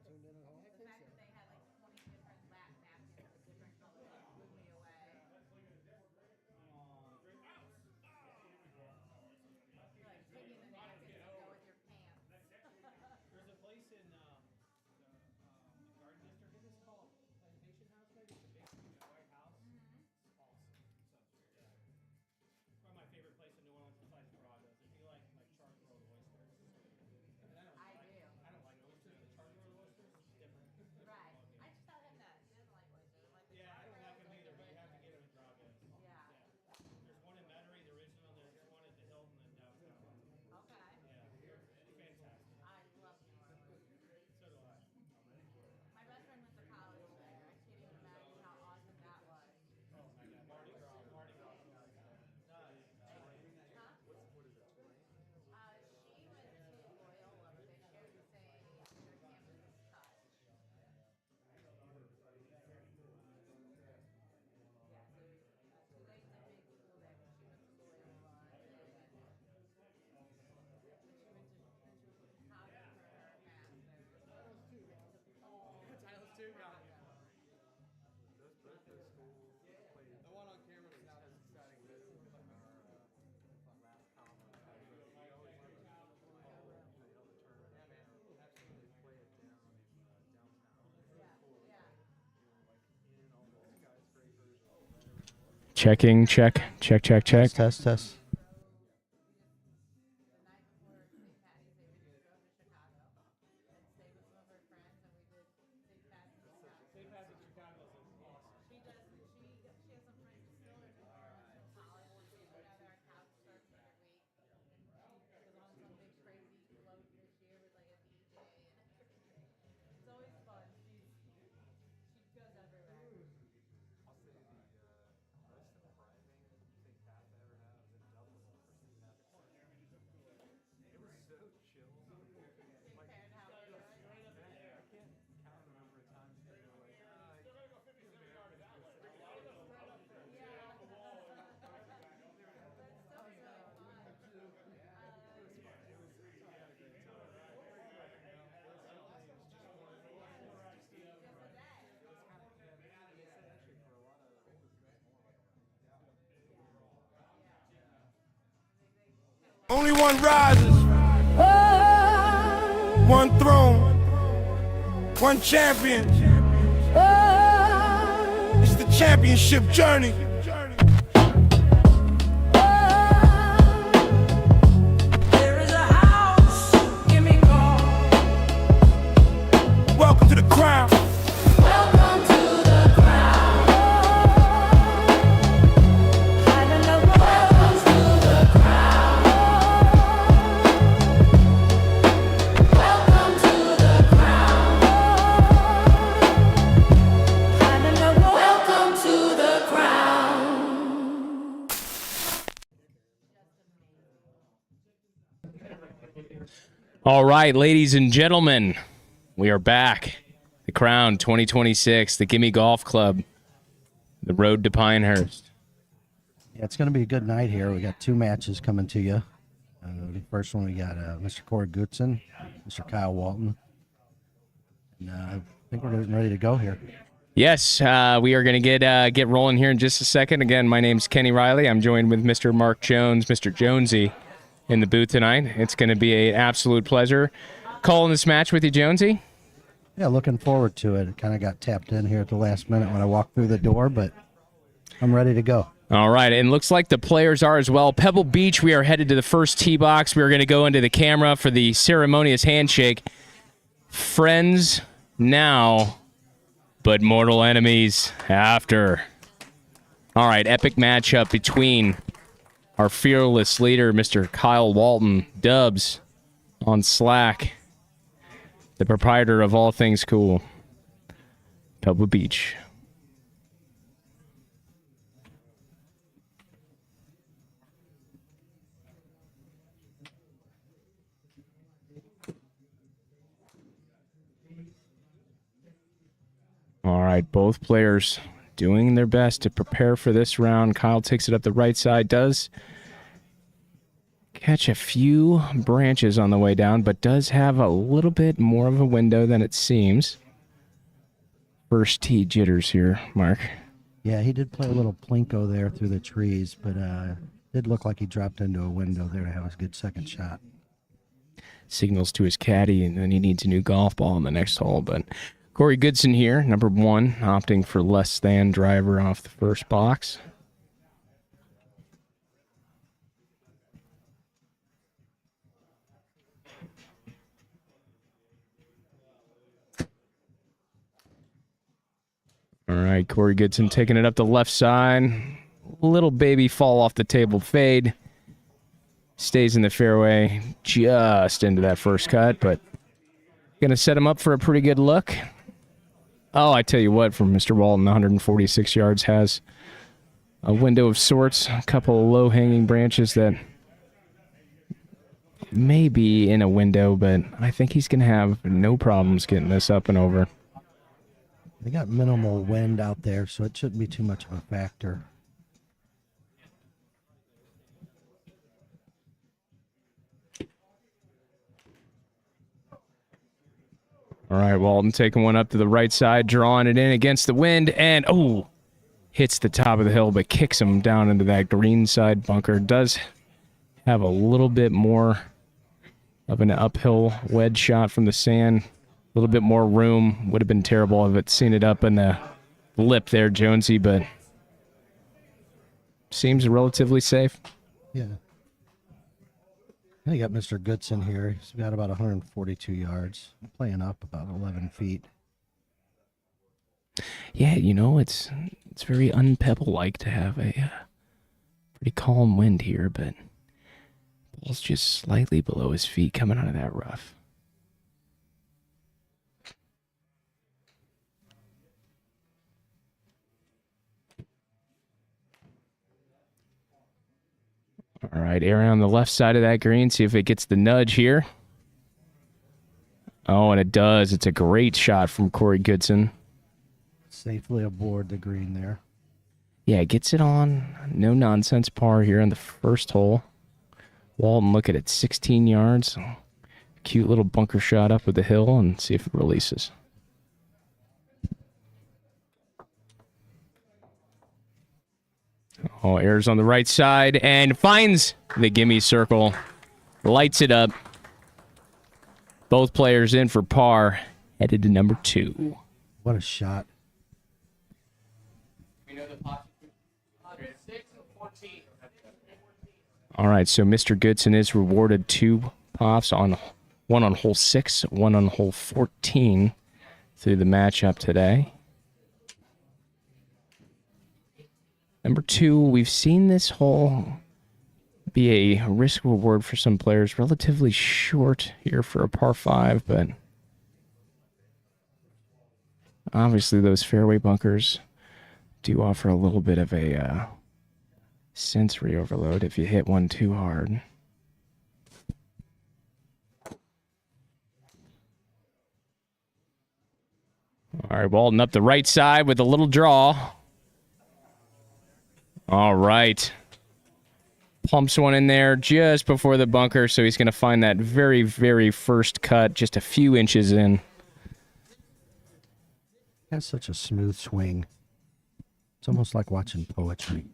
tuned in at home? The fact that they had like 20 different lap napkins of different colors blew me away. Like taking the napkins to go with your pants. There's a place in the Garden District. I think it's called Plantation House. Maybe it's a big white house. It's awesome. Yeah. One of my favorite places in New Orleans besides Baragas. If you like char-grilled oysters, and I don't like oysters. The char-grilled oysters, different. Right. I just tell him that. He doesn't like oysters. Like Yeah, I don't like them either, but you have to get them in Baragas. Yeah. There's one in Metairie, the original. There's one at the Hilton in downtown. Okay. Yeah, fantastic. I love New Orleans. So do I. My best friend went to college there. I can't even imagine how awesome that was. Oh my God, Mardi Gras. Huh? What is that, Tulane? She went to Loyola, but they shared the same campus as Tusk. Yeah, so Tulane's a big school there, but she went to Loyola, and then she went to Chicago for her master's. Titles 2 got it. Both those schools played. The one on camera is not as exciting as Our last column. We always do the tournament. yeah, man. Absolutely. They play it down in downtown. Yeah, yeah. In all the skyscrapers. Checking, check. Test. The night before St. Patty's Day, we just drove to Chicago and stayed with some of her friends, and we did St. Patty's in Chicago. St. Patrick's Chicago is awesome. She has some friends distillers in New Orleans from college. We get together and couch surf every week, and she was on some big crazy float this year with like a DJ and everything. It's always fun. She goes everywhere. I'll say the most surprising St. Pat I ever had was in Dublin for St. Patrick's Day. It was so chill. Like, Compared to how we were. I can't count the number of times people were like, Only one rises, one throne, one champion. It's the championship journey. There is a house, give me call. Welcome to the crown. Welcome to the crown. I don't know. Welcome to the crown. Welcome to the crown. I don't know. Welcome to the crown. All right, ladies and gentlemen, we are back. The Crown 2026, the Gimme Golf Club, the road to Pinehurst. Yeah, it's going to be a good night here. We got two matches coming to you. The first one we got Mr. Corey Goodson, Mr. Kyle Walton. And I think we're getting ready to go here. Yes, we are going to get rolling here in just a second. Again, my name's Kenny Riley. I'm joined with Mr. Mark Jones, Mr. Jonesy, in the booth tonight. It's going to be an absolute pleasure calling this match with you, Jonesy. Yeah, looking forward to it. It kind of got tapped in here at the last minute when I walked through the door, but I'm ready to go. All right, and looks like the players are as well. Pebble Beach, we are headed to the first tee box. We are going to go into the camera for the ceremonious handshake. Friends now, but mortal enemies after. All right, epic matchup between our fearless leader, Mr. Kyle Walton, Dubs, on Slack, the proprietor of all things cool, Pebble Beach. All right, both players doing their best to prepare for this round. Kyle takes it up the right side, does catch a few branches on the way down, but does have a little bit more of a window than it seems. First tee jitters here, Mark. Yeah, he did play a little plinko there through the trees, but did look like he dropped into a window there to have a good second shot. Signals to his caddy, and then he needs a new golf ball on the next hole. But Corey Goodson here, number 1, opting for less than driver off the first box. All right, Corey Goodson taking it up the left side. Little baby fall off the table fade. Stays in the fairway just into that first cut, but going to set him up for a pretty good look. Oh, I tell you what, from Mr. Walton, 146 yards, has a window of sorts, a couple of low-hanging branches that may be in a window, but I think he's going to have no problems getting this up and over. They got minimal wind out there, so it shouldn't be too much of a factor. All right, Walton taking one up to the right side, drawing it in against the wind, and hits the top of the hill, but kicks him down into that green side bunker. Does have a little bit more of an uphill wedge shot from the sand. A little bit more room. Would have been terrible if it seen it up in the lip there, Jonesy, but seems relatively safe. Yeah. And you got Mr. Goodson here. He's got about 142 yards, playing up about 11 feet. Yeah, you know, it's very unpebble-like to have a pretty calm wind here, but ball's just slightly below his feet coming out of that rough. All right, Aaron on the left side of that green. See if it gets the nudge here. Oh, and it does. It's a great shot from Corey Goodson. Safely aboard the green there. Yeah, gets it on. No nonsense par here on the first hole. Walton, look at it, 16 yards. Cute little bunker shot up with the hill, and see if it releases. Oh, airs on the right side and finds the gimme circle. Lights it up. Both players in for par. Headed to number 2. What a shot. All right, so Mr. Goodson is rewarded 2 pops, one on hole 6, one on hole 14 through the matchup today. Number 2, we've seen this hole be a risk reward for some players. Relatively short here for a par 5, but obviously those fairway bunkers do offer a little bit of a sensory overload if you hit one too hard. All right, Walton up the right side with a little draw. All right. Pumps one in there just before the bunker, so he's going to find that very, very first cut just a few inches in. Has such a smooth swing. It's almost like watching poetry.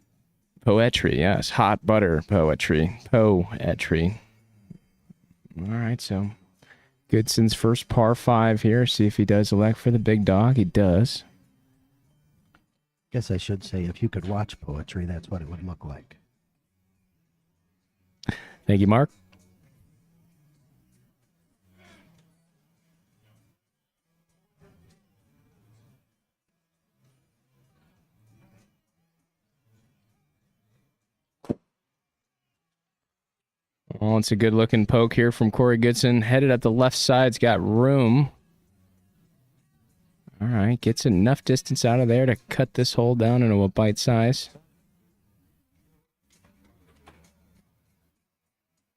Poetry, yes. Hot butter poetry. Poetry. All right, so Goodson's first par 5 here. See if he does elect for the big dog. He does. Guess I should say if you could watch poetry, that's what it would look like. Thank you, Mark. Oh, it's a good-looking poke here from Corey Goodson. Headed up the left side's got room. All right, gets enough distance out of there to cut this hole down into a bite size.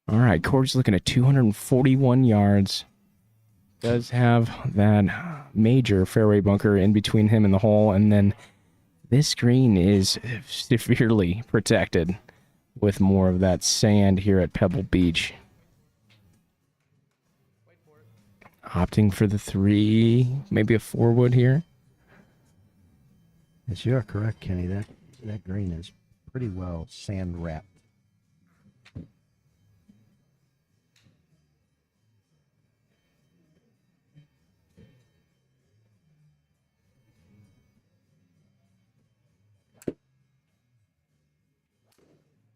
All right, Corey's looking at 241 yards. Does have that major fairway bunker in between him and the hole, and then this green is severely protected. with more of that sand here at Pebble Beach. Opting for the 3, maybe a 4-wood here. Yes, you are correct, Kenny. That green is pretty well sand wrapped.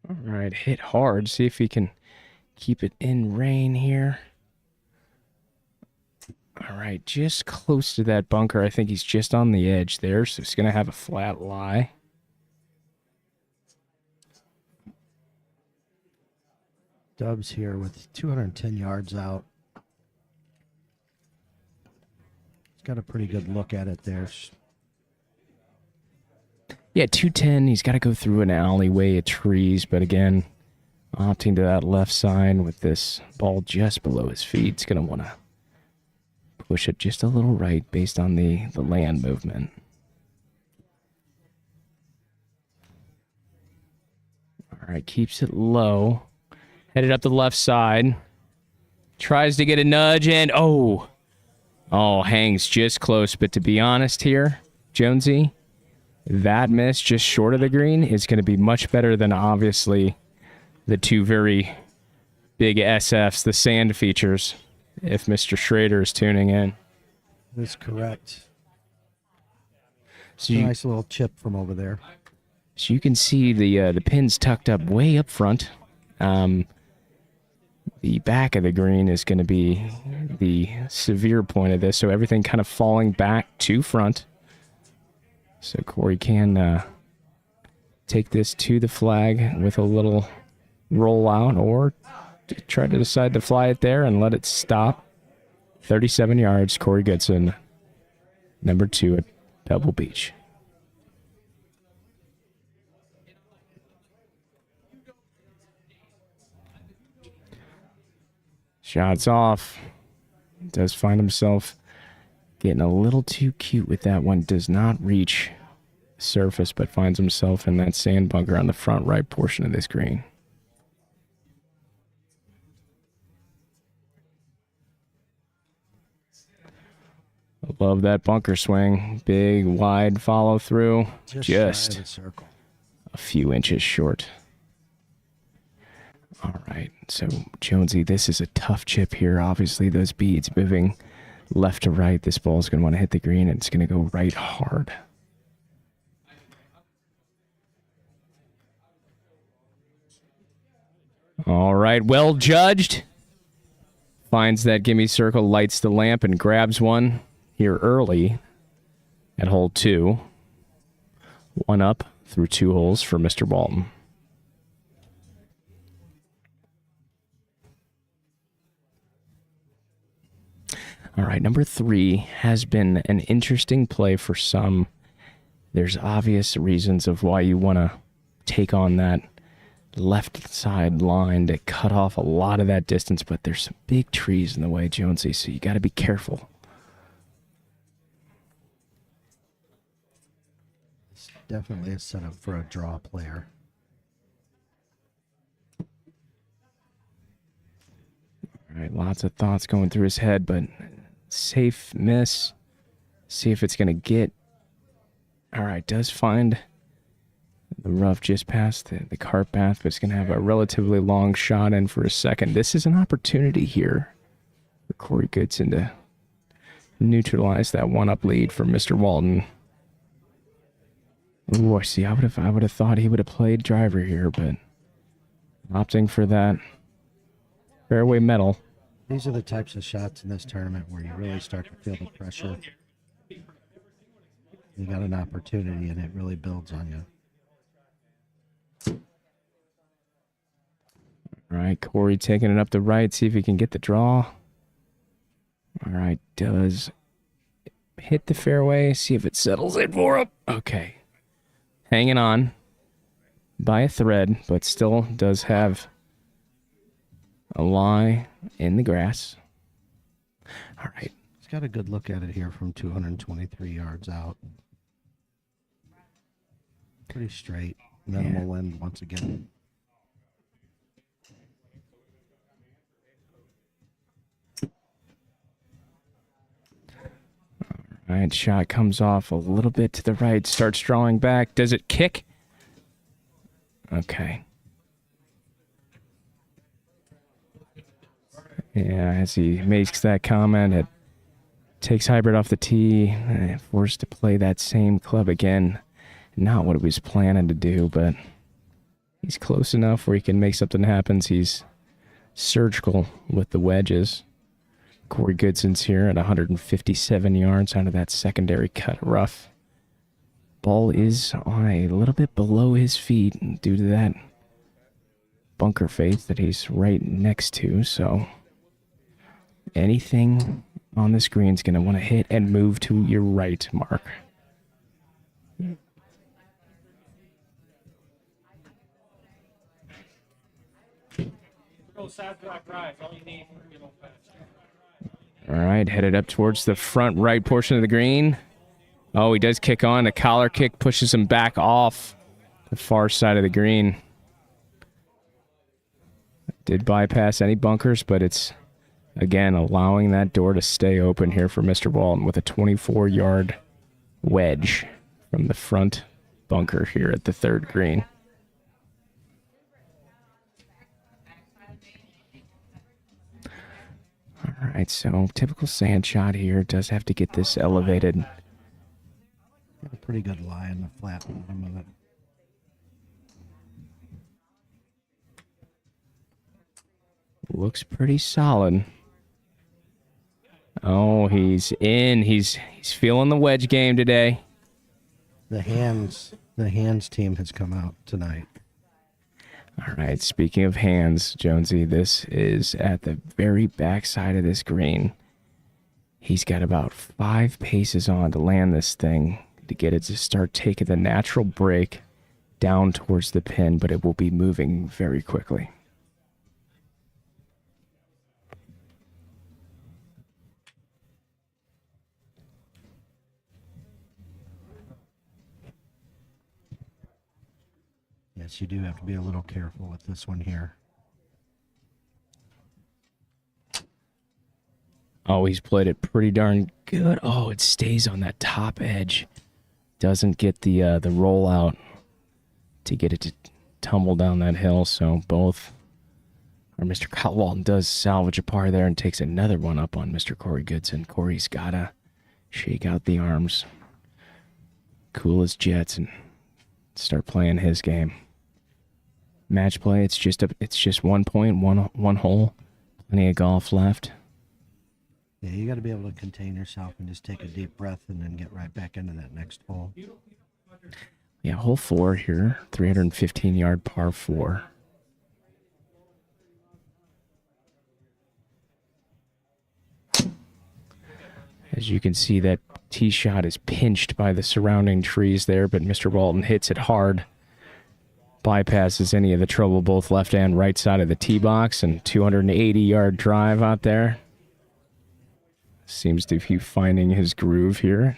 All right, hit hard. See if he can keep it in rain here. All right, just close to that bunker. I think he's just on the edge there, so he's going to have a flat lie. Dubs here with 210 yards out. He's got a pretty good look at it there. Yeah, 210. He's got to go through an alleyway of trees, but again, opting to that left side with this ball just below his feet. He's going to want to push it just a little right based on the land movement. All right, keeps it low. Headed up the left side. Tries to get a nudge and hangs just close. But to be honest here, Jonesy, that miss just short of the green is going to be much better than obviously the 2 very big SFs, the sand features, if Mr. Schrader is tuning in. That's correct. So Nice little chip from over there. So you can see the pins tucked up way up front. The back of the green is going to be the severe point of this, so everything kind of falling back to front. So Corey can take this to the flag with a little rollout, or try to decide to fly it there and let it stop. 37 yards, Corey Goodson, number 2 at Pebble Beach. Shots off. Does find himself getting a little too cute with that one. Does not reach surface, but finds himself in that sand bunker on the front right portion of this green. Love that bunker swing. Big, wide follow through. Just shy of the circle. a few inches short. All right, so Jonesy, this is a tough chip here. Obviously, those beads moving left to right. This ball's going to want to hit the green, and it's going to go right hard. All right, well judged. Finds that gimme circle, lights the lamp, and grabs one here early at hole 2. 1 up through 2 holes for Mr. Walton. All right, number 3 has been an interesting play for some. There's obvious reasons of why you want to take on that left side line to cut off a lot of that distance, but there's some big trees in the way, Jonesy, so you got to be careful. It's definitely a setup for a draw player. All right, lots of thoughts going through his head, but safe miss. See if it's going to get. All right, does find the rough just past the cart path, but it's going to have a relatively long shot in for a second. This is an opportunity here for Corey Goodson to neutralize that 1-up lead for Mr. Walton. Ooh, I see. I would have thought he would have played driver here, but opting for that fairway metal. These are the types of shots in this tournament where you really start to feel the pressure. You got an opportunity, and it really builds on you. All right, Corey taking it up the right, see if he can get the draw. All right, does hit the fairway, see if it settles it for him. Okay, hanging on by a thread, but still does have a lie in the grass. All right. He's got a good look at it here from 223 yards out. Pretty straight. Minimal wind once again. All right, shot comes off a little bit to the right, starts drawing back. Does it kick? Okay. Yeah, as he makes that comment, it takes Hybrid off the tee, forced to play that same club again. Not what he was planning to do, but he's close enough where he can make something happen. He's surgical with the wedges. Corey Goodson's here at 157 yards out of that secondary cut rough. Ball is on a little bit below his feet due to that bunker face that he's right next to, so anything on the screen is going to want to hit and move to your right, Mark. All right, headed up towards the front right portion of the green. Oh, he does kick on. A collar kick pushes him back off the far side of the green. Did bypass any bunkers, but it's, again, allowing that door to stay open here for Mr. Walton with a 24-yard wedge from the front bunker here at the third green. All right, so typical sand shot here. Does have to get this elevated. Got a pretty good lie in the flat bottom of it. Looks pretty solid. Oh, he's in. He's feeling the wedge game today. The hands team has come out tonight. All right, speaking of hands, Jonesy, this is at the very back side of this green. He's got about 5 paces on to land this thing to get it to start taking the natural break down towards the pin, but it will be moving very quickly. Yes, you do have to be a little careful with this one here. Oh, he's played it pretty darn good. Oh, it stays on that top edge. Doesn't get the rollout to get it to tumble down that hill. So both, or Mr. Kyle Walton does salvage a par there and takes another one up on Mr. Corey Goodson. Corey's got to shake out the arms, cool as jets, and start playing his game. Match play, it's just 1 point, one hole. Plenty of golf left. Yeah, you got to be able to contain yourself and just take a deep breath and then get right back into that next hole. Yeah, hole 4 here, 315-yard par 4. As you can see, that tee shot is pinched by the surrounding trees there, but Mr. Walton hits it hard. Bypasses any of the trouble both left and right side of the tee box, and 280-yard drive out there. Seems to be finding his groove here.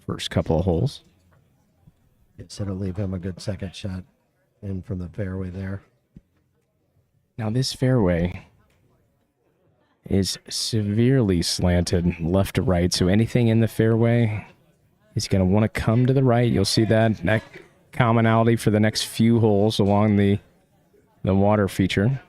First couple of holes. So it'll leave him a good second shot in from the fairway there. Now this fairway is severely slanted left to right, so anything in the fairway is going to want to come to the right. You'll see that commonality for the next few holes along the water feature.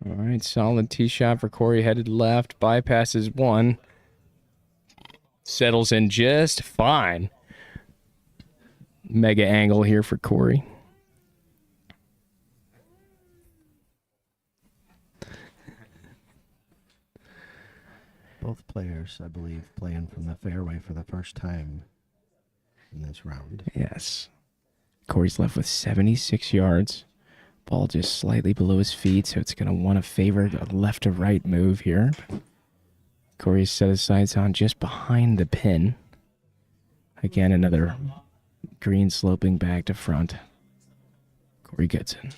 All right, solid tee shot for Corey, headed left, bypasses one, settles in just fine. Mega angle here for Corey. Both players, I believe, playing from the fairway for the first time in this round. Yes. Corey's left with 76 yards. Ball just slightly below his feet, so it's going to want to favor the left to right move here. Corey's set his sights on just behind the pin. Again, another green sloping back to front. Corey Goodson.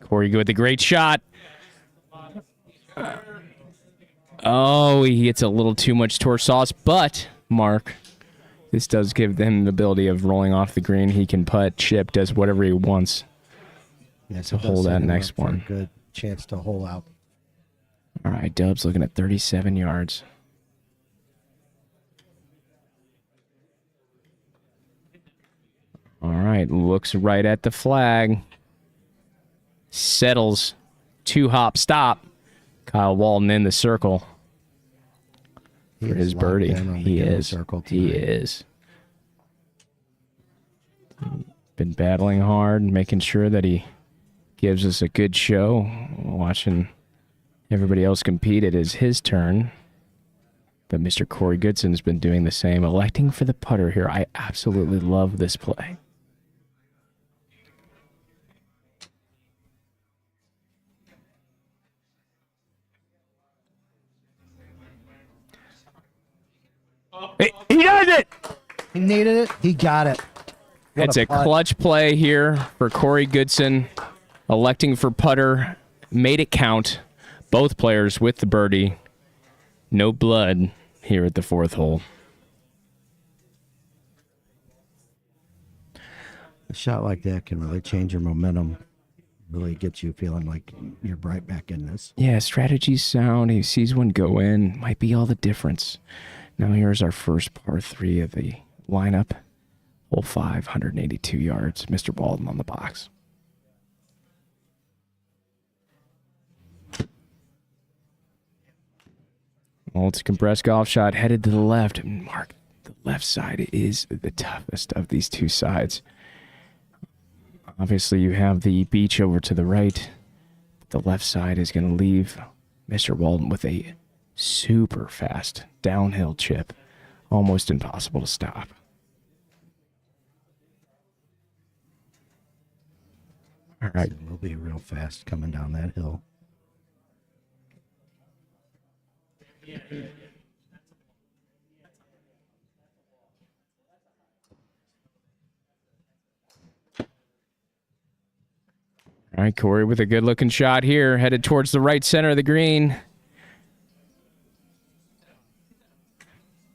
Corey with a great shot. Oh, he gets a little too much torch sauce, but Mark, this does give him the ability of rolling off the green. He can putt, chip, does whatever he wants. Yes, to it does hold set that him next up for a one. good chance to hole out. All right, Dubs looking at 37 yards. All right, looks right at the flag. Settles. 2-hop stop. Kyle Walton in the circle He for is his locked birdie. in on the He yellow is. circle He tonight. is. Been battling hard, making sure that he gives us a good show. Watching everybody else compete, it is his turn. But Mr. Corey Goodson's been doing the same, electing for the putter here. I absolutely love this play. He does it! He needed it. He got it. What It's a putt. clutch play here for Corey Goodson, electing for putter, made it count. Both players with the birdie. No blood here at the fourth hole. A shot like that can really change your momentum. Really get you feeling like you're right back in this. Yeah, strategy's sound. He sees one go in. Might be all the difference. Now here's our first par 3 of the lineup. Hole 5, 182 yards. Mr. Walton on the box. Well, it's a compressed golf shot headed to the left. Mark, the left side is the toughest of these two sides. Obviously, you have the beach over to the right. The left side is going to leave Mr. Walton with a super fast downhill chip. Almost impossible to stop. All right. It will be real fast coming down that hill. All right, Corey with a good-looking shot here, headed towards the right center of the green.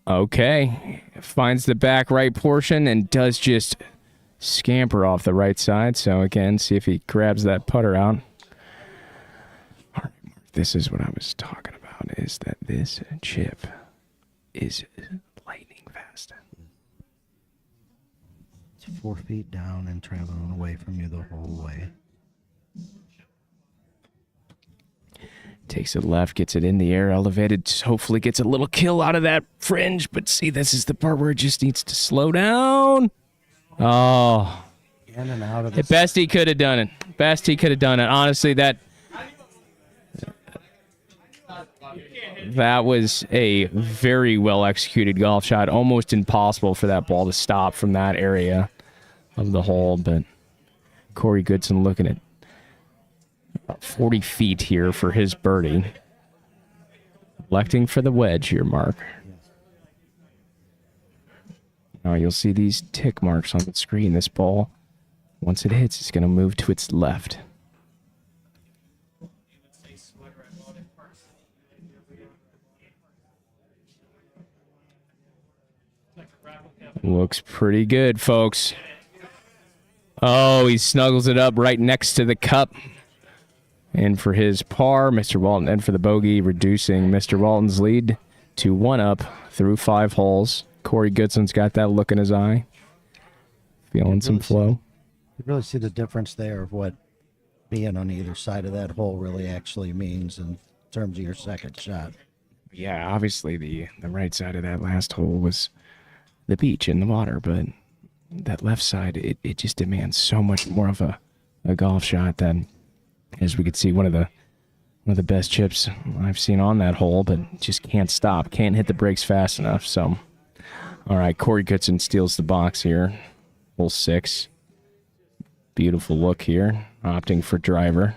Okay, finds the back right portion and does just scamper off the right side. So again, see if he grabs that putter out. All right, Mark, this is what I was talking about, is that this chip is lightning fast. It's 4 feet down and traveling away from you the whole way. Takes it left, gets it in the air, elevated, hopefully gets a little kill out of that fringe. But see, this is the part where it just needs to slow down. Oh, In and out of at the best he could have done it. Best he could have done it. Honestly, that was a very well executed golf shot. Almost impossible for that ball to stop from that area of the hole. But Corey Goodson looking at about 40 feet here for his birdie. Electing for the wedge here, Mark. Now you'll see these tick marks on the screen. This ball, once it hits, it's going to move to its left. Looks pretty good, folks. Oh, he snuggles it up right next to the cup. And for his par, Mr. Walton, and for the bogey, reducing Mr. Walton's lead to 1 up through 5 holes. Corey Goodson's got that look in his eye. Feeling some flow. You really see the difference there of what being on either side of that hole really actually means in terms of your second shot. Yeah, obviously the right side of that last hole was the beach and the water, but that left side, it just demands so much more of a golf shot than, as we could see, one of the best chips I've seen on that hole, but just can't stop, can't hit the brakes fast enough. So, all right, Corey Goodson steals the box here. Hole 6. Beautiful look here, opting for driver.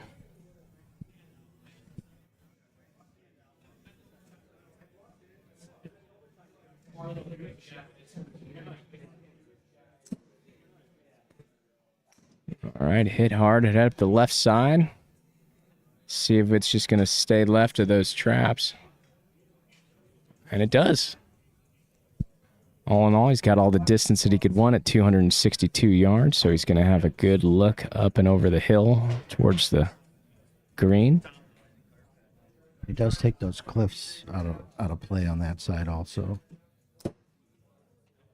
All right, hit hard, head up the left side. See if it's just going to stay left of those traps. And it does. All in all, he's got all the distance that he could want at 262 yards, so he's going to have a good look up and over the hill towards the green. He does take those cliffs out of play on that side also.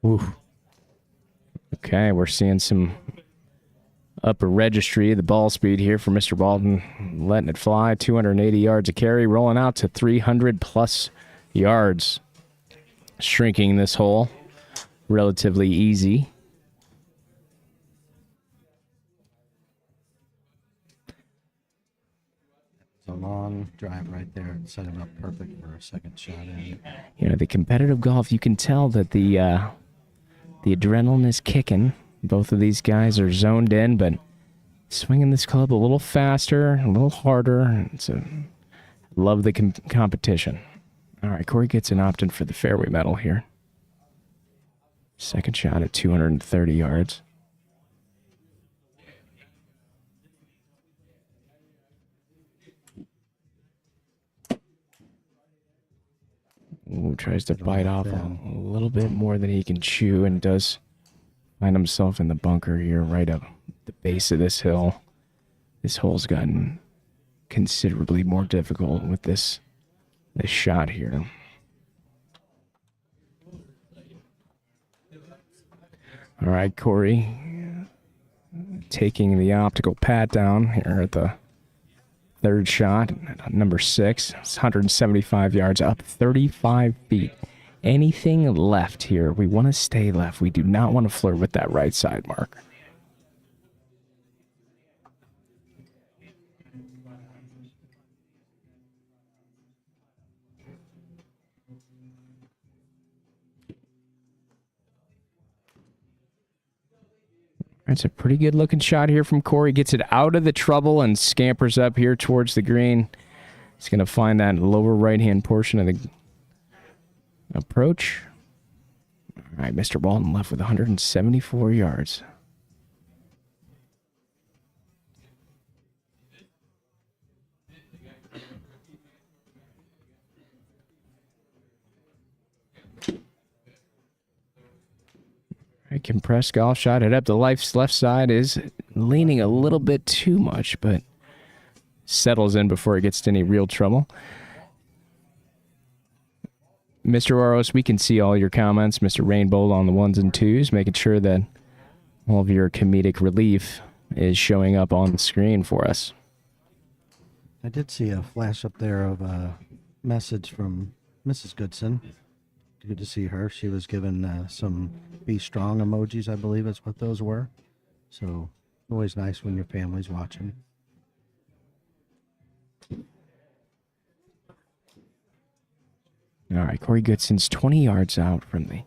Ooh. Okay, we're seeing some upper registry, the ball speed here for Mr. Walton, letting it fly. 280 yards of carry, rolling out to 300-plus yards. Shrinking this hole relatively easy. It's a long drive right there and set him up perfect for a second shot in. You know, the competitive golf, you can tell that the adrenaline is kicking. Both of these guys are zoned in, but swinging this club a little faster, a little harder. Love the competition. All right, Corey Goodson opting for the fairway medal here. Second shot at 230 yards. Ooh, tries to bite off a little bit more than he can chew and does find himself in the bunker here right up the base of this hill. This hole's gotten considerably more difficult with this shot here. All right, Corey taking the optical pat down here at the third shot, number 6. It's 175 yards up, 35 feet. Anything left here, we want to stay left. We do not want to flirt with that right side mark. It's a pretty good looking shot here from Corey. Gets it out of the trouble and scampers up here towards the green. He's going to find that lower right-hand portion of the approach. All right, Mr. Walton left with 174 yards. Right, compressed golf shot. Head up the left side is leaning a little bit too much, but settles in before it gets to any real trouble. Mr. Oros, we can see all your comments. Mr. Rainbow on the 1s and 2s, making sure that all of your comedic relief is showing up on the screen for us. I did see a flash up there of a message from Mrs. Goodson. Good to see her. She was given some be strong emojis, I believe is what those were. So always nice when your family's watching. All right, Corey Goodson's 20 yards out from the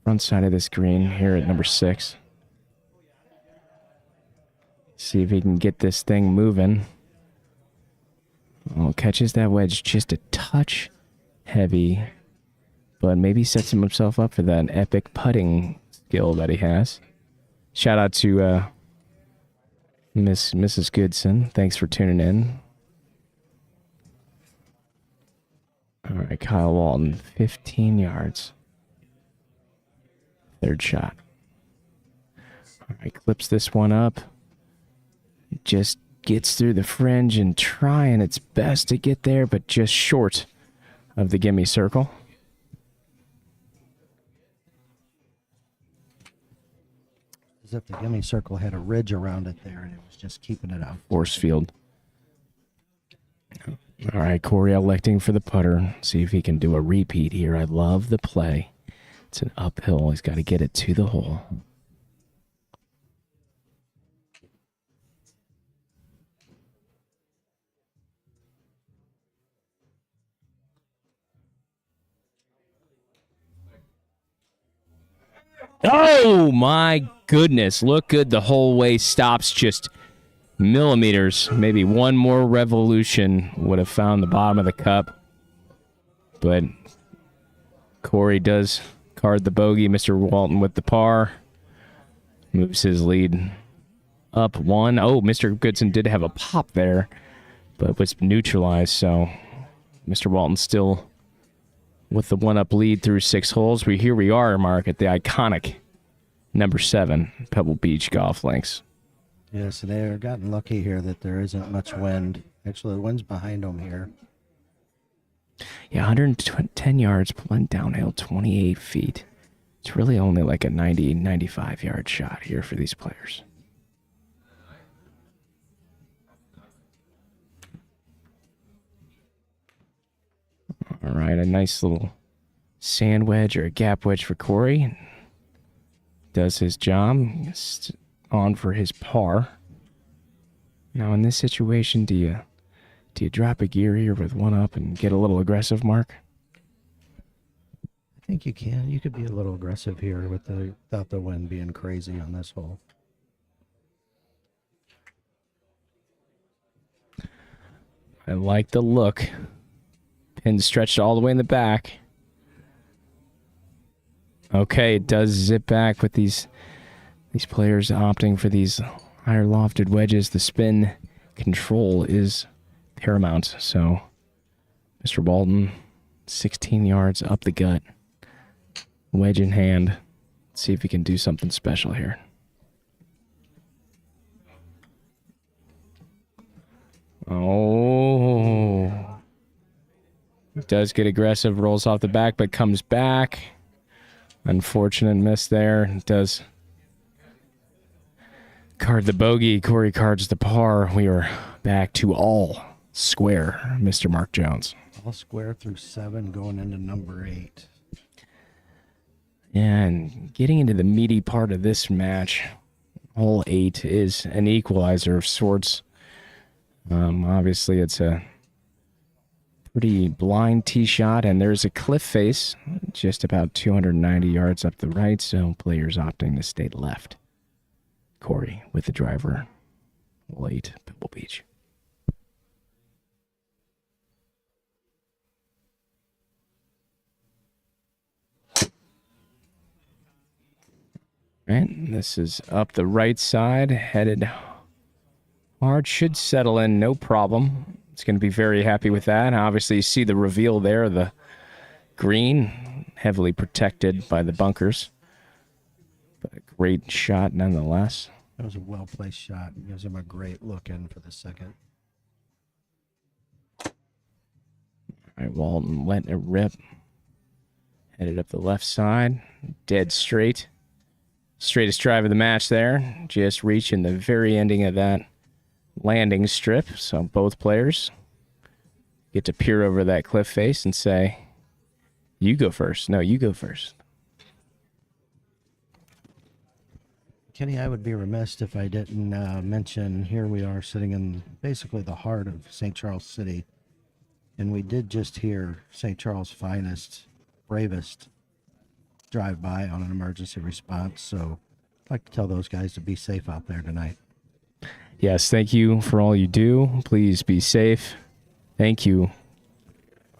front side of this green here at number 6. See if he can get this thing moving. Oh, catches that wedge just a touch heavy, but maybe sets himself up for that epic putting skill that he has. Shout out to Mrs. Goodson. Thanks for tuning in. All right, Kyle Walton, 15 yards. Third shot. All right, clips this one up. Just gets through the fringe and trying its best to get there, but just short of the gimme circle. As if the gimme circle had a ridge around it there and it was just keeping it out. Force field. All right, Corey electing for the putter. See if he can do a repeat here. I love the play. It's an uphill. He's got to get it to the hole. Oh, my goodness. Look good the whole way. Stops just millimeters. Maybe one more revolution would have found the bottom of the cup. But Corey does card the bogey. Mr. Walton with the par. Moves his lead up one. Oh, Mr. Goodson did have a pop there. but was neutralized. So Mr. Walton still with the 1-up lead through 6 holes. Here we are, Mark, at the iconic number 7 Pebble Beach golf links. Yeah, so they're gotten lucky here that there isn't much wind. Actually, the wind's behind them here. Yeah, 110 yards, one downhill, 28 feet. It's really only like a 90, 95 yard shot here for these players. All right, a nice little sand wedge or a gap wedge for Corey. Does his job. On for his par. Now, in this situation, do you drop a gear here with 1 up and get a little aggressive, Mark? I think you can. You could be a little aggressive here without the wind being crazy on this hole. I like the look. Pin stretched all the way in the back. Okay, it does zip back with these players opting for these higher lofted wedges. The spin control is paramount. So Mr. Walton, 16 yards up the gut. Wedge in hand. Let's see if he can do something special here. Oh. Does get aggressive, rolls off the back, but comes back. Unfortunate miss there. Does card the bogey. Corey cards the par. We are back to all square, Mr. Mark Jones. All square through 7 going into number 8. And getting into the meaty part of this match, hole 8 is an equalizer of sorts. Obviously, it's a pretty blind tee shot, and there's a cliff face just about 290 yards up the right, so players opting to stay left. Corey with the driver, hole 8, Pebble Beach. Right, this is up the right side, headed hard, should settle in, no problem. It's going to be very happy with that. Obviously, you see the reveal there, the green, heavily protected by the bunkers. But a great shot nonetheless. That was a well-placed shot. It gives him a great look in for the second. All right, Walton letting it rip. Headed up the left side, dead straight. Straightest drive of the match there. Just reaching the very ending of that landing strip. So both players get to peer over that cliff face and say, you go first. No, you go first. Kenny, I would be remiss if I didn't mention here we are sitting in basically the heart of St. Charles City. And we did just hear St. Charles' finest, bravest drive by on an emergency response. So I'd like to tell those guys to be safe out there tonight. Yes, thank you for all you do. Please be safe. Thank you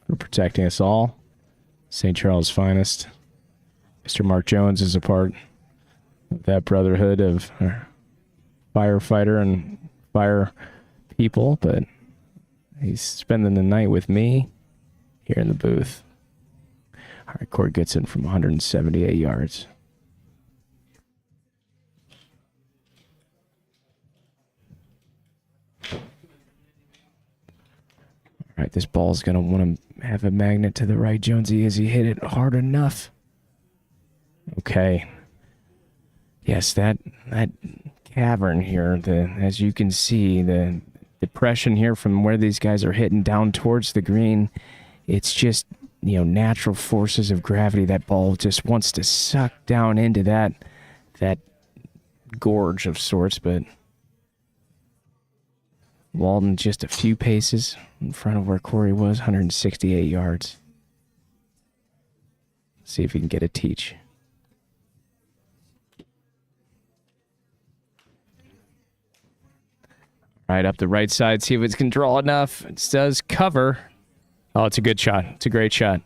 for protecting us all. St. Charles' finest. Mr. Mark Jones is a part of that brotherhood of firefighter and fire people, but he's spending the night with me here in the booth. All right, Corey Goodson from 178 yards. All right, this ball's going to want to have a magnet to the right, Jonesy, as he hit it hard enough. Okay. Yes, that cavern here, as you can see, the depression here from where these guys are hitting down towards the green, it's just, natural forces of gravity. That ball just wants to suck down into that gorge of sorts, but Walton just a few paces in front of where Corey was, 168 yards. See if he can get a teach. Right up the right side, see if it can draw enough. It does cover. Oh, it's a good shot. It's a great shot.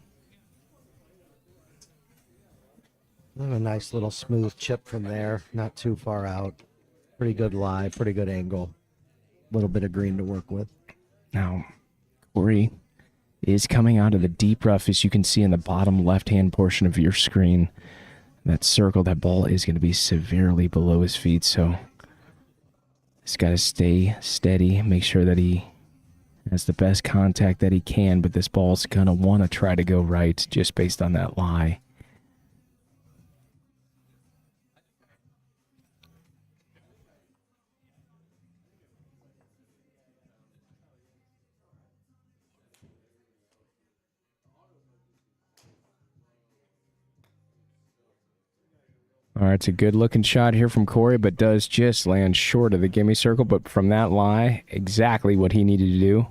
A nice little smooth chip from there, not too far out. Pretty good lie, pretty good angle. A little bit of green to work with. Now, Corey is coming out of the deep rough, as you can see in the bottom left-hand portion of your screen. That circle, that ball is going to be severely below his feet, so he's got to stay steady, make sure that he has the best contact that he can, but this ball's going to want to try to go right just based on that lie. All right, it's a good-looking shot here from Corey, but does just land short of the gimme circle. But from that lie, exactly what he needed to do.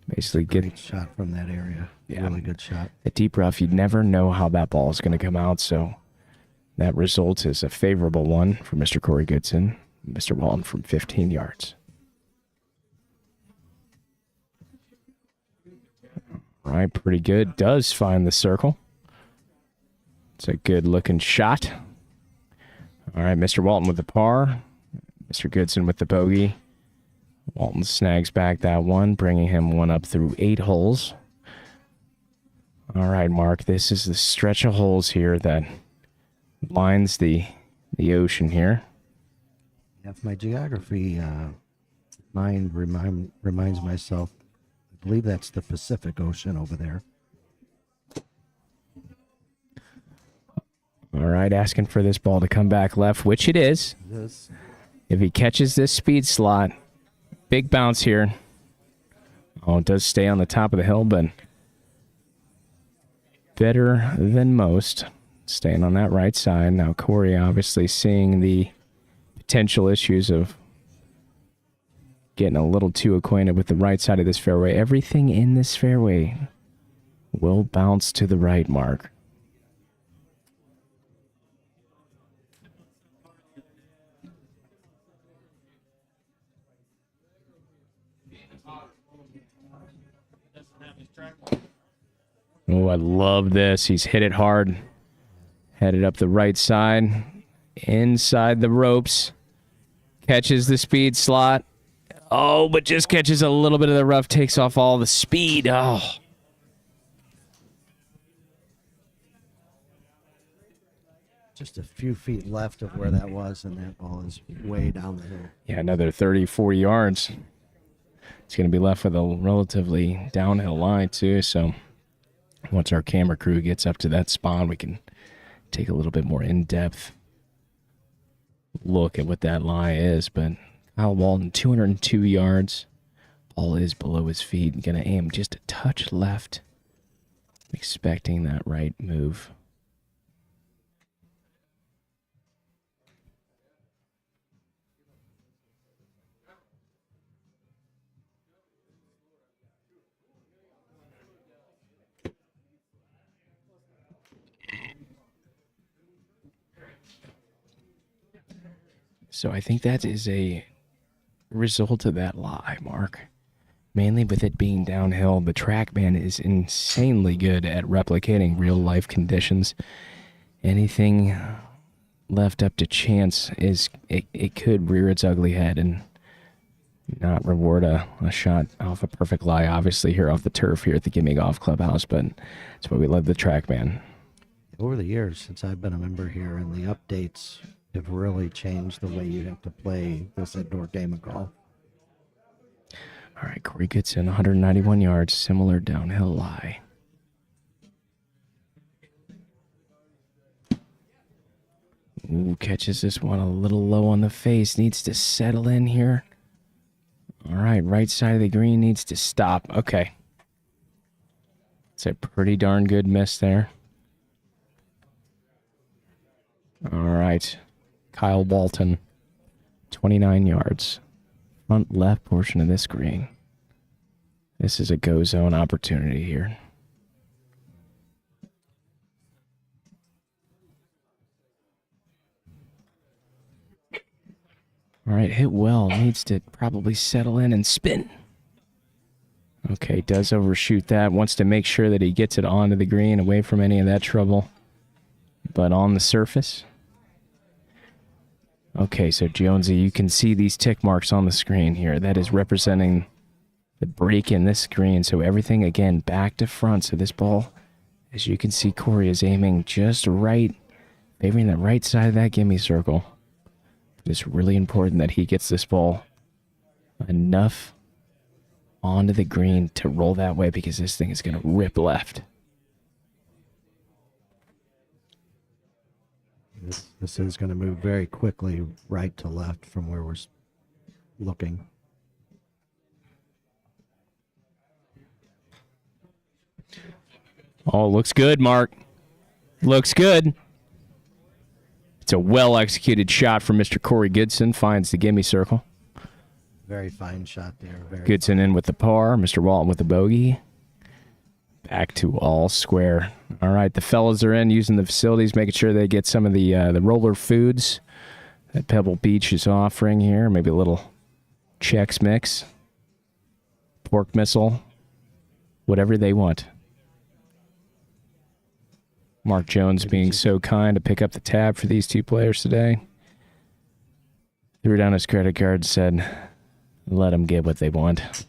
Basically, Great shot from that area. Yeah. Really good shot. At deep rough, you never know how that ball is going to come out, so that result is a favorable one for Mr. Corey Goodson. Mr. Walton from 15 yards. All right, pretty good. Does find the circle. It's a good-looking shot. All right, Mr. Walton with the par. Mr. Goodson with the bogey. Walton snags back that one, bringing him one up through 8 holes. All right, Mark, this is the stretch of holes here that lines the ocean here. If my geography mind reminds myself, I believe that's the Pacific Ocean over there. All right, asking for this ball to come back left, which it is. This. If he catches this speed slot, big bounce here. Oh, it does stay on the top of the hill, but better than most. Staying on that right side. Now, Corey obviously seeing the potential issues of getting a little too acquainted with the right side of this fairway. Everything in this fairway will bounce to the right, Mark. Oh, I love this. He's hit it hard. Headed up the right side. Inside the ropes. Catches the speed slot. Oh, but just catches a little bit of the rough. Takes off all the speed. Oh. Just a few feet left of where that was, and that ball is way down the hill. Yeah, another 30, 40 yards. It's going to be left with a relatively downhill line, too, so once our camera crew gets up to that spot, we can take a little bit more in-depth look at what that lie is. But Kyle Walton, 202 yards. Ball is below his feet. Going to aim just a touch left. Expecting that right move. So I think that is a result of that lie, Mark. Mainly with it being downhill, the trackman is insanely good at replicating real-life conditions. Anything left up to chance is it could rear its ugly head and not reward a shot off a perfect lie, obviously, here off the turf here at the Gimme Golf Clubhouse, but that's why we love the trackman. Over the years, since I've been a member here, and the updates have really changed the way you have to play this indoor game of golf. All right, Corey Goodson, 191 yards, similar downhill lie. Ooh, catches this one a little low on the face. Needs to settle in here. All right, right side of the green needs to stop. Okay. It's a pretty darn good miss there. All right. Kyle Walton, 29 yards. Front left portion of this green. This is a go zone opportunity here. All right, hit well. Needs to probably settle in and spin. Okay, does overshoot that. Wants to make sure that he gets it onto the green, away from any of that trouble. But on the surface. Okay, so Jonesy, you can see these tick marks on the screen here. That is representing the break in this green. So everything, again, back to front. So this ball, as you can see, Corey is aiming just right, favoring the right side of that gimme circle. It's really important that he gets this ball enough onto the green to roll that way, because this thing is going to rip left. This is going to move very quickly right to left from where we're looking. Oh, looks good, Mark. Looks good. It's a well-executed shot from Mr. Corey Goodson. Finds the gimme circle. Very fine shot there. Very Goodson in with the par. Mr. Walton with the bogey. Back to all square. All right, the fellas are in using the facilities, making sure they get some of the roller foods that Pebble Beach is offering here. Maybe a little Chex Mix, pork missile, whatever they want. Mark Jones being so kind to pick up the tab for these two players today. Threw down his credit card and said, let them get what they want.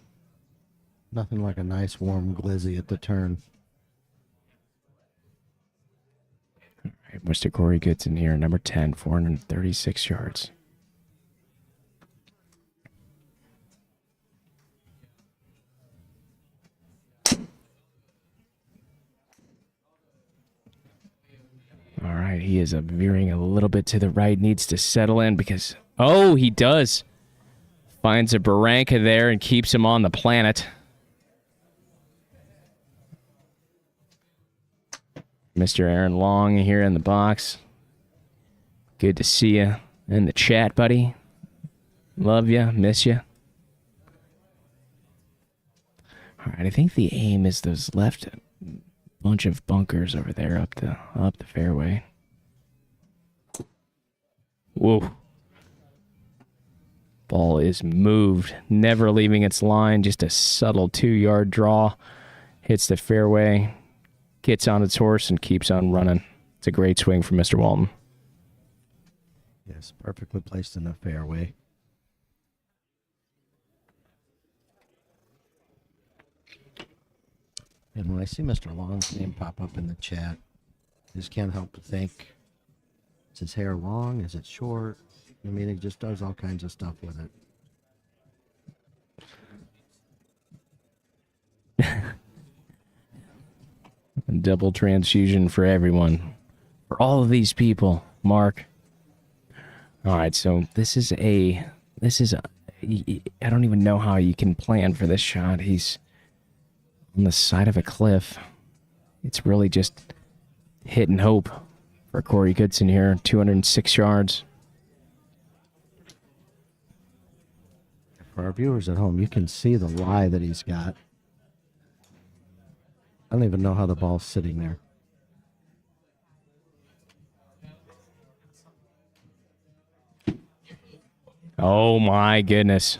Nothing like a nice warm glizzy at the turn. All right, Mr. Corey Goodson here, number 10, 436 yards. All right, he is veering a little bit to the right, needs to settle in because, oh, he does. Finds a barranca there and keeps him on the planet. Mr. Aaron Long here in the box. Good to see you in the chat, buddy. Love you, miss you. All right, I think the aim is those left bunch of bunkers over there up the fairway. Whoa. Ball is moved, never leaving its line, just a subtle 2-yard draw. Hits the fairway, gets on its horse, and keeps on running. It's a great swing from Mr. Walton. Yes, perfectly placed in the fairway. And when I see Mr. Long's name pop up in the chat, I just can't help but think, is his hair long? Is it short? I mean, he just does all kinds of stuff with it. Double transfusion for everyone. For all of these people, Mark. All right, so this is I don't even know how you can plan for this shot. He's on the side of a cliff. It's really just hit and hope for Corey Goodson here. 206 yards. For our viewers at home, you can see the lie that he's got. I don't even know how the ball's sitting there. Oh my goodness.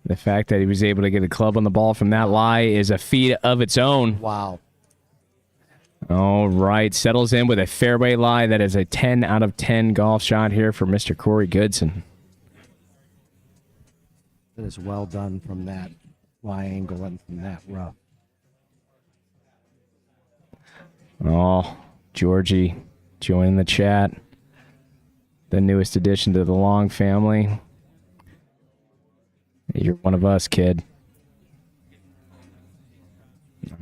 The fact that he was able to get a club on the ball from that lie is a feat of its own. Wow. All right, settles in with a fairway lie. That is a 10 out of 10 golf shot here for Mr. Corey Goodson. That is well done from that lie angle and from that rough. Oh, Georgie joining the chat. The newest addition to the Long family. You're one of us, kid.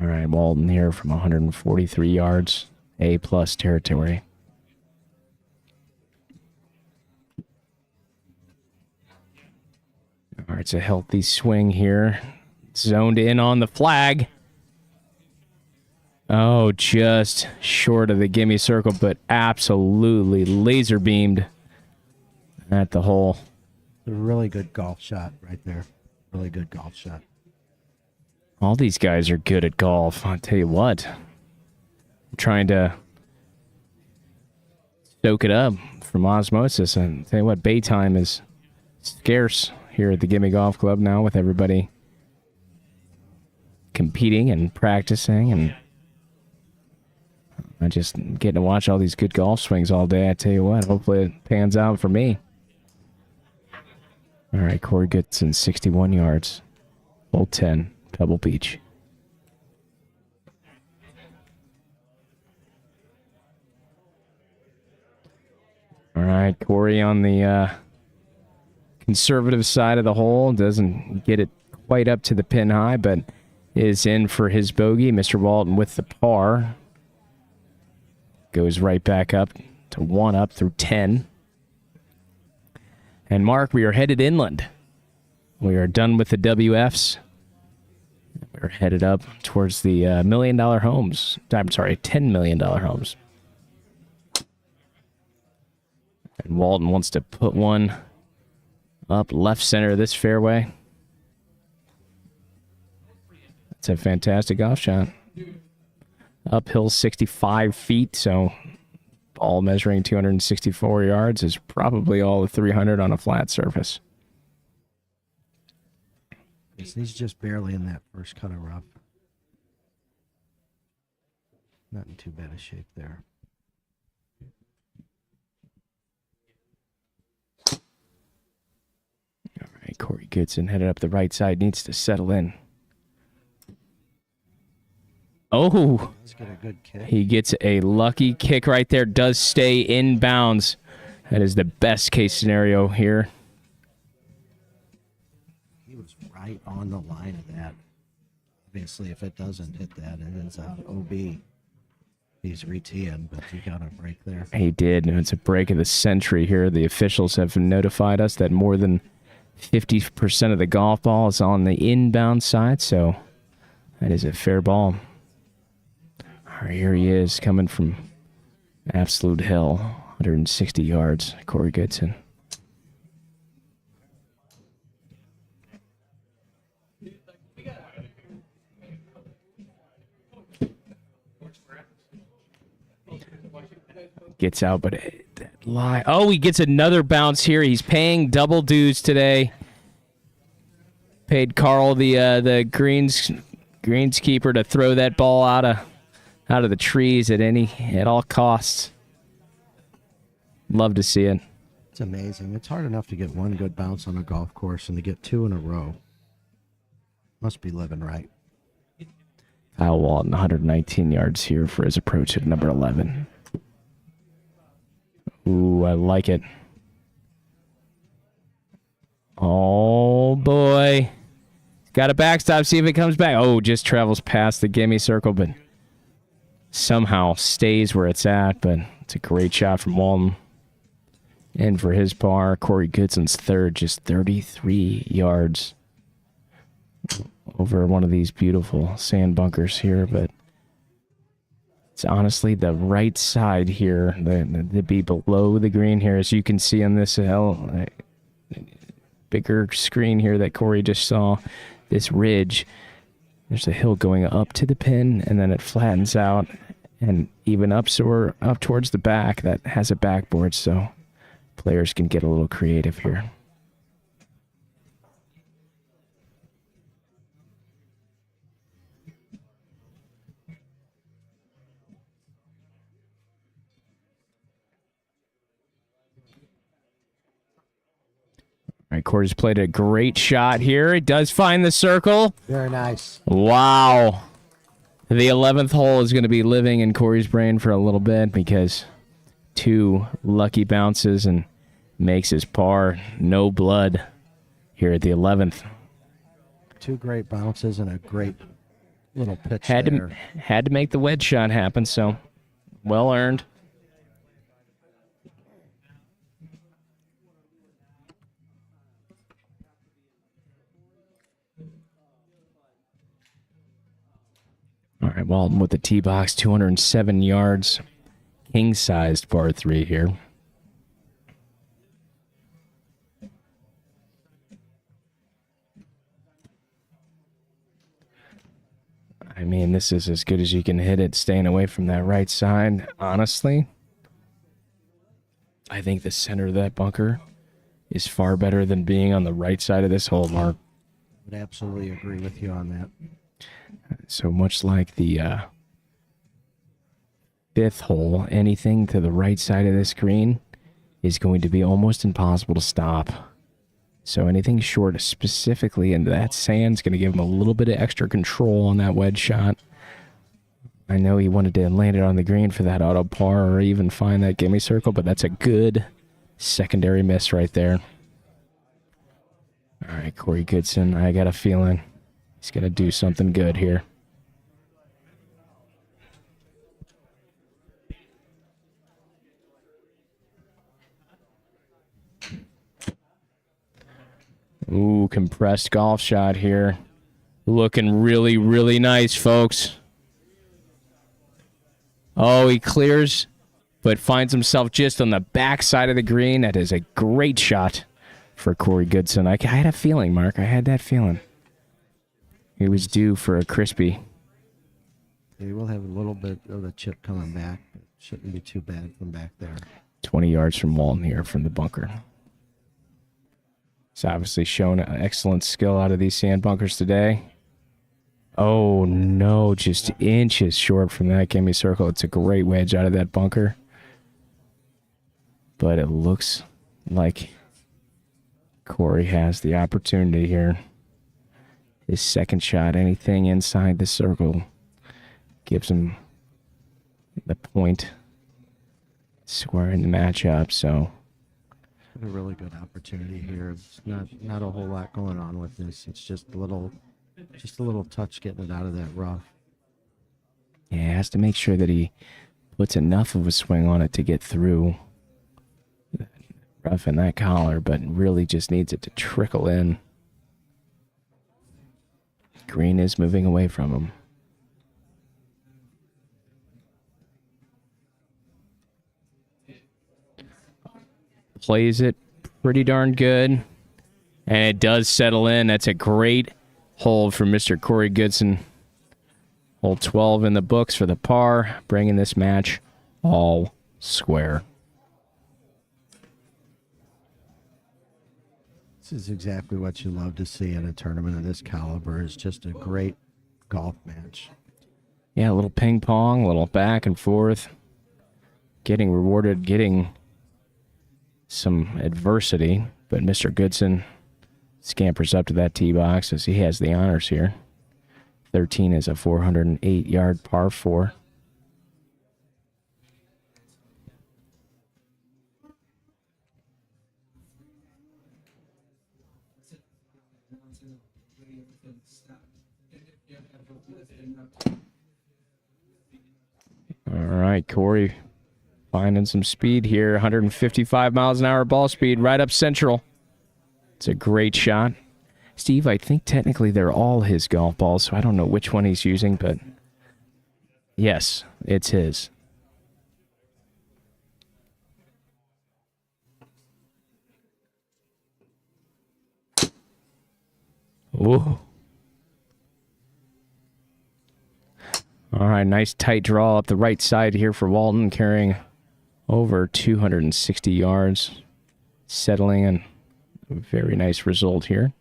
All right, Walton here from 143 yards. A-plus territory. All right, it's a healthy swing here. Zoned in on the flag. Oh, just short of the gimme circle, but absolutely laser beamed at the hole. A really good golf shot right there. Really good golf shot. All these guys are good at golf. I'll tell you what. I'm trying to soak it up from osmosis. And I'll tell you what, bay time is scarce here at the Gimme Golf Club now with everybody competing and practicing, and I just getting to watch all these good golf swings all day. I tell you what, hopefully it pans out for me. All right, Corey Goodson, 61 yards. Hole 10, Pebble Beach. All right, Corey on the conservative side of the hole. Doesn't get it quite up to the pin high, but is in for his bogey. Mr. Walton with the par. Goes right back up to 1 up through 10. And Mark, we are headed inland. We are done with the WFs. We're headed up towards the $1 million homes. I'm sorry, $10 million homes. And Walton wants to put one up left center of this fairway. That's a fantastic golf shot. Uphill 65 feet, so ball measuring 264 yards is probably all of 300 on a flat surface. He's just barely in that first cut of rough. Not in too bad a shape there. All right, Corey Goodson headed up the right side, needs to settle in. Oh, Let's get a good kick. he gets a lucky kick right there, does stay in bounds. That is the best case scenario here. He was right on the line of that. Obviously, if it doesn't hit that, it ends out OB. He's reteeing, but he got a break there. He did, and it's a break of the century here. The officials have notified us that more than 50% of the golf ball is on the inbound side, so that is a fair ball. All right, here he is coming from absolute hell, 160 yards, Corey Goodson. Gets out, but he gets another bounce here. He's paying double dues today. Paid Carl the greenskeeper to throw that ball out of the trees at all costs. Love to see it. It's amazing. It's hard enough to get one good bounce on a golf course and to get two in a row. Must be living right. Kyle Walton, 119 yards here for his approach at number 11. Ooh, I like it. Oh, boy. Got a backstop, see if it comes back. Oh, just travels past the gimme circle, but somehow stays where it's at. But it's a great shot from Walton. And for his par, Corey Goodson's third, just 33 yards over one of these beautiful sand bunkers here, but it's honestly the right side here, the be below the green here, as you can see on this bigger screen here that Corey just saw, this ridge. There's a hill going up to the pin, and then it flattens out, and even up towards the back that has a backboard, so players can get a little creative here. All right, Corey's played a great shot here. He does find the circle. Very nice. Wow. The 11th hole is going to be living in Corey's brain for a little bit because two lucky bounces and makes his par no blood here at the 11th. Two great bounces and a great little pitch Had there. to make the wedge shot happen, so well earned. All right, Walton with the tee box, 207 yards, king-sized par 3 here. I mean, this is as good as you can hit it, staying away from that right side. Honestly, I think the center of that bunker is far better than being on the right side of this hole, Mark. I would absolutely agree with you on that. So much like the 5th hole, anything to the right side of this green is going to be almost impossible to stop. So anything short, specifically into that sand, is going to give him a little bit of extra control on that wedge shot. I know he wanted to land it on the green for that auto par or even find that gimme circle, but that's a good secondary miss right there. All right, Corey Goodson, I got a feeling he's going to do something good here. Ooh, compressed golf shot here. Looking really, really nice, folks. Oh, he clears, but finds himself just on the back side of the green. That is a great shot for Corey Goodson. I had a feeling, Mark. I had that feeling. He was due for a crispy. He will have a little bit of the chip coming back. It shouldn't be too bad from back there. 20 yards from Walton here from the bunker. He's obviously shown excellent skill out of these sand bunkers today. Oh, no, just inches short from that gimme circle. It's a great wedge out of that bunker. But it looks like Corey has the opportunity here. His second shot, anything inside the circle, gives him the point square in the matchup. So a really good opportunity here. It's not a whole lot going on with this. It's just a little touch getting it out of that rough. yeah, he has to make sure that he puts enough of a swing on it to get through that rough in that collar, but really just needs it to trickle in. Green is moving away from him. Plays it pretty darn good. And it does settle in. That's a great hold for Mr. Corey Goodson. Hole 12 in the books for the par, bringing this match all square. This is exactly what you love to see in a tournament of this caliber. It's just a great golf match. Yeah, a little ping pong, a little back and forth. Getting rewarded, getting some adversity. But Mr. Goodson scampers up to that tee box as he has the honors here. 13 is a 408-yard par 4. All right, Corey finding some speed here. 155 miles an hour ball speed right up central. It's a great shot. Steve, I think technically they're all his golf balls, so I don't know which one he's using, but yes, it's his. Ooh. All right, nice tight draw up the right side here for Walton, carrying over 260 yards, settling in a very nice result here.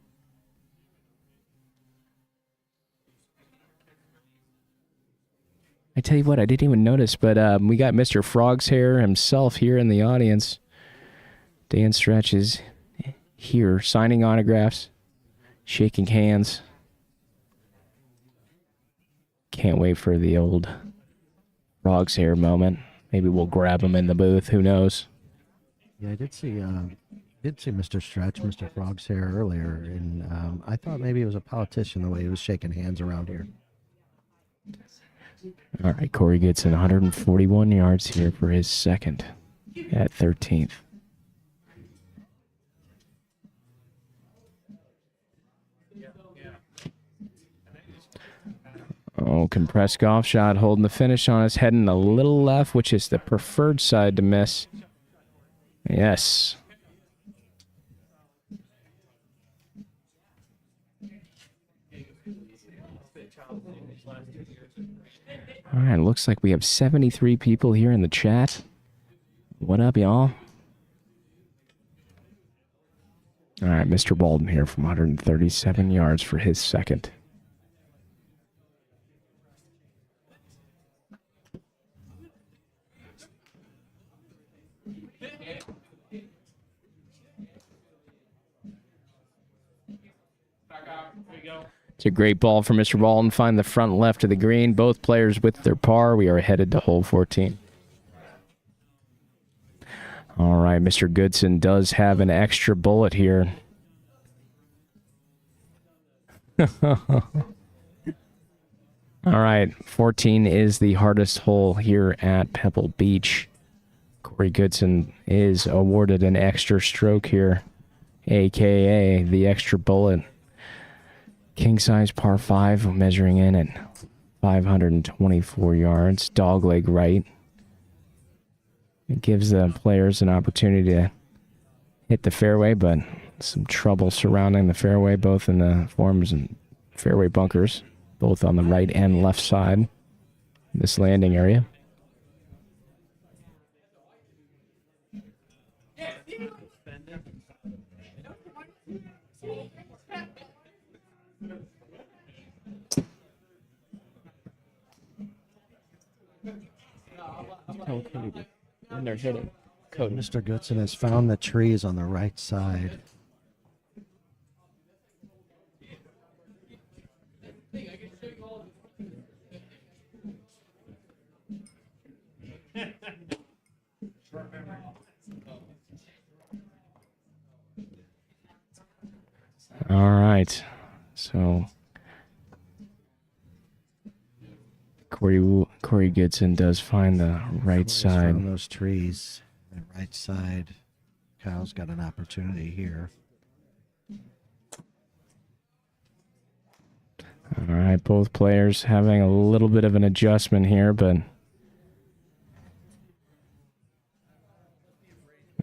I tell you what, I didn't even notice, but we got Mr. Frog's Hair himself here in the audience. Dan Stretch is here signing autographs, shaking hands. Can't wait for the old Frog's Hair moment. Maybe we'll grab him in the booth. Who knows? Yeah, I did see Mr. Stretch, Mr. Frog's Hair earlier, and I thought maybe he was a politician the way he was shaking hands around here. All right, Corey Goodson, 141 yards here for his second at 13th. Oh, compressed golf shot, holding the finish on his head and a little left, which is the preferred side to miss. Yes. All right, looks like we have 73 people here in the chat. What up, y'all? All right, Mr. Walton here from 137 yards for his second. It's a great ball for Mr. Walton. Find the front left of the green. Both players with their par. We are headed to hole 14. All right, Mr. Goodson does have an extra bullet here. All right, 14 is the hardest hole here at Pebble Beach. Corey Goodson is awarded an extra stroke here, a.k.a. the extra bullet. King-size par 5, measuring in at 524 yards, dogleg right. It gives the players an opportunity to hit the fairway, but some trouble surrounding the fairway, both in the forms and fairway bunkers, both on the right and left side, this landing area. When they're hitting. Mr. Goodson has found the trees on the right side. All right, so Corey Goodson does find the right side. From those trees, the right side. Kyle's got an opportunity here. All right, both players having a little bit of an adjustment here, but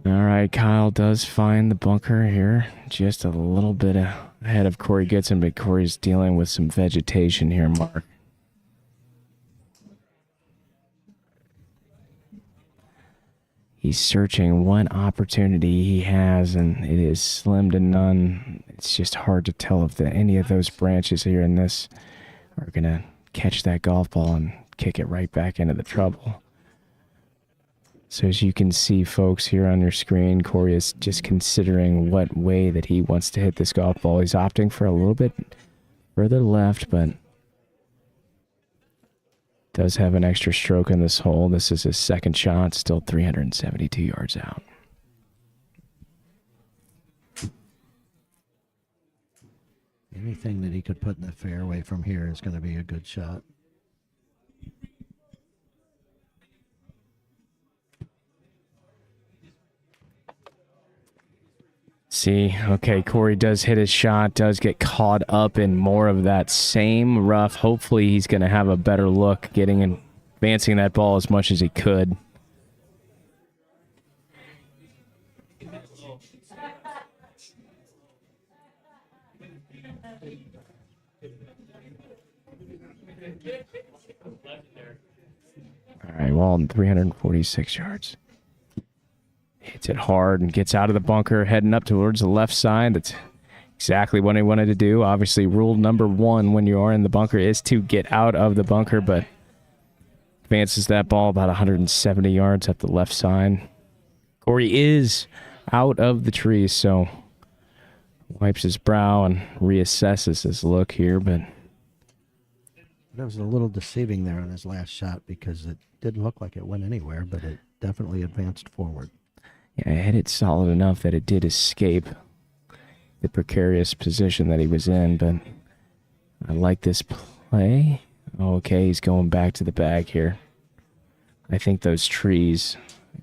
all right, Kyle does find the bunker here, just a little bit ahead of Corey Goodson, but Corey's dealing with some vegetation here, Mark. He's searching what opportunity he has, and it is slim to none. It's just hard to tell if any of those branches here in this are going to catch that golf ball and kick it right back into the trouble. So as you can see, folks, here on your screen, Corey is just considering what way that he wants to hit this golf ball. He's opting for a little bit further left, but does have an extra stroke in this hole. This is his second shot, still 372 yards out. Anything that he could put in the fairway from here is going to be a good shot. See, okay, Corey does hit his shot, does get caught up in more of that same rough. Hopefully he's going to have a better look getting and advancing that ball as much as he could. All right, Walton, 346 yards. Hits it hard and gets out of the bunker, heading up towards the left side. That's exactly what he wanted to do. Obviously, rule number 1 when you are in the bunker is to get out of the bunker, but advances that ball about 170 yards up the left side. Corey is out of the trees, so wipes his brow and reassesses his look here, but That was a little deceiving there on his last shot because it didn't look like it went anywhere, but it definitely advanced forward. yeah, it hit it solid enough that it did escape the precarious position that he was in, but I like this play. Okay, he's going back to the bag here. I think those trees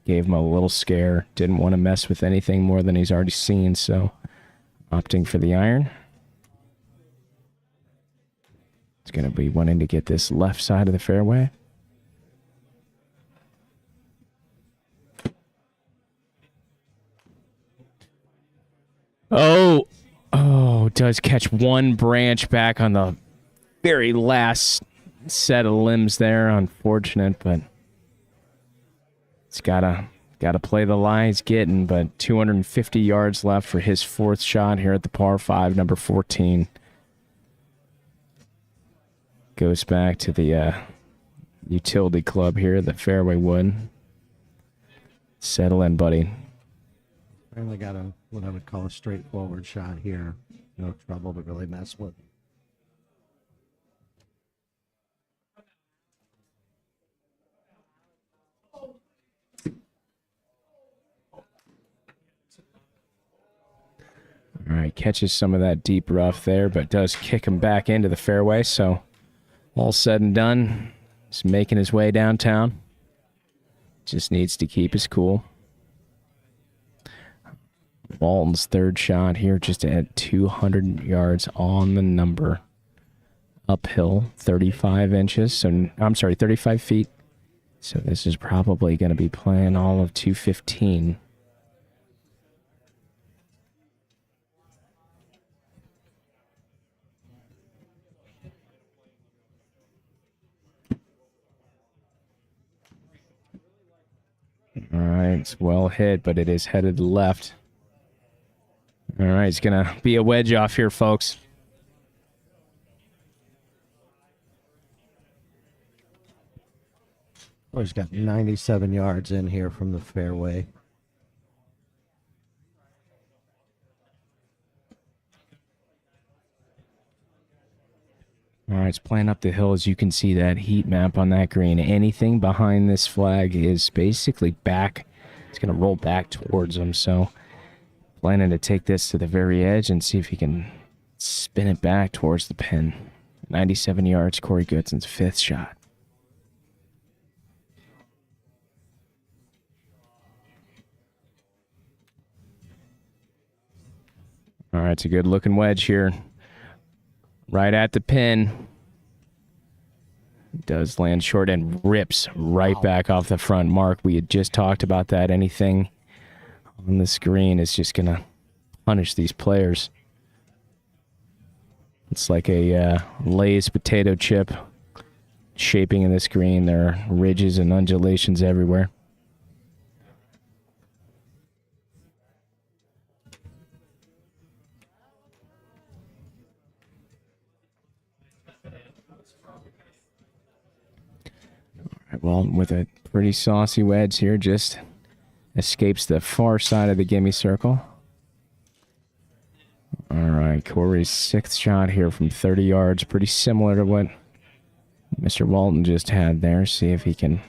gave him a little scare. Didn't want to mess with anything more than he's already seen, so opting for the iron. It's going to be wanting to get this left side of the fairway. Oh, does catch one branch back on the very last set of limbs there. Unfortunate, but it's gotta play the lie he's getting. But 250 yards left for his fourth shot here at the par 5, number 14. Goes back to the utility club here, the fairway wood. Settle in, buddy. Finally got what I would call a straightforward shot here. No trouble to really mess with. All right, catches some of that deep rough there, but does kick him back into the fairway. So all said and done, he's making his way downtown. Just needs to keep his cool. Walton's third shot here just at 200 yards on the number. Uphill, 35 inches. So I'm sorry, 35 feet. So this is probably going to be playing all of 215. All right, it's well hit, but it is headed left. All right, it's going to be a wedge off here, folks. Oh, he's got 97 yards in here from the fairway. All right, it's playing up the hill. As you can see that heat map on that green. Anything behind this flag is basically back. It's going to roll back towards him. So planning to take this to the very edge and see if he can spin it back towards the pin. 97 yards, Corey Goodson's fifth shot. All right, it's a good looking wedge here. Right at the pin. Does land short and rips right back off the front mark. We had just talked about that. Anything on the screen is just going to punish these players. It's like a Lay's potato chip shaping in the screen. There are ridges and undulations everywhere. Well, with a pretty saucy wedge here, just escapes the far side of the gimme circle. All right, Corey's sixth shot here from 30 yards, pretty similar to what Mr. Walton just had there. See if he can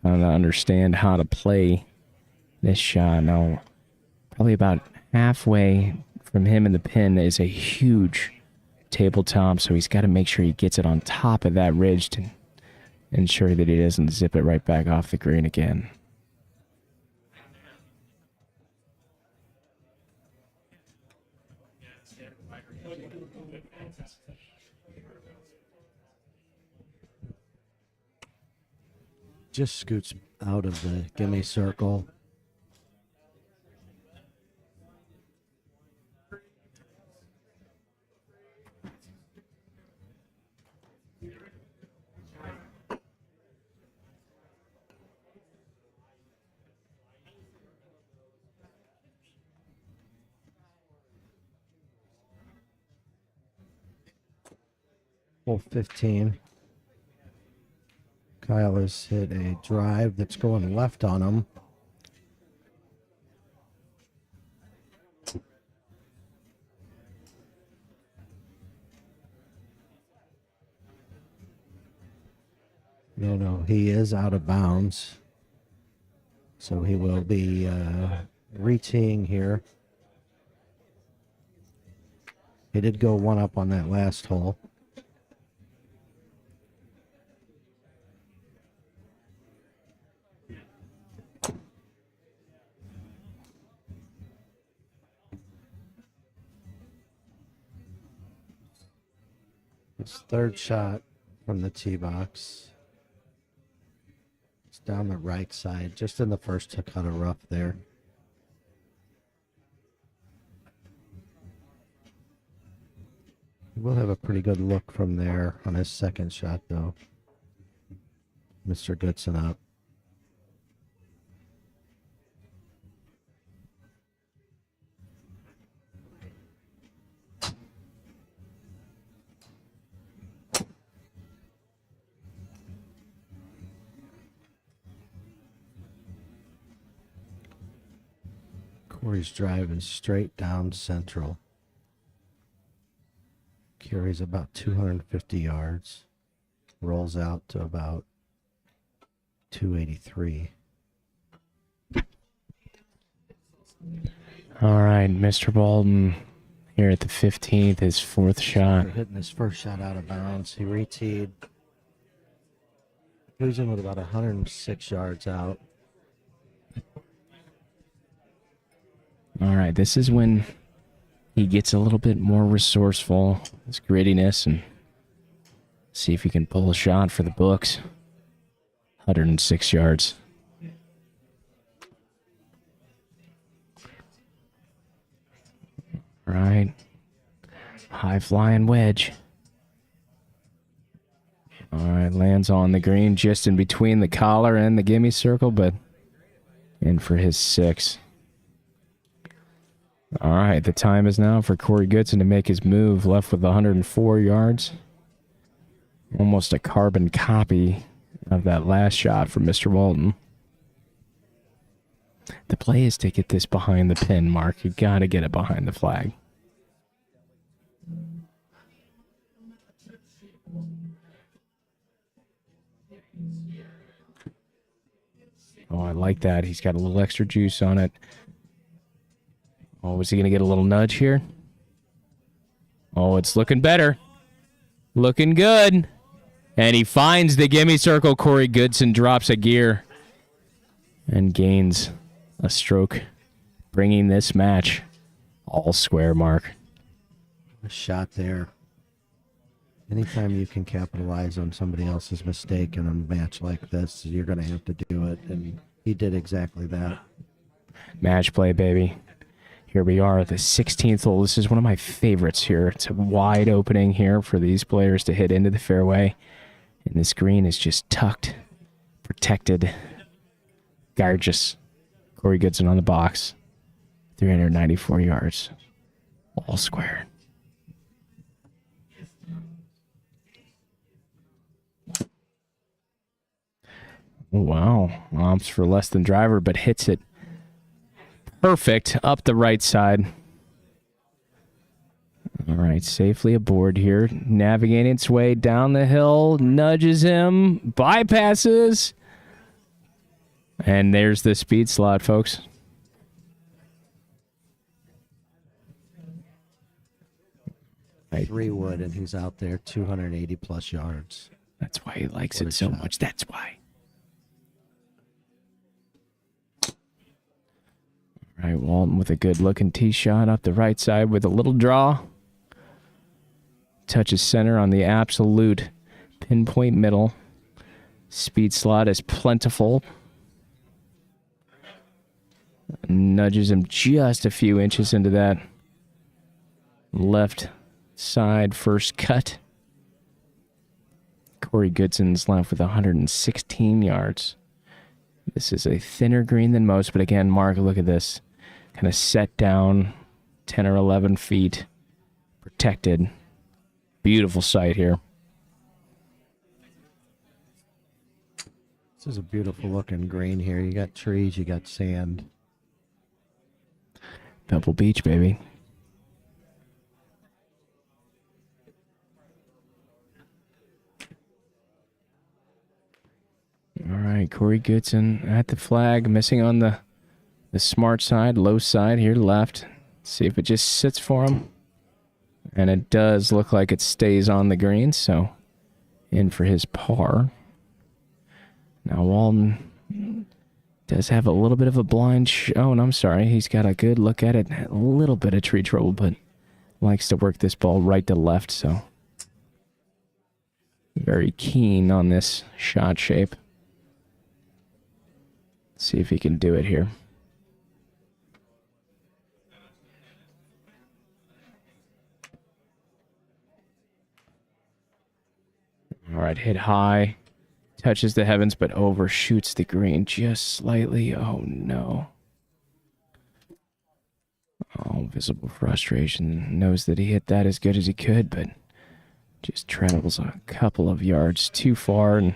kind of understand how to play this shot. Now, probably about halfway from him and the pin is a huge tabletop, so he's got to make sure he gets it on top of that ridge to ensure that he doesn't zip it right back off the green again. Just scoots out of the gimme circle. Hole 15. Kyle has hit a drive that's going left on him. No, he is out of bounds. So he will be re-teeing here. He did go one up on that last hole. His third shot from the tee box. It's down the right side, just in the first cut of rough there. He will have a pretty good look from there on his second shot, though. Mr. Goodson up. Corey's drive is straight down central. Carries about 250 yards. Rolls out to about 283. All right, Mr. Walton here at the 15th, his fourth shot. Hitting his first shot out of bounds. He re-teed. Cruising with about 106 yards out. All right, this is when he gets a little bit more resourceful, his grittiness, and see if he can pull a shot for the books. 106 yards. All right. High flying wedge. All right, lands on the green just in between the collar and the gimme circle, but in for his 6. All right, the time is now for Corey Goodson to make his move, left with 104 yards. Almost a carbon copy of that last shot from Mr. Walton. The play is to get this behind the pin, Mark. You got to get it behind the flag. Oh, I like that. He's got a little extra juice on it. Oh, is he going to get a little nudge here? Oh, it's looking better. Looking good. And he finds the gimme circle. Corey Goodson drops a gear and gains a stroke, bringing this match all square, Mark. A shot there. Anytime you can capitalize on somebody else's mistake in a match like this, you're going to have to do it. And he did exactly that. Match play, baby. Here we are at the 16th hole. This is one of my favorites here. It's a wide opening here for these players to hit into the fairway. And this green is just tucked, protected, gorgeous. Corey Goodson on the box. 394 yards. All square. Oh, wow. Opts for less than driver, but hits it perfect up the right side. All right, safely aboard here. Navigating its way down the hill. Nudges him. Bypasses. And there's the speed slot, folks. Right. 3 wood, and he's out there 280 plus yards. That's why he likes it so much. That's why. All right, Walton with a good-looking tee shot up the right side with a little draw. Touches center on the absolute pinpoint middle. Speed slot is plentiful. Nudges him just a few inches into that left side first cut. Corey Goodson's left with 116 yards. This is a thinner green than most, but again, Mark, look at this. Kind of set down 10 or 11 feet. Protected. Beautiful sight here. This is a beautiful looking green here. You got trees, you got sand. Pebble Beach, baby. All right, Corey Goodson at the flag, missing on the smart side, low side here left. See if it just sits for him. And it does look like it stays on the green, so in for his par. Now Walton does have a little bit of a blind oh, and I'm sorry, he's got a good look at it. A little bit of tree trouble, but likes to work this ball right to left, so very keen on this shot shape. See if he can do it here. All right, hit high. Touches the heavens, but overshoots the green just slightly. Oh, no. Oh, visible frustration. Knows that he hit that as good as he could, but just travels a couple of yards too far. And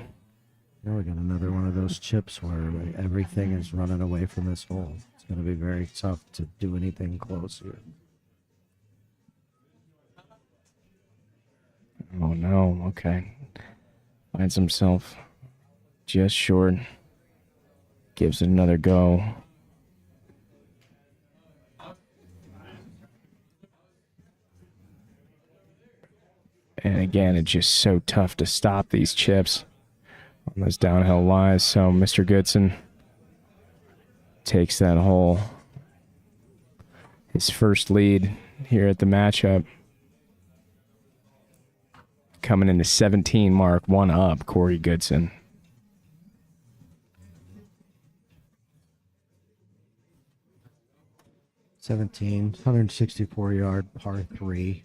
Now we got another one of those chips where everything is running away from this hole. It's going to be very tough to do anything close here. oh, no. Okay. Finds himself just short. Gives it another go. And again, it's just so tough to stop these chips on those downhill lies. So Mr. Goodson takes that hole. His first lead here at the matchup. Coming in the 17 mark, one up, Corey Goodson. '17, 164-yard par 3.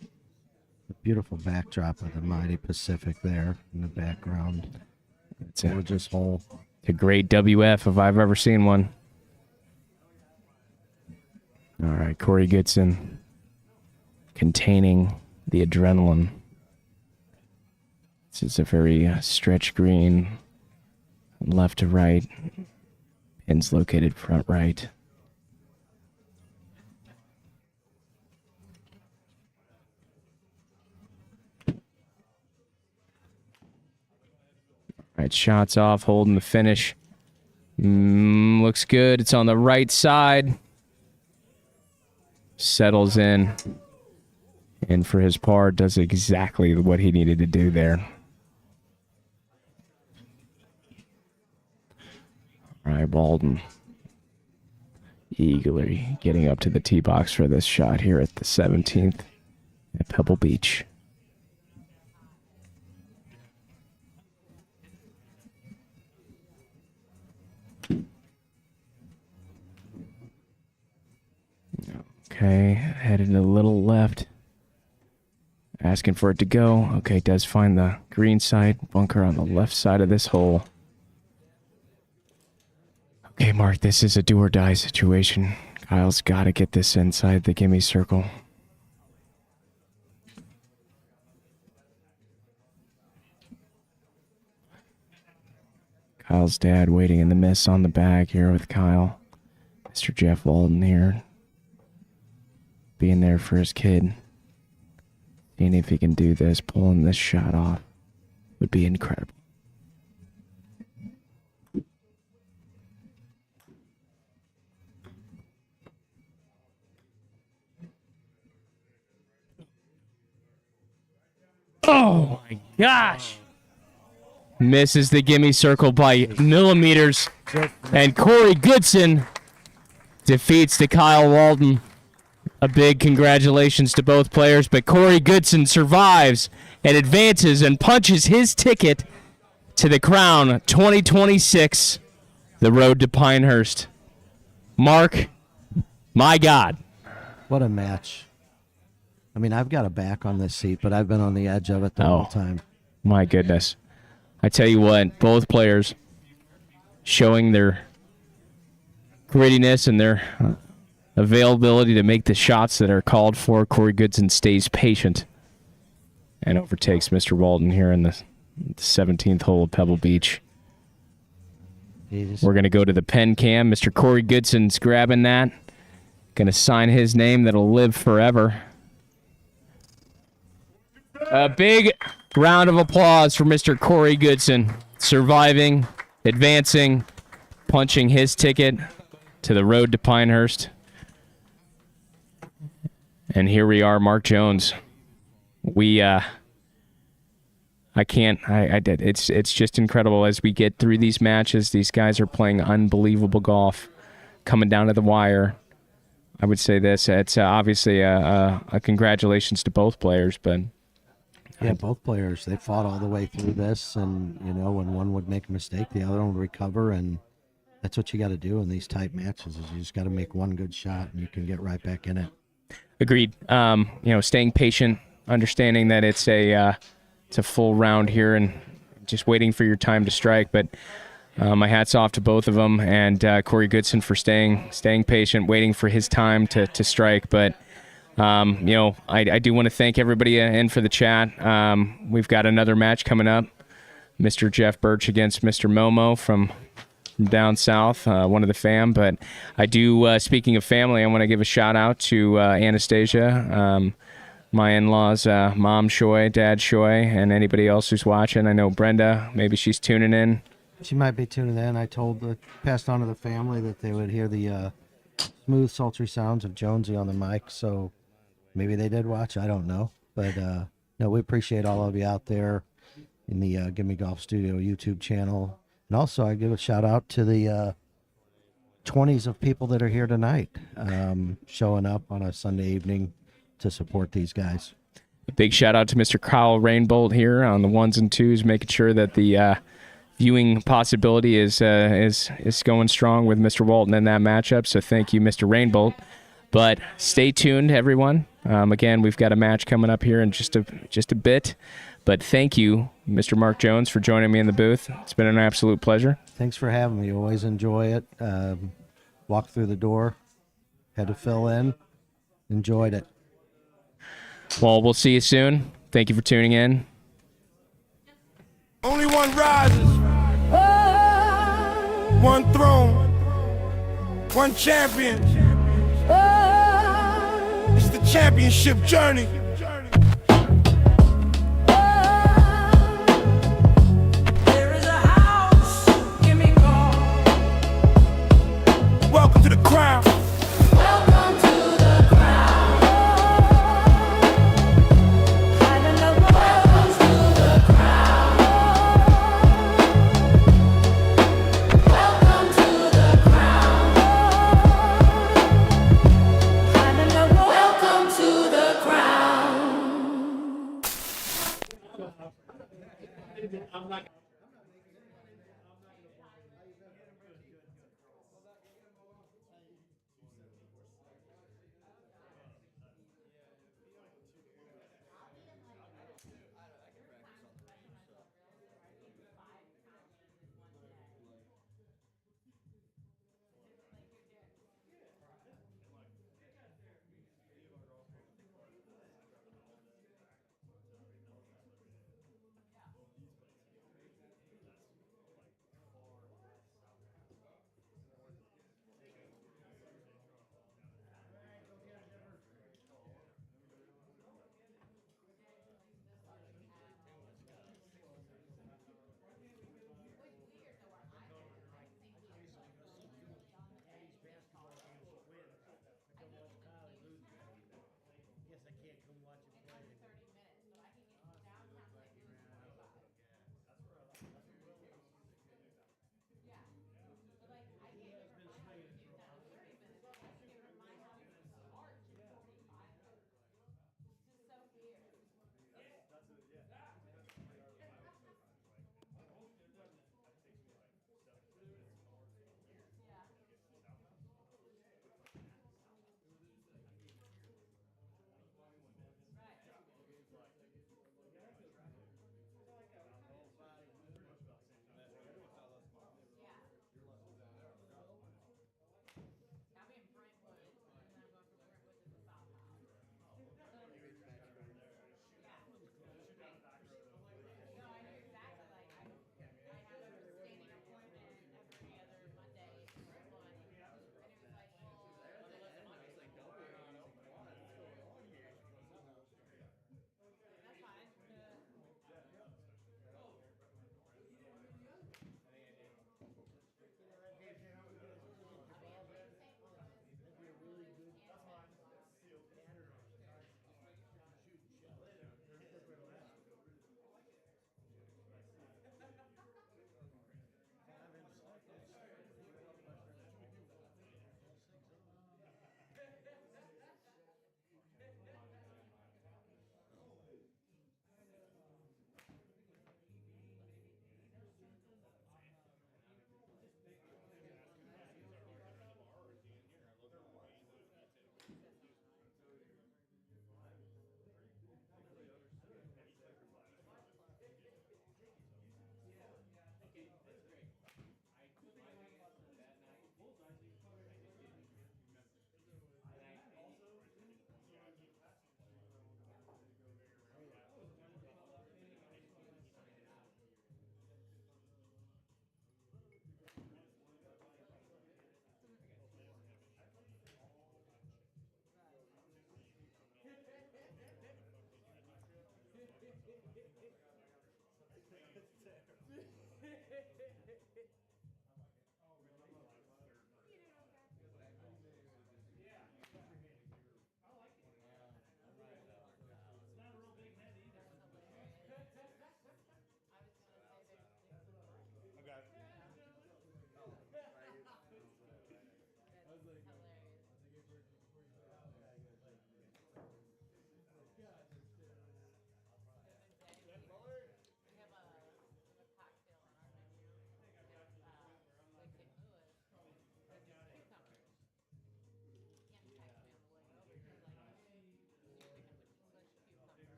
A beautiful backdrop of the mighty Pacific there in the background. It's a Gorgeous hole. great WF if I've ever seen one. All right, Corey Goodson containing the adrenaline. This is a very stretch green, left to right. Pins located front right. All right, shots off, holding the finish. Looks good. It's on the right side. Settles in. And for his par, does exactly what he needed to do there. All right, Walton. Eagerly getting up to the tee box for this shot here at the 17th at Pebble Beach. Okay, headed a little left. Asking for it to go. Okay, does find the green side. Bunker on the left side of this hole. Okay, Mark, this is a do-or-die situation. Kyle's got to get this inside the gimme circle. Kyle's dad waiting in the mist on the bag here with Kyle. Mr. Jeff Walton here. Being there for his kid. Seeing if he can do this, pulling this shot off would be incredible. Oh my gosh! Misses the gimme circle by millimeters. And Corey Goodson defeats the Kyle Walton. A big congratulations to both players, but Corey Goodson survives and advances and punches his ticket to the Crown 2026, the road to Pinehurst. Mark, my God. What a match. I mean, I've got a back on this seat, but I've been on the edge of it the whole time. My goodness. I tell you what, both players showing their grittiness and their availability to make the shots that are called for. Corey Goodson stays patient and overtakes Mr. Walton here in the 17th hole of Pebble Beach. We're going to go to the pen cam. Mr. Corey Goodson's grabbing that. Going to sign his name that'll live forever. A big round of applause for Mr. Corey Goodson, surviving, advancing, punching his ticket to the road to Pinehurst. And here we are, Mark Jones. It's just incredible as we get through these matches. These guys are playing unbelievable golf, coming down to the wire. I would say this, it's obviously a congratulations to both players, but yeah, both players, they fought all the way through this, and you know, when one would make a mistake, the other one would recover, and that's what you got to do in these tight matches. Is you just got to make one good shot, and you can get right back in it. Agreed. Staying patient, understanding that it's a full round here, and just waiting for your time to strike. But my hat's off to both of them, and Corey Goodson for staying patient, waiting for his time to strike. But I do want to thank everybody in for the chat. We've got another match coming up. Mr. Jeff Bertch against Mr. Momo from down south, one of the fam. But I do, speaking of family, I want to give a shout out to Anastasia, my in-laws, Mom Shoy, Dad Shoy, and anybody else who's watching. I know Brenda, maybe she's tuning in. She might be tuning in. I passed on to the family that they would hear the smooth, sultry sounds of Jonesy on the mic, so maybe they did watch. I don't know. But No, we appreciate all of you out there in the Give Me Golf Studio YouTube channel. And also, I give a shout out to the 20s of people that are here tonight, showing up on a Sunday evening to support these guys. A big shout out to Mr. Kyle Rainbolt here on the ones and twos, making sure that the viewing possibility is going strong with Mr. Walton in that matchup. So thank you, Mr. Rainbolt. But stay tuned, everyone. Again, we've got a match coming up here in just a bit. But thank you, Mr. Mark Jones, for joining me in the booth. It's been an absolute pleasure. Thanks for having me. Always enjoy it. Walked through the door, had to fill in, enjoyed it. Well, we'll see you soon. Thank you for tuning in. Only one rises. One throne. One champion. It's the championship journey. There is a house, give me call. Welcome to the crown. Welcome to the crown. I don't know. Welcome to the crown. Welcome to the crown. I don't know. Welcome to the crown.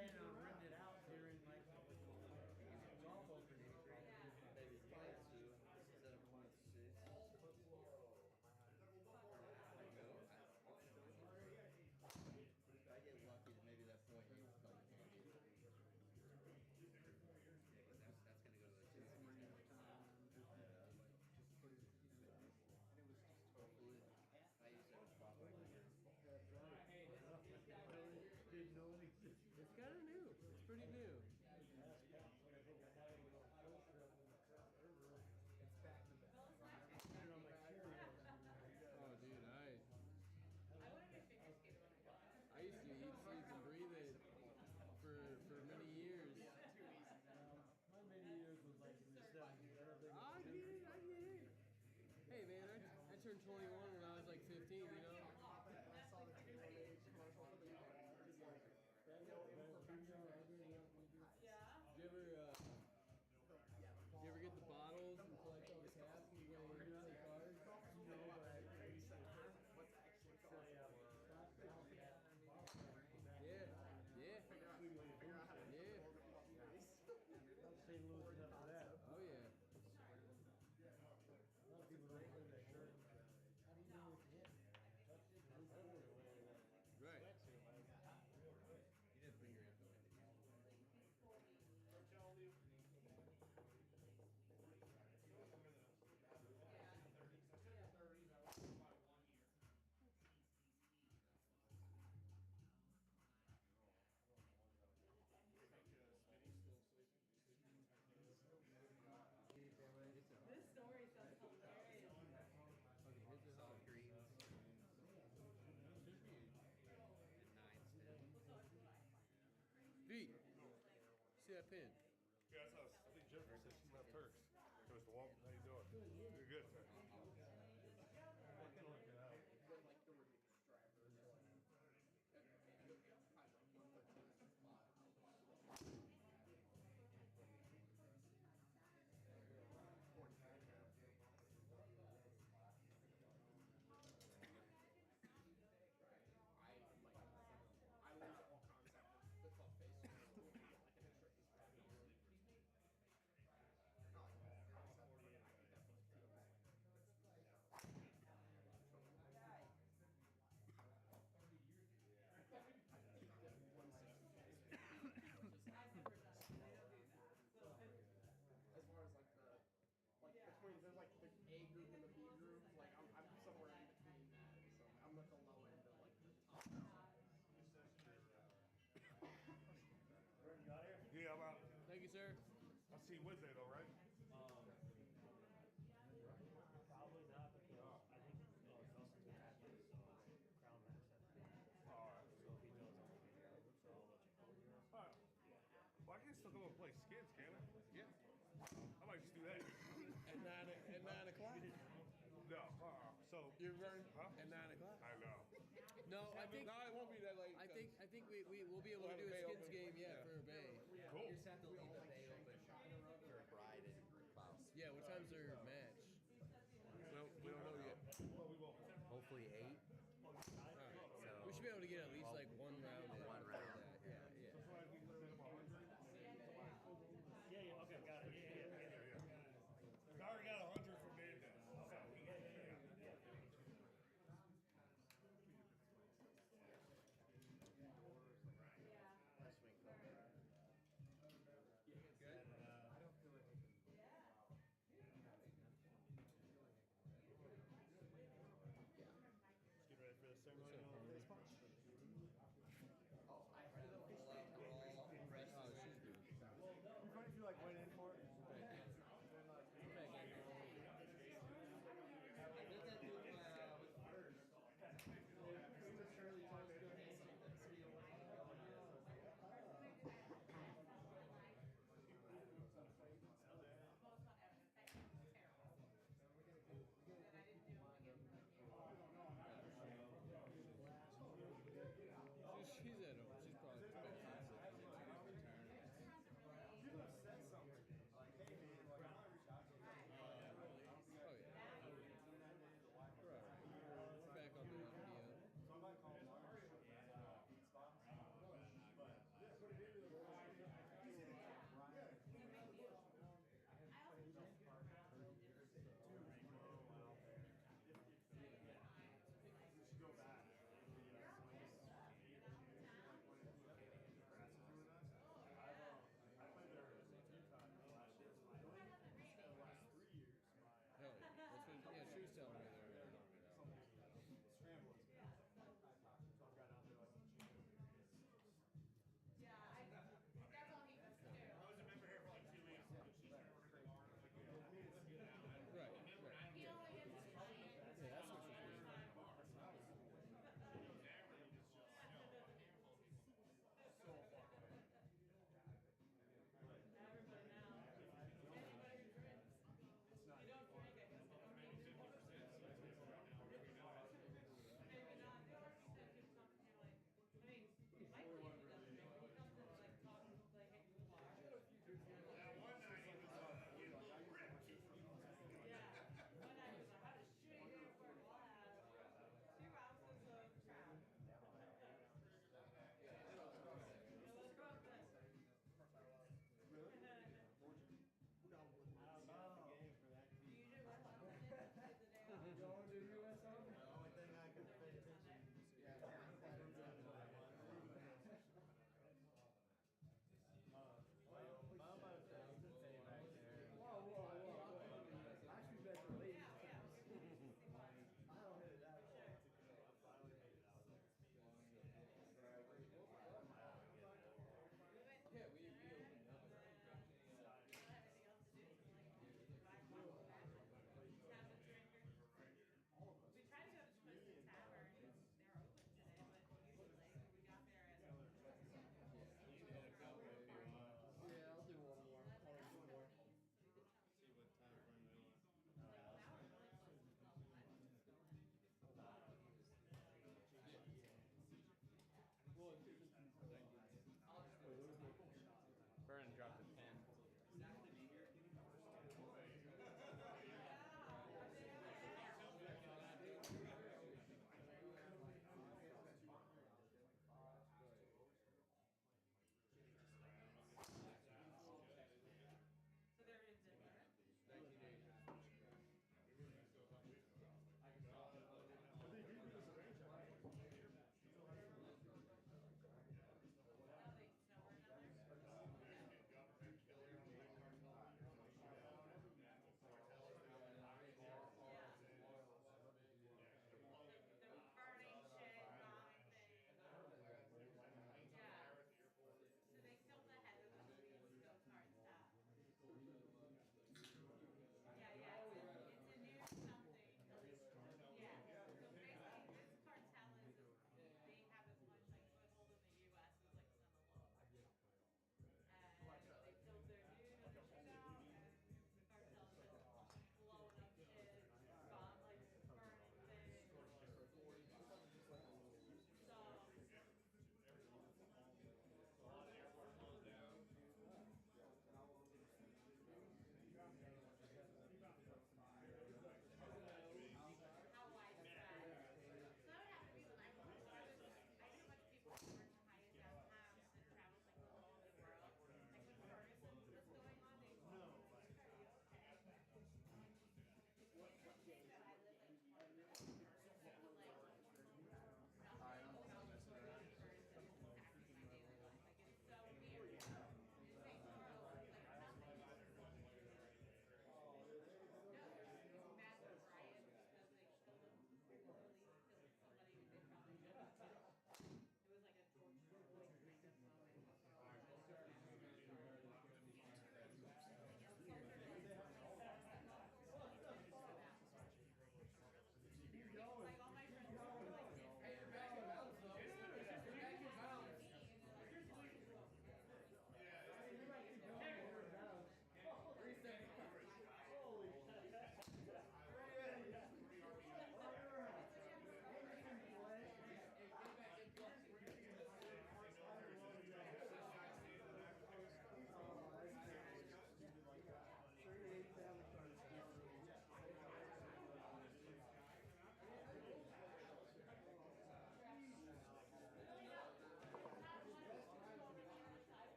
planning on renting it out during like golf openings, maybe play to instead of 1 to 6. I get lucky that maybe that point you come in handy. That's gonna go to the 2. Hopefully, I use that spot like that. Didn't know it existed. It's kind of new. It's pretty new. It's back to back. Oh, dude, I used to eat, sleep, and breathe it for many years. My many years was like in the 70s. I get it. Hey, man, I turned 21 when I was like 15, you know? I saw the 21 age commercial for the Did you ever get the bottles and collect all the caps and you go into the cars? No, but I used to what's actually called. Yeah. Figure out how to St. Louis enough for that. Oh, yeah. A lot of people don't play that shirt. How do you know it's him? Right. You didn't bring your info in, did you? This story sounds hilarious. Solid greens. Pete, see that pin? Yeah, that's us. I think Jennifer said she left hers. So Mr. Walton, how you doing? You're good, sir. There's like the A group and the B group. Like I'm somewhere in between that. So I'm like the low end of like the top. You got here? Yeah, I'm out. Thank you, sir. I'll see you Wednesday though, right? Probably not because I think Goodson gonna have his crown match that day. Alright. So if he does, I'll be there. So I'll let you know. Alright. Well, I can still go and play skids, can I? Yeah. I might just do that. At 9 o'clock? No. So You're running huh? at 9 o'clock? I know. No, I think No, it won't be that late. I think we will be able to do a skins game, for a bay. Cool. You just have to leave the bay open for bride and spouse. Yeah, what time's their match? Well, we don't know yet. Well, we won't. Hopefully 8. Alright. So We should be able to get at least like one round in. one round. Yeah. Yeah, okay, got it. Yeah. I already got 100 from Bandit. Last week,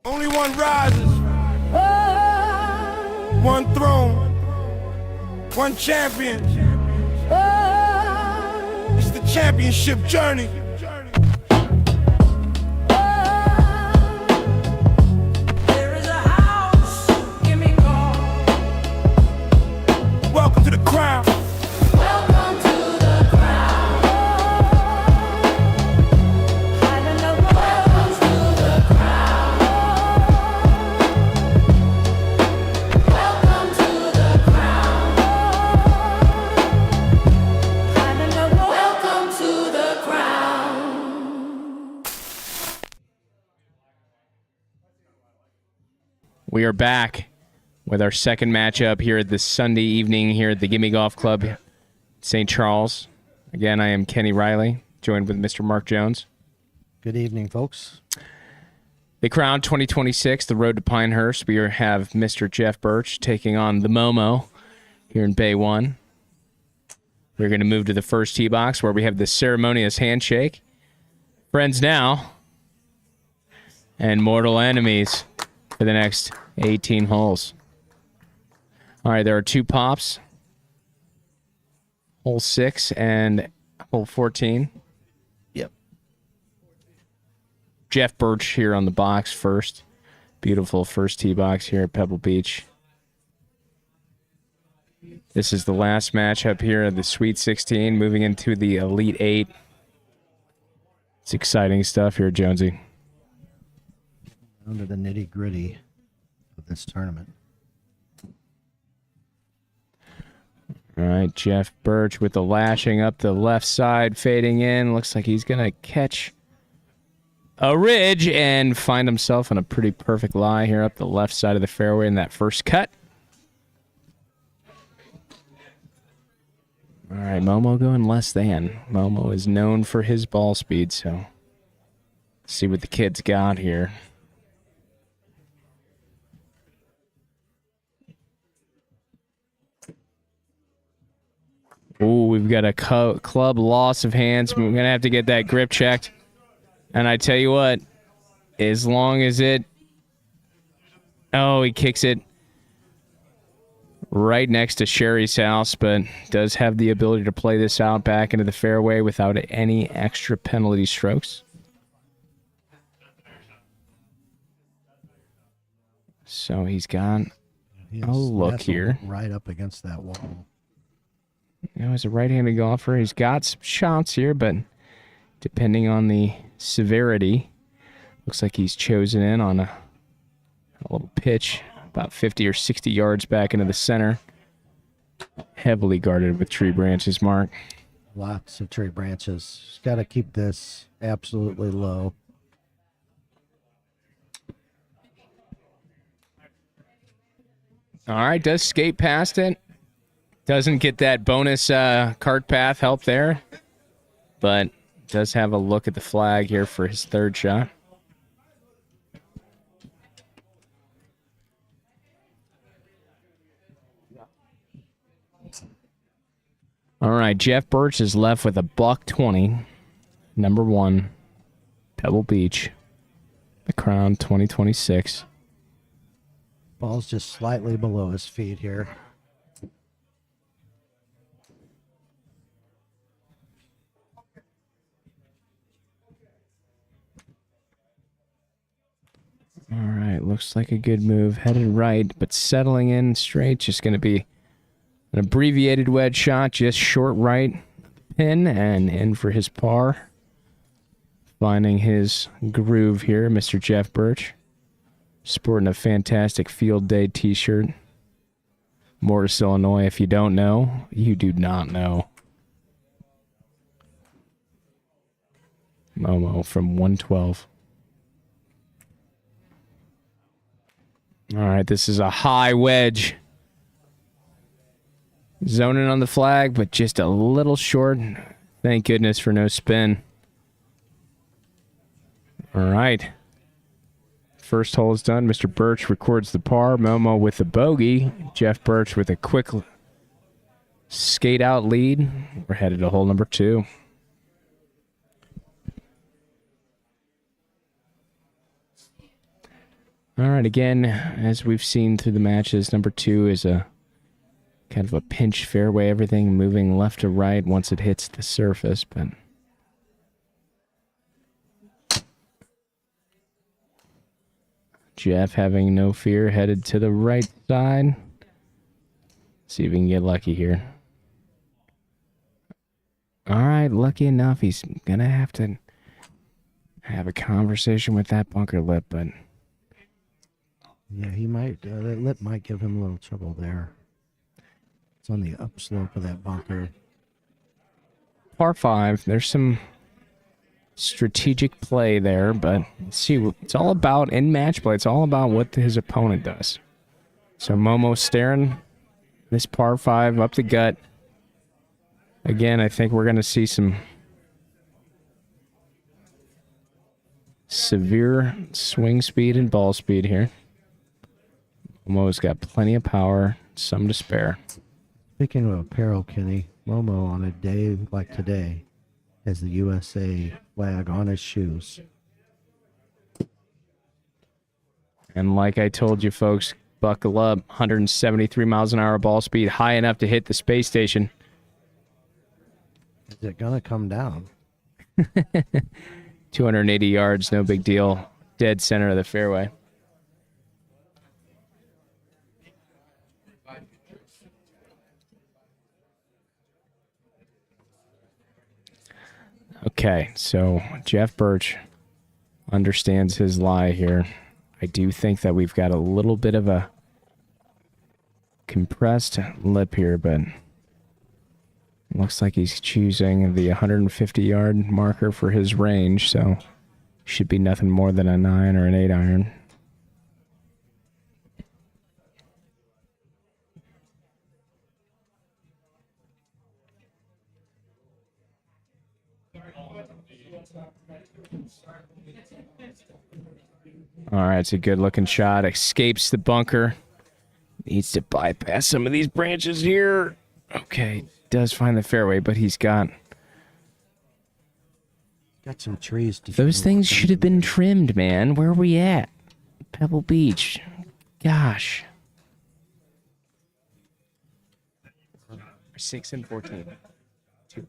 Only one rises. One throne. One champion. It's the championship journey. There is a house, give me call. Welcome to the crown. Welcome to the crown. Welcome to the crown. Welcome to the crown. Welcome to the crown. We are back with our second matchup here at this Sunday evening here at the Gimme Golf Club, St. Charles. Again, I am Kenny Riley, joined with Mr. Mark Jones. Good evening, folks. The Crown 2026, the road to Pinehurst. We have Mr. Jeff Bertch taking on the Momo here in Bay 1. We're going to move to the first tee box where we have the ceremonious handshake. Friends now and mortal enemies for the next 18 holes. All right, there are two pops. Hole 6 and hole 14. Yep. Jeff Bertch here on the box first. Beautiful first tee box here at Pebble Beach. This is the last matchup here of the Sweet 16, moving into the Elite 8. It's exciting stuff here, Jonesy. Down to the nitty-gritty of this tournament. All right, Jeff Bertch with the lashing up the left side, fading in. Looks like he's going to catch a ridge and find himself on a pretty perfect lie here up the left side of the fairway in that first cut. All right, Momo going less than. Momo is known for his ball speed, so let's see what the kid's got here. Ooh, we've got a club loss of hands. We're going to have to get that grip checked. And I tell you what, as long as it... Oh, he kicks it right next to Sherry's house, but does have the ability to play this out back into the fairway without any extra penalty strokes. So he's got a look here. Right up against that wall. You know, as a right-handed golfer, he's got some shots here, but depending on the severity, looks like he's chosen in on a little pitch about 50 or 60 yards back into the center. Heavily guarded with tree branches, Mark. Lots of tree branches. Just got to keep this absolutely low. All right, does skate past it. Doesn't get that bonus cart path help there, but does have a look at the flag here for his third shot. All right, Jeff Bertch is left with a $120. Number 1, Pebble Beach, the Crown 2026. Ball's just slightly below his feet here. All right, looks like a good move. Headed right, but settling in straight. Just going to be an abbreviated wedge shot, just short right pin and in for his par. Finding his groove here, Mr. Jeff Bertch. Sporting a fantastic field day t-shirt. Morris, Illinois. If you don't know, you do not know. Momo from 112. All right, this is a high wedge. Zoning on the flag, but just a little short. Thank goodness for no spin. All right. First hole is done. Mr. Bertch records the par. Momo with the bogey. Jeff Bertch with a quick skate out lead. We're headed to hole number 2. All right, again, as we've seen through the matches, number 2 is a kind of a pinch fairway, everything moving left to right once it hits the surface, but Jeff having no fear, headed to the right side. See if we can get lucky here. All right, lucky enough. He's going to have a conversation with that bunker lip, but Yeah, he might. That lip might give him a little trouble there. It's on the upslope of that bunker. par 5, there's some strategic play there, but see, it's all about, in match play, it's all about what his opponent does. So Momo staring this par 5 up the gut. Again, I think we're going to see some severe swing speed and ball speed here. Momo's got plenty of power, some to spare. Speaking of apparel, Kenny, Momo on a day like today has the USA flag on his shoes. And like I told you folks, buckle up. 173 miles an hour ball speed, high enough to hit the space station. Is it going to come down? 280 yards, no big deal. Dead center of the fairway. Okay, so Jeff Bertch understands his lie here. I do think that we've got a little bit of a compressed lip here, but looks like he's choosing the 150-yard marker for his range, so should be nothing more than a 9 or an 8 iron. All right, it's a good-looking shot. Escapes the bunker. Needs to bypass some of these branches here. Okay, does find the fairway, but he's got some trees to those things should have been trimmed, man. Where are we at? Pebble Beach. Gosh. 6 and 14. 2.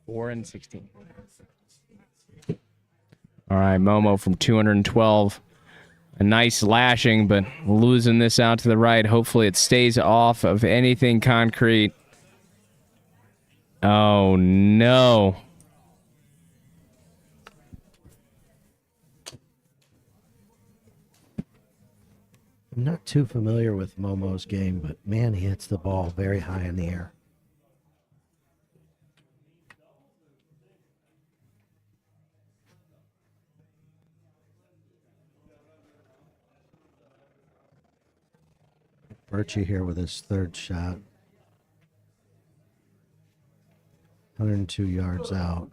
4 and 16. All right, Momo from 212. A nice lashing, but losing this out to the right. Hopefully it stays off of anything concrete. Oh, no. I'm not too familiar with Momo's game, but man, he hits the ball very high in the air. Bertch here with his third shot. 102 yards out.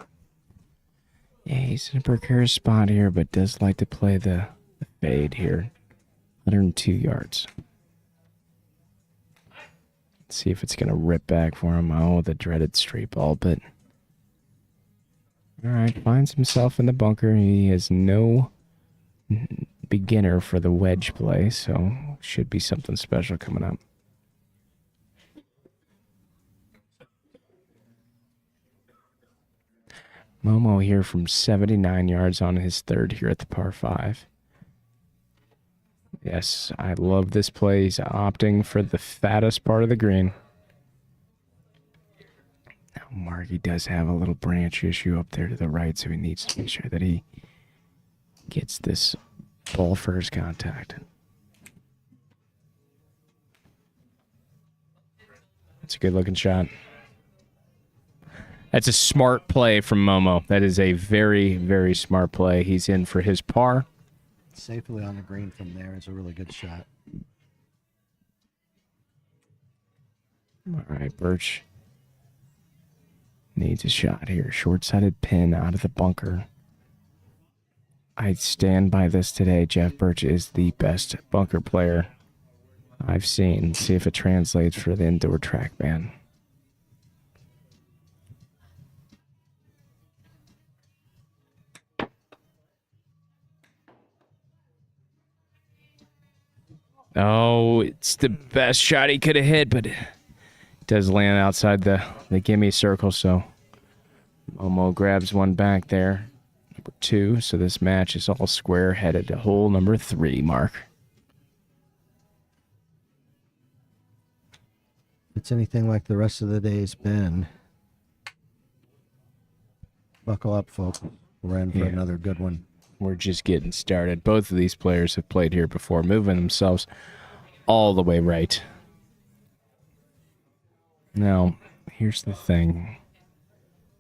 Yeah, he's in a precarious spot here, but does like to play the fade here. 102 yards. Let's see if it's going to rip back for him. Oh, the dreaded straight ball, but all right, finds himself in the bunker. He has no beginner for the wedge play, so should be something special coming up. Momo here from 79 yards on his third here at the par 5. Yes, I love this play. He's opting for the fattest part of the green. Now, Margie does have a little branch issue up there to the right, so he needs to make sure that he gets this ball first contact. That's a good looking shot. That's a smart play from Momo. That is a very, very smart play. He's in for his par. Safely on the green from there is a really good shot. All right, Bertch needs a shot here. Short-sided pin out of the bunker. I stand by this today. Jeff Bertch is the best bunker player I've seen. See if it translates for the indoor trackman. Oh, it's the best shot he could have hit, but it does land outside the gimme circle, so Momo grabs one back there. Number 2, so this match is all square, headed to hole number 3, Mark. If it's anything like the rest of the day's been, buckle up, folks. We're in for another good one. We're just getting started. Both of these players have played here before, moving themselves all the way right. Now, here's the thing.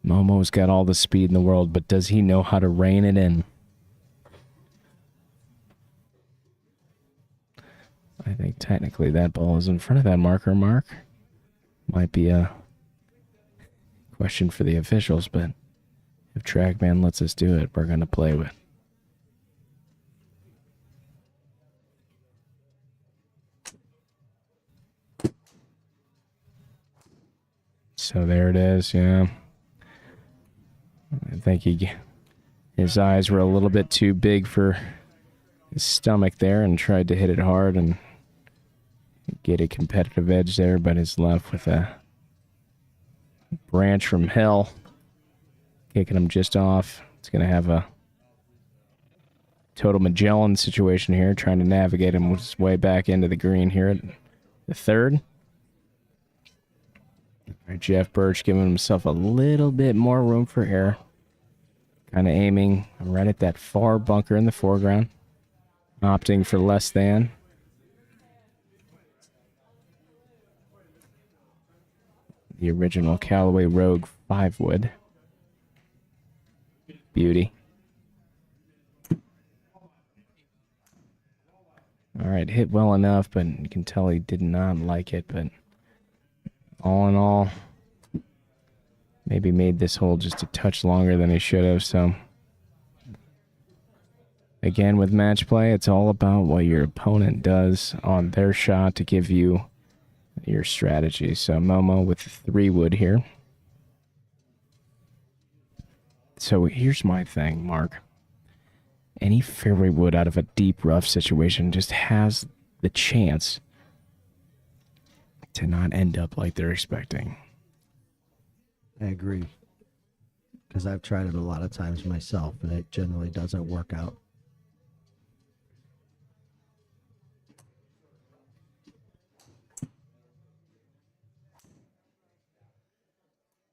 Momo's got all the speed in the world, but does he know how to rein it in? I think technically that ball is in front of that marker, Mark. Might be a question for the officials, but if Trackman lets us do it, we're going to play with. So there it is, yeah. I think his eyes were a little bit too big for his stomach there and tried to hit it hard and get a competitive edge there, but is left with a branch from hell kicking him just off. It's going to have a total Magellan situation here, trying to navigate him his way back into the green here at the 3rd. All right, Jeff Bertch giving himself a little bit more room for error. Kind of aiming right at that far bunker in the foreground. Opting for less than. The original Callaway Rogue 5-wood. Beauty. All right, hit well enough, but you can tell he did not like it, but all in all, maybe made this hole just a touch longer than he should have. So again, with match play, it's all about what your opponent does on their shot to give you your strategy. So Momo with the 3-wood here. So here's my thing, Mark. Any fairway wood out of a deep rough situation just has the chance to not end up like they're expecting. I agree. Because I've tried it a lot of times myself, and it generally doesn't work out.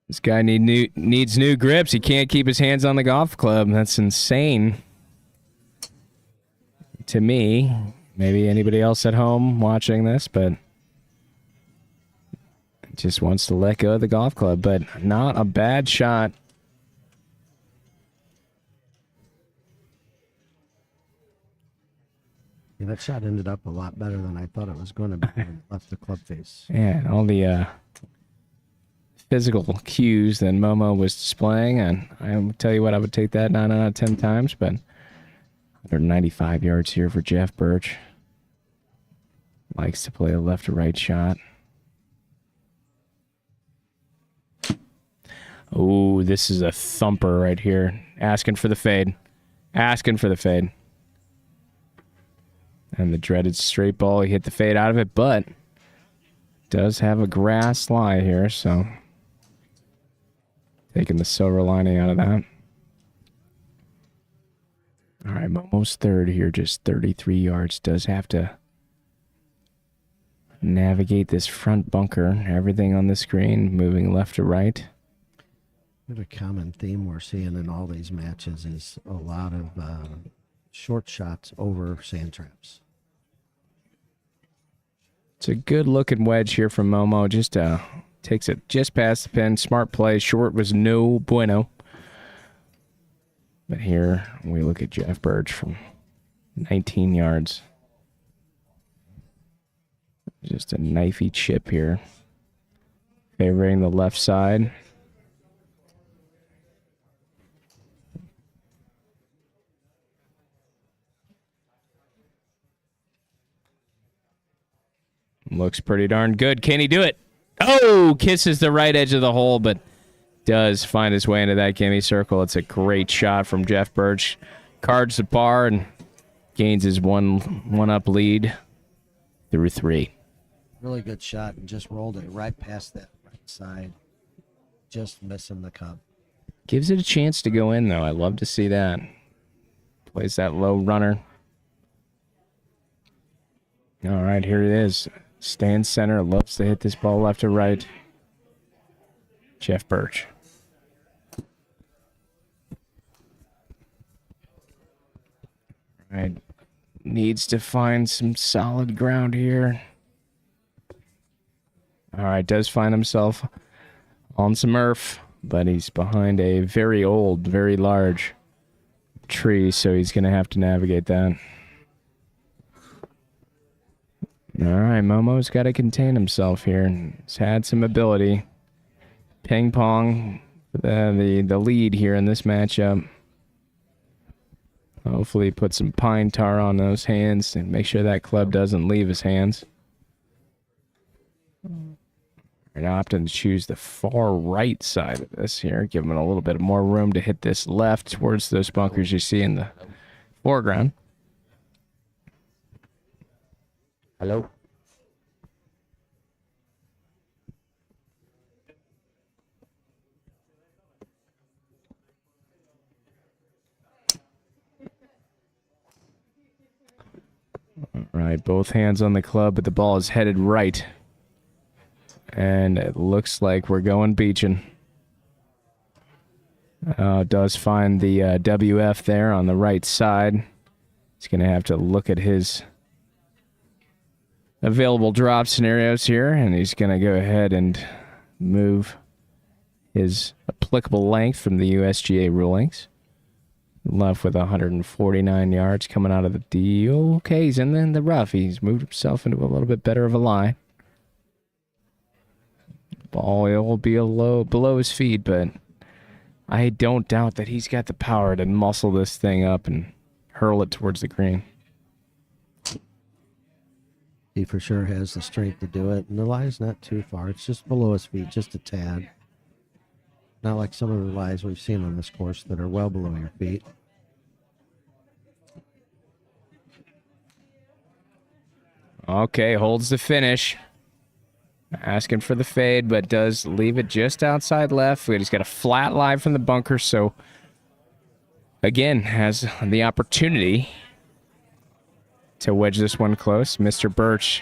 This guy needs new grips. He can't keep his hands on the golf club. That's insane. To me, maybe anybody else at home watching this, but just wants to let go of the golf club, but not a bad shot. Yeah, that shot ended up a lot better than I thought it was going to be when it left the club face. Yeah, all the physical cues that Momo was displaying, and I will tell you what, I would take that 9 out of 10 times, but 195 yards here for Jeff Bertch. Likes to play a left to right shot. Oh, this is a thumper right here. Asking for the fade. Asking for the fade. And the dreaded straight ball. He hit the fade out of it, but does have a grass lie here, so taking the silver lining out of that. All right, Momo's 3rd here, just 33 yards. Does have to navigate this front bunker. Everything on the screen moving left to right. A common theme we're seeing in all these matches is a lot of short shots over sand traps. It's a good looking wedge here from Momo. Just takes it just past the pin. Smart play. Short was no bueno. But here we look at Jeff Bertch from 19 yards. Just a knifey chip here. Favoring the left side. Looks pretty darn good. Can he do it? Oh, kisses the right edge of the hole, but does find his way into that gimme circle. It's a great shot from Jeff Bertch. Cards the par and gains his one-up lead. through 3. Really good shot and just rolled it right past that right side. Just missing the cup. Gives it a chance to go in, though. I love to see that. Plays that low runner. All right, here it is. Stand center. Loves to hit this ball left or right. Jeff Bertch. All right. Needs to find some solid ground here. All right, does find himself on some earth, but he's behind a very old, very large tree, so he's going to have to navigate that. All right, Momo's got to contain himself here. He's had some ability. Ping pong, the lead here in this matchup. Hopefully put some pine tar on those hands and make sure that club doesn't leave his hands. And opting to choose the far right side of this here, give him a little bit more room to hit this left towards those bunkers you see in the foreground. Hello. All right, both hands on the club, but the ball is headed right. And it looks like we're going beaching. Does find the WF there on the right side. He's going to have to look at his available drop scenarios here, and he's going to go ahead and move his applicable length from the USGA rulings. Left with 149 yards coming out of the D. Okay, he's in the rough. He's moved himself into a little bit better of a lie. Ball will be below his feet, but I don't doubt that he's got the power to muscle this thing up and hurl it towards the green. He for sure has the strength to do it, and the lie's not too far. It's just below his feet, just a tad. Not like some of the lies we've seen on this course that are well below your feet. Okay, holds the finish. Asking for the fade, but does leave it just outside left. He's got a flat lie from the bunker, so again, has the opportunity to wedge this one close. Mr. Bertch,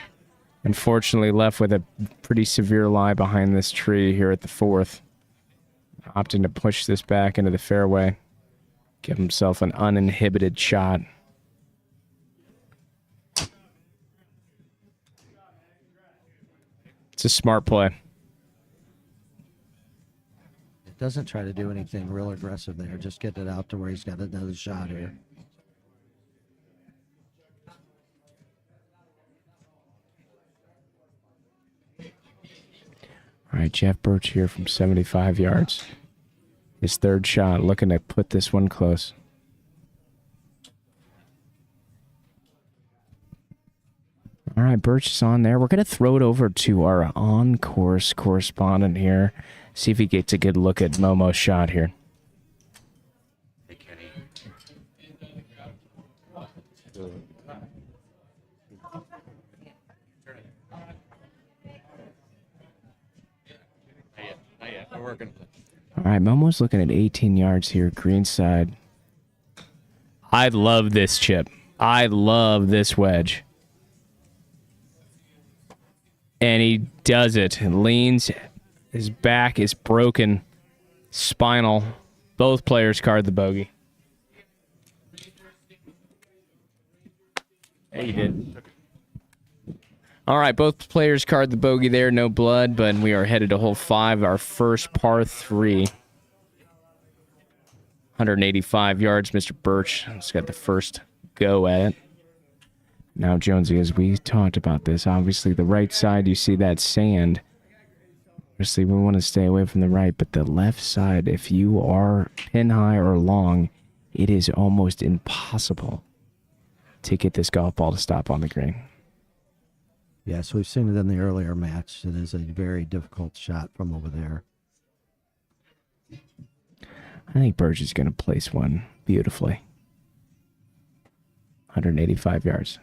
unfortunately, left with a pretty severe lie behind this tree here at the 4th. Opting to push this back into the fairway. Give himself an uninhibited shot. It's a smart play. It doesn't try to do anything real aggressive there. Just get it out to where he's got another shot here. All right, Jeff Bertch here from 75 yards. His third shot, looking to put this one close. All right, Bertch is on there. We're going to throw it over to our on-course correspondent here. See if he gets a good look at Momo's shot here. Hey, Kenny. Not yet. We're working. All right, Momo's looking at 18 yards here, green side. I love this chip. I love this wedge. And he does it. And leans. His back is broken. Spinal. Both players card the bogey. Yeah, you did. All right, both players card the bogey there. No blood, but we are headed to hole 5, our first par 3. 185 yards, Mr. Bertch has got the first go at it. Now, Jonesy, as we talked about this, obviously the right side, you see that sand. Obviously, we want to stay away from the right, but the left side, if you are pin high or long, it is almost impossible to get this golf ball to stop on the green. Yes, we've seen it in the earlier match. It is a very difficult shot from over there. I think Bertch is going to place one beautifully. 185 yards.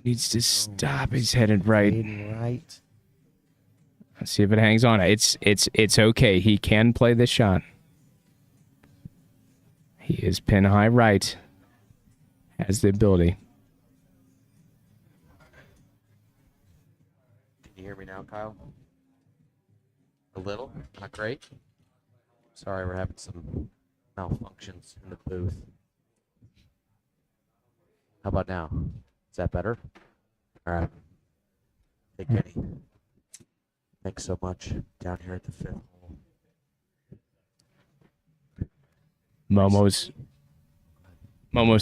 Needs to stop. He's headed right. Fading right. Let's see if it hangs on. It's okay. He can play this shot. He is pin high right. Has the ability. Can you hear me now, Kyle? A little? Not great? Sorry, we're having some malfunctions in the booth. How about now? Is that better? All right. Hey, Kenny. Thanks so much. Down here at the 5th hole. Momo's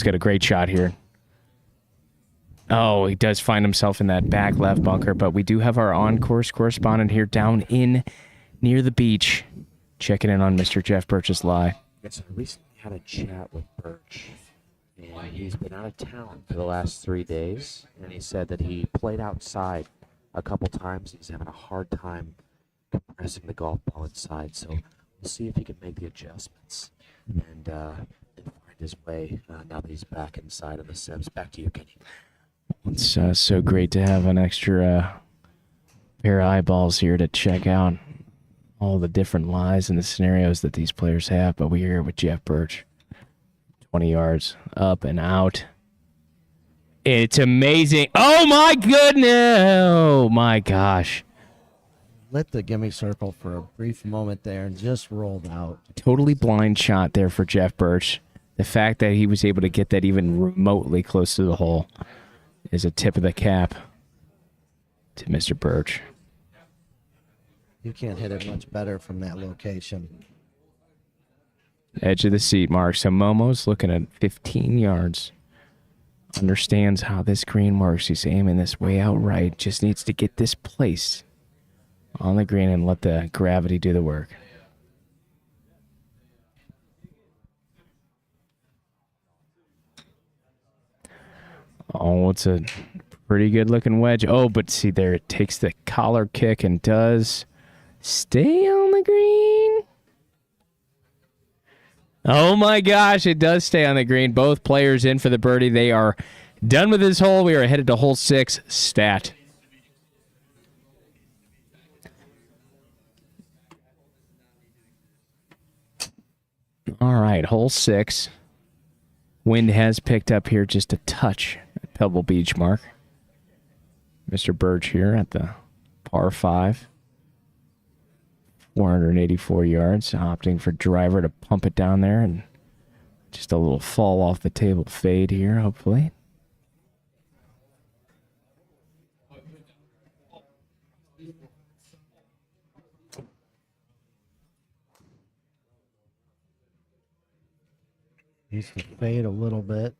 got a great shot here. Oh, he does find himself in that back left bunker, but we do have our on-course correspondent here down in near the beach, checking in on Mr. Jeff Bertch's lie. Yes, I recently had a chat with Bertch, and he's been out of town for the last 3 days, and he said that he played outside a couple times. He's having a hard time compressing the golf ball inside, so we'll see if he can make the adjustments and find his way now that he's back inside of the Sims. Back to you, Kenny. It's so great to have an extra pair of eyeballs here to check out all the different lies and the scenarios that these players have, but we're here with Jeff Bertch. 20 yards up and out. It's amazing. Oh, my goodness. Oh, my gosh. Lit the gimme circle for a brief moment there and just rolled out. Totally blind shot there for Jeff Bertch. The fact that he was able to get that even remotely close to the hole is a tip of the cap to Mr. Bertch. You can't hit it much better from that location. Edge of the seat mark. So Momo's looking at 15 yards. Understands how this green works. He's aiming this way out right. Just needs to get this placed on the green and let the gravity do the work. Oh, it's a pretty good looking wedge. Oh, but see there, it takes the collar kick and does stay on the green. Oh my gosh, it does stay on the green. Both players in for the birdie. They are done with this hole. We are headed to hole 6. Stat. All right, hole 6. Wind has picked up here just a touch at Pebble Beach, Mark. Mr. Bertch here at the par 5. 484 yards, opting for driver to pump it down there, and just a little fall off the table fade here, hopefully. Needs to fade a little bit.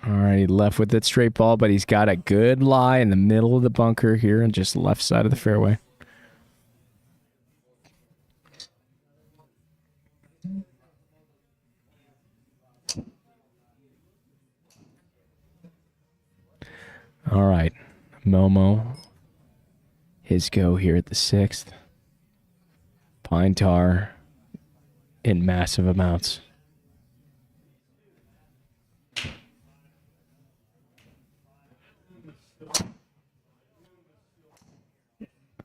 All right, he left with that straight ball, but he's got a good lie in the middle of the bunker here and just left side of the fairway. All right, Momo, his go here at the 6th. Pine tar in massive amounts.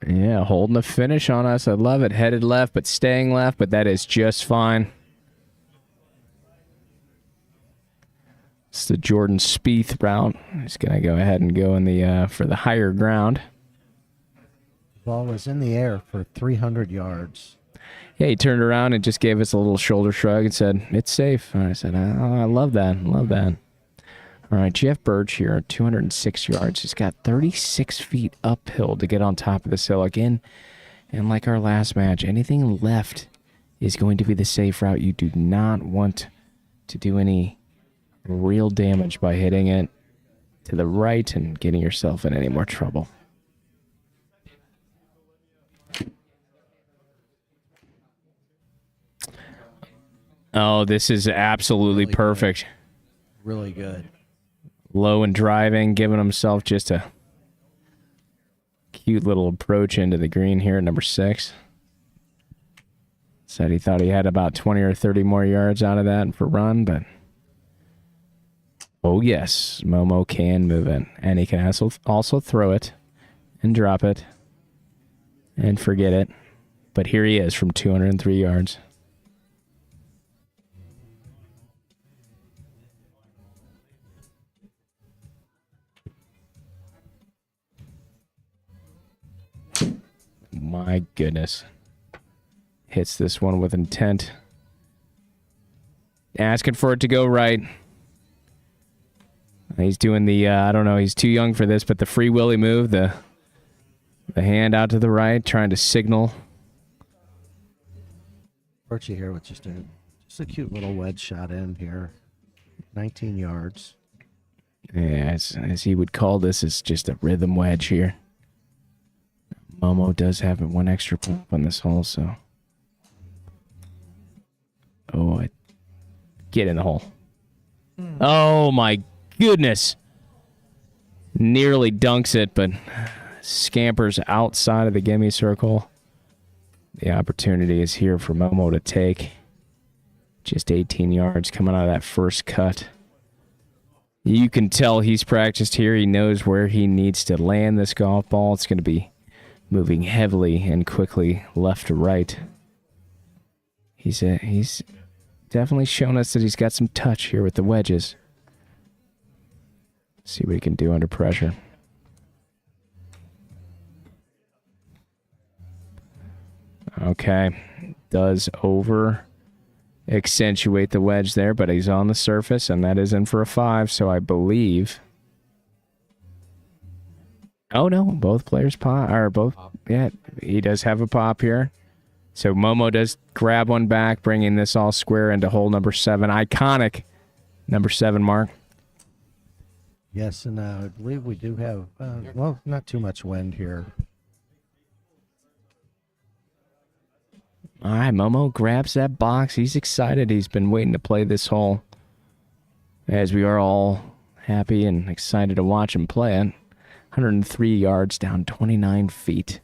Yeah, holding the finish on us. I love it. Headed left, but staying left, but that is just fine. It's the Jordan Spieth route. He's going to go ahead and go in the for the higher ground. Ball was in the air for 300 yards. Yeah, he turned around and just gave us a little shoulder shrug and said, "It's safe." And I said, "Oh, I love that. I love that." All right, Jeff Bertch here, 206 yards. He's got 36 feet uphill to get on top of this hill again. And like our last match, anything left is going to be the safe route. You do not want to do any real damage by hitting it to the right and getting yourself in any more trouble. Oh, this is absolutely Really perfect. Really good. Low and driving, giving himself just a cute little approach into the green here at number 6. Said he thought he had about 20 or 30 more yards out of that for run, but Oh, yes. Momo can move it. And he can also throw it and drop it and forget it. But here he is from 203 yards. My goodness. Hits this one with intent. Asking for it to go right. He's doing the, I don't know, he's too young for this, but the free willy move, the hand out to the right, trying to signal. Bertch here with just a cute little wedge shot in here. 19 yards. Yeah, as he would call this, it's just a rhythm wedge here. Momo does have one extra pump on this hole, so. Oh, get in the hole. Oh, my goodness. Nearly dunks it, but scampers outside of the gimme circle. The opportunity is here for Momo to take. Just 18 yards coming out of that first cut. You can tell he's practiced here. He knows where he needs to land this golf ball. It's going to be moving heavily and quickly left to right. He's definitely shown us that he's got some touch here with the wedges. See what he can do under pressure. Okay. Does over accentuate the wedge there, but he's on the surface, and that is in for a 5, so I believe. Oh, no. Both players pop. Or both. Yeah, he does have a pop here. So Momo does grab one back, bringing this all square into hole number 7. Iconic number 7 mark. Yes, and I believe we do have, well, not too much wind here. All right, Momo grabs that box. He's excited. He's been waiting to play this hole. As we are all happy and excited to watch him play it. 103 yards down 29 feet.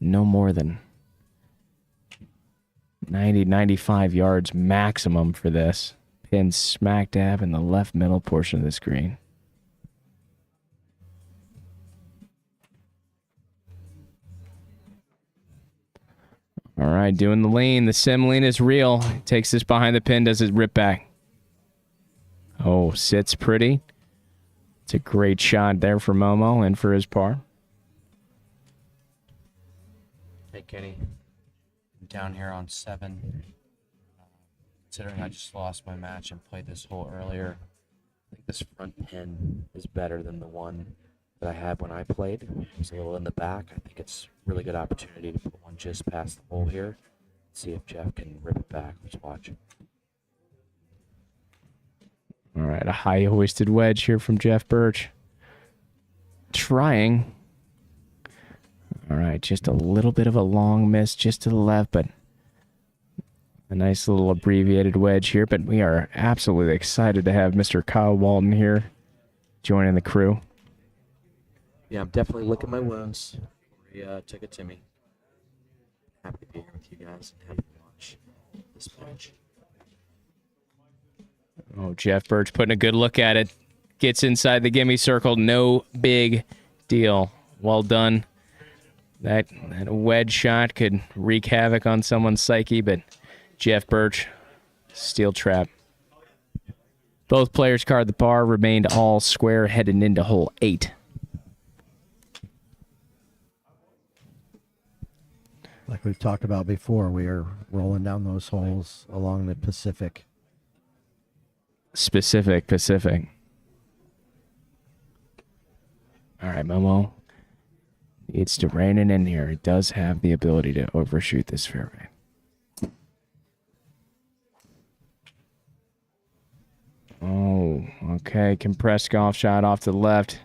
No more than 90, 95 yards maximum for this. Pin smack dab in the left middle portion of this green. All right, doing the lean. The sim lean is real. Takes this behind the pin, does his rip back. Oh, sits pretty. It's a great shot there for Momo and for his par. Hey, Kenny. I'm down here on 7. Considering I just lost my match and played this hole earlier, I think this front pin is better than the one that I had when I played. It was a little in the back. I think it's a really good opportunity to put one just past the hole here. See if Jeff can rip it back. Let's watch. All right, a high hoisted wedge here from Jeff Bertch. Trying. All right, just a little bit of a long miss just to the left, but a nice little abbreviated wedge here. But we are absolutely excited to have Mr. Kyle Walton here joining the crew. Yeah, I'm definitely licking my wounds. He took it to me. Happy to be here with you guys and happy to watch this match. Oh, Jeff Bertch putting a good look at it. Gets inside the gimme circle. No big deal. Well done. That wedge shot could wreak havoc on someone's psyche, but Jeff Bertch, steel trap. Both players card the par, remained all square, heading into hole 8. Like we've talked about before, we are rolling down those holes along the Pacific. Pacific. All right, Momo needs to rein it in here. He does have the ability to overshoot this fairway. Oh, okay. Compressed golf shot off to the left.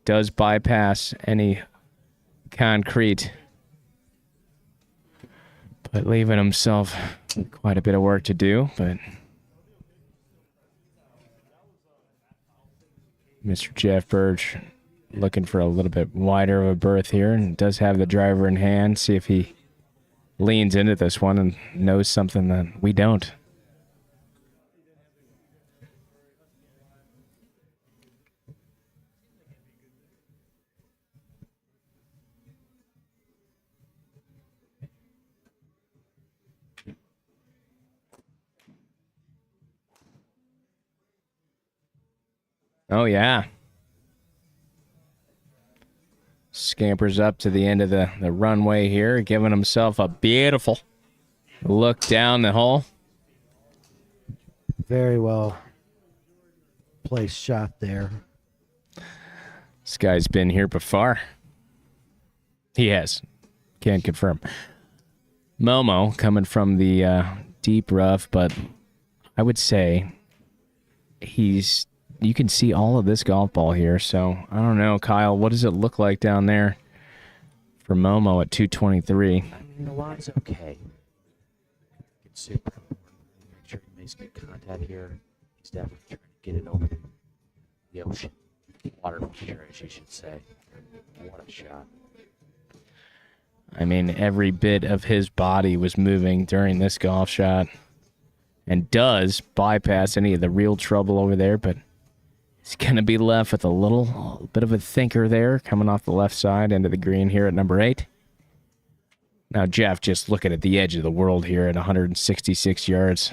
Does bypass any concrete, but leaving himself quite a bit of work to do. But Mr. Jeff Bertch looking for a little bit wider of a berth here, and does have the driver in hand. See if he leans into this one and knows something that we don't. Oh, yeah. Scampers up to the end of the runway here, giving himself a beautiful look down the hole. Very well placed shot there. This guy's been here before. He has. Can't confirm. Momo coming from the deep rough, but I would say you can see all of this golf ball here, so I don't know, Kyle, what does it look like down there for Momo at 223? I mean, the line's okay. It's super important. Make sure he makes good contact here. He's definitely trying to get it over the ocean. Water feature, as you should say. What a shot. I mean, every bit of his body was moving during this golf shot and does bypass any of the real trouble over there, but he's going to be left with a little bit of a thinker there coming off the left side into the green here at number 8. Now, Jeff just looking at the edge of the world here at 166 yards.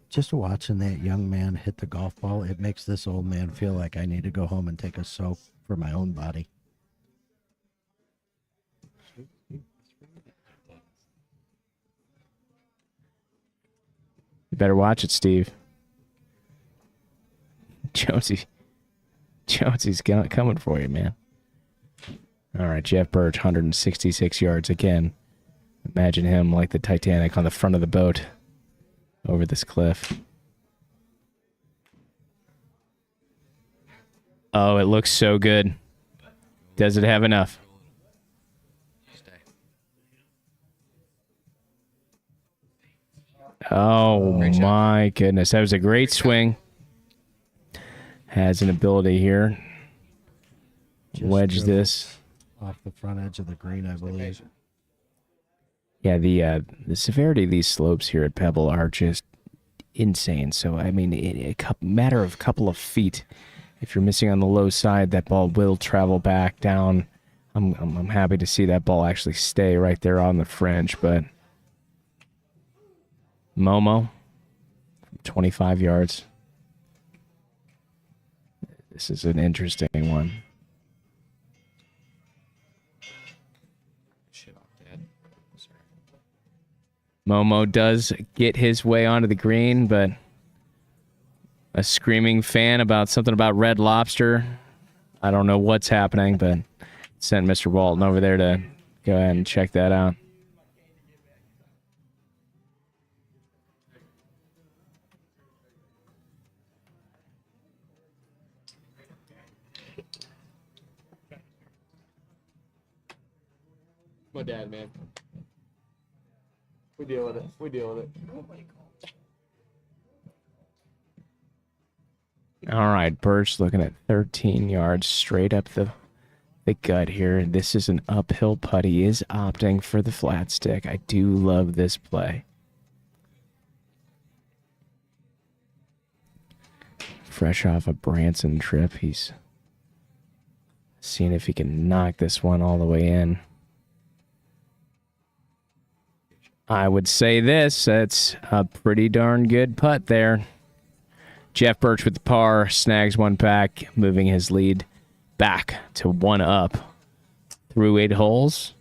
Just watching that young man hit the golf ball, it makes this old man feel like I need to go home and take a soak for my own body. You better watch it, Steve. Jonesy's coming for you, man. All right, Jeff Bertch, 166 yards again. Imagine him like the Titanic on the front of the boat over this cliff. Oh, it looks so good. Does it have enough? Oh, my goodness. That was a great swing. Has an ability here. Wedge this. Off the front edge of the green, I believe. Yeah, the severity of these slopes here at Pebble are just insane. So, I mean, a matter of a couple of feet, if you're missing on the low side, that ball will travel back down. I'm happy to see that ball actually stay right there on the fringe, but Momo, 25 yards. This is an interesting one. Momo does get his way onto the green, but a screaming fan about something about Red Lobster. I don't know what's happening, but sent Mr. Walton over there to go ahead and check that out. My dad, man. We deal with it. We deal with it. All right, Bertch looking at 13 yards straight up the gut here. This is an uphill putt. He is opting for the flat stick. I do love this play. Fresh off a Branson trip, he's seeing if he can knock this one all the way in. I would say this, that's a pretty darn good putt there. Jeff Bertch with the par, snags one back, moving his lead back to 1 up through 8 holes.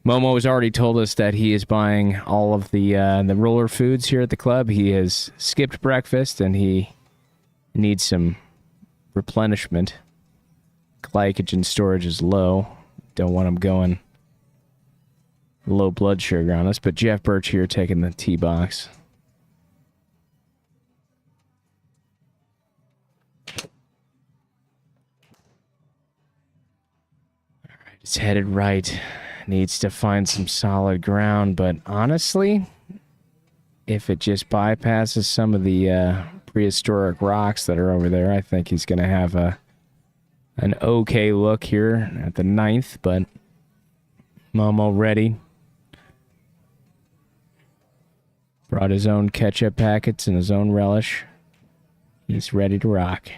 Momo has already told us that he is buying all of the roller foods here at the club. He has skipped breakfast, and he needs some replenishment. Glycogen storage is low. Don't want him going low blood sugar on us, but Jeff Bertch here taking the tee box. All right, it's headed right. Needs to find some solid ground, but honestly, if it just bypasses some of the prehistoric rocks that are over there, I think he's going to have an okay look here at the 9th, but Momo ready. Brought his own ketchup packets and his own relish. He's ready to rock.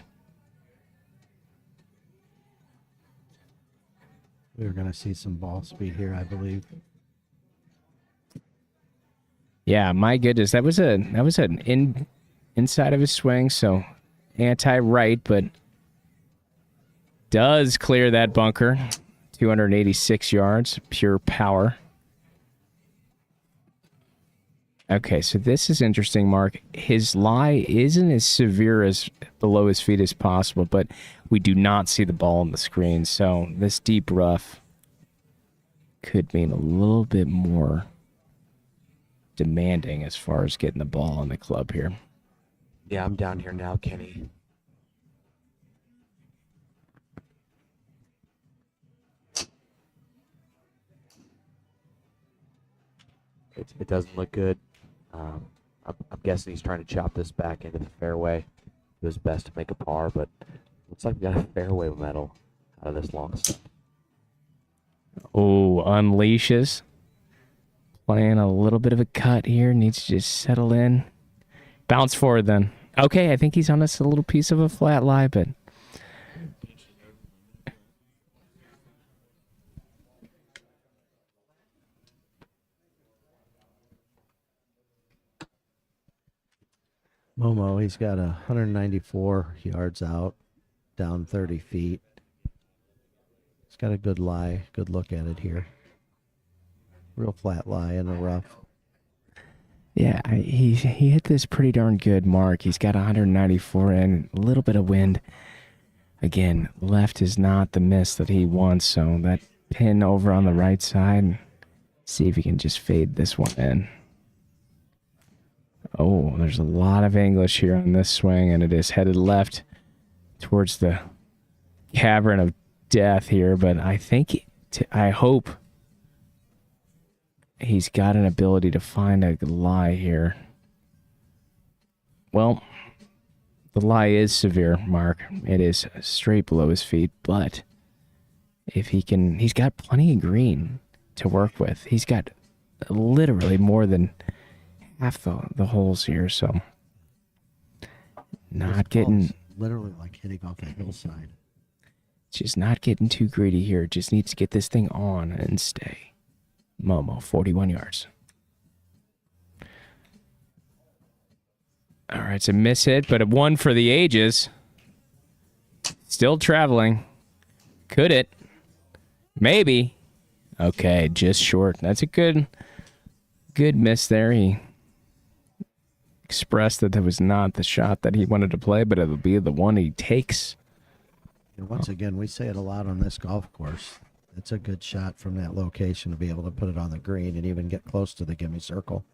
We're going to see some ball speed here, I believe. Yeah, my goodness, that was an inside of his swing, so anti-right, but does clear that bunker. 286 yards, pure power. Okay, so this is interesting, Mark. His lie isn't as severe as below his feet as possible, but we do not see the ball on the screen, so this deep rough could mean a little bit more demanding as far as getting the ball on the club here. Yeah, I'm down here now, Kenny. It doesn't look good. I'm guessing he's trying to chop this back into the fairway. Do his best to make a par, but looks like we got a fairway medal out of this long stuff. Oh, unleashes. Playing a little bit of a cut here. Needs to just settle in. Bounce forward then. Okay, I think he's on us a little piece of a flat lie, but... Momo, he's got 194 yards out, down 30 feet. He's got a good lie, good look at it here. Real flat lie in the rough. Yeah, he hit this pretty darn good, Mark. He's got 194 and a little bit of wind. Again, left is not the miss that he wants, so that pin over on the right side, see if he can just fade this one in. Oh, there's a lot of English here on this swing, and it is headed left towards the cavern of death here, but I think, I hope he's got an ability to find a lie here. Well, the lie is severe, Mark. It is straight below his feet, but if he can, he's got plenty of green to work with. He's got literally more than half the holes here, so not getting... Literally like hitting off a hillside. Just not getting too greedy here. Just needs to get this thing on and stay. Momo, 41 yards. All right, it's a miss hit, but a one for the ages. Still traveling. Could it? Maybe. Okay, just short. That's a good miss there. He expressed that was not the shot that he wanted to play, but it'll be the one he takes. And once again, we say it a lot on this golf course. It's a good shot from that location to be able to put it on the green and even get close to the gimme circle.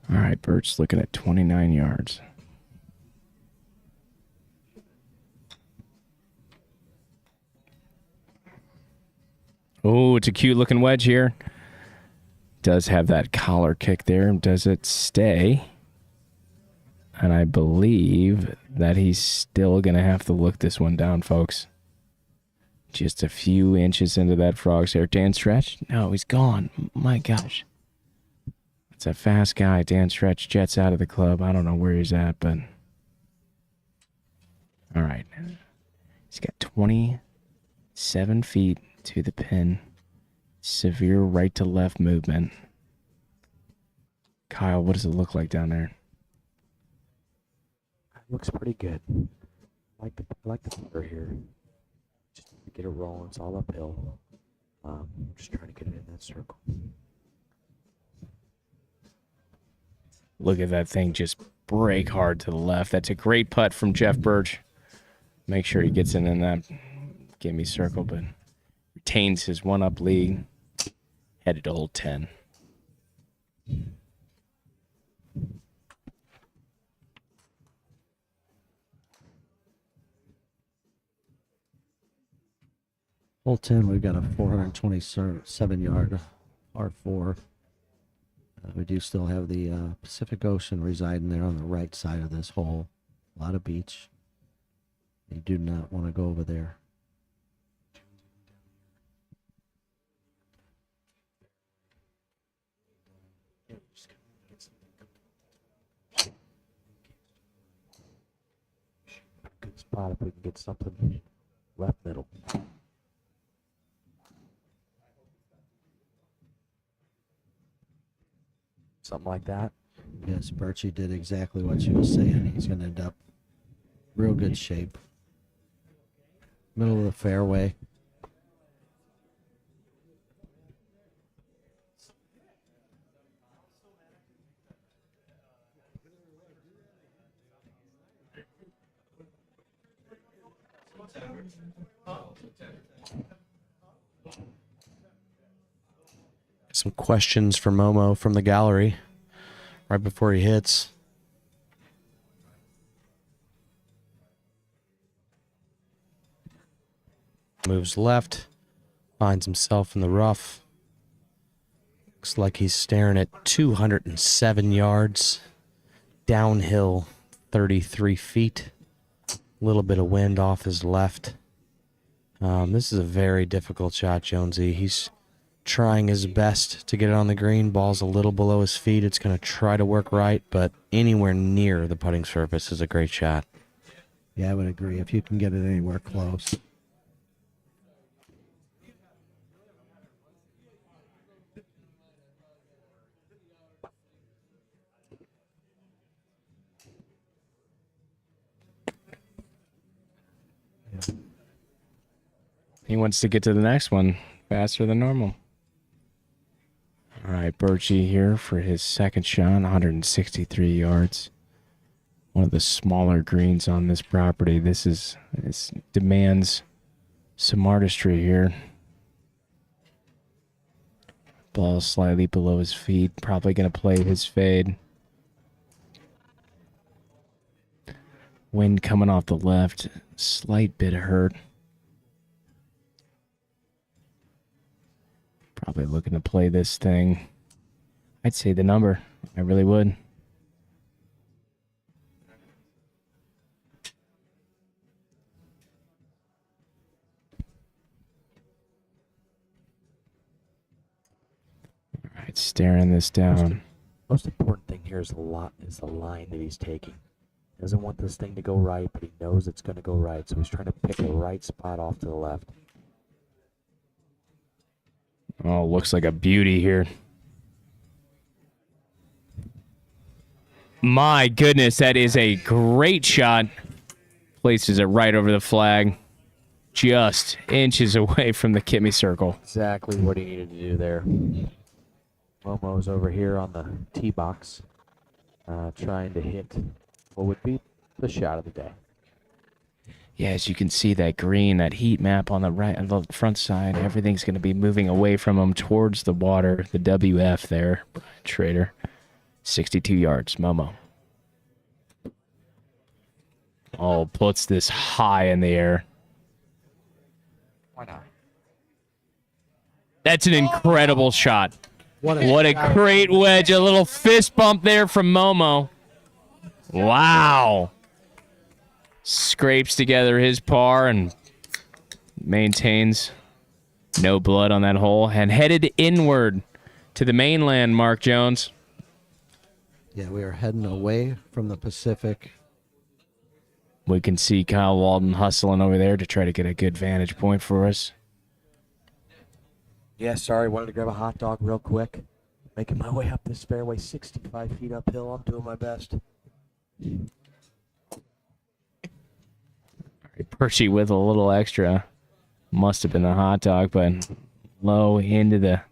All right, Bertch looking at 29 yards. Oh, it's a cute looking wedge here. Does have that collar kick there. Does it stay? And I believe that he's still going to have to look this one down, folks. Just a few inches into that frog's hair. Dan Stretch? No, he's gone. My gosh. It's a fast guy. Dan Stretch jets out of the club. I don't know where he's at, but... All right. He's got 27 feet to the pin. Severe right to left movement. Kyle, what does it look like down there? Looks pretty good. I like the putter here. Just to get it rolling. It's all uphill. Just trying to get it in that circle. Look at that thing just break hard to the left. That's a great putt from Jeff Bertch. Make sure he gets in that gimme circle, but retains his one-up lead. Headed to hole 10. Hole 10, we've got a 427-yard R4. We do still have the Pacific Ocean residing there on the right side of this hole. A lot of beach. You do not want to go over there. spot if we can get something left middle. Something like that. Yes, Bertch did exactly what she was saying. He's going to end up real good shape. Middle of the fairway. Some questions for Momo from the gallery right before he hits. Moves left, finds himself in the rough. Looks like he's staring at 207 yards, downhill 33 feet. A little bit of wind off his left. This is a very difficult shot, Jonesy. He's trying his best to get it on the green. Ball's a little below his feet. It's going to try to work right, but anywhere near the putting surface is a great shot. Yeah, I would agree. If you can get it anywhere close. He wants to get to the next one faster than normal. All right, Bertch here for his second shot, 163 yards. One of the smaller greens on this property. This demands some artistry here. Ball slightly below his feet. Probably going to play his fade. Wind coming off the left. Slight bit of hurt. Probably looking to play this thing. I'd say the number. I really would. All right, staring this down. Most important thing here is the line that he's taking. He doesn't want this thing to go right, but he knows it's going to go right, so he's trying to pick the right spot off to the left. Oh, looks like a beauty here. My goodness, that is a great shot. Places it right over the flag. Just inches away from the Kimmy circle. Exactly what he needed to do there. Momo's over here on the tee box, trying to hit what would be the shot of the day. Yeah, as you can see that green, that heat map on the right, on the front side, everything's going to be moving away from him towards the water. The WF there, Trader. 62 yards, Momo. Oh, puts this high in the air. Why not? That's an incredible shot. What a great wedge. A little fist bump there from Momo. Wow. Scrapes together his par and maintains no blood on that hole and headed inward to the mainland, Mark Jones. Yeah, we are heading away from the Pacific. We can see Kyle Walton hustling over there to try to get a good vantage point for us. Yeah, sorry, wanted to grab a hot dog real quick. Making my way up this fairway, 65 feet uphill. I'm doing my best. Bertch with a little extra. Must have been the hot dog, but low into the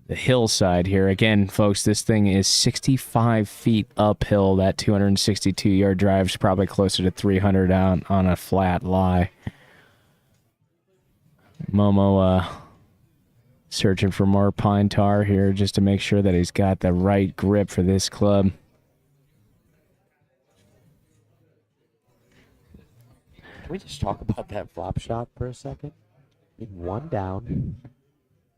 hillside here. Again, folks, this thing is 65 feet uphill. That 262-yard drive is probably closer to 300 out on a flat lie. Momo searching for more pine tar here just to make sure that he's got the right grip for this club. Can we just talk about that flop shot for a second? I mean, one down.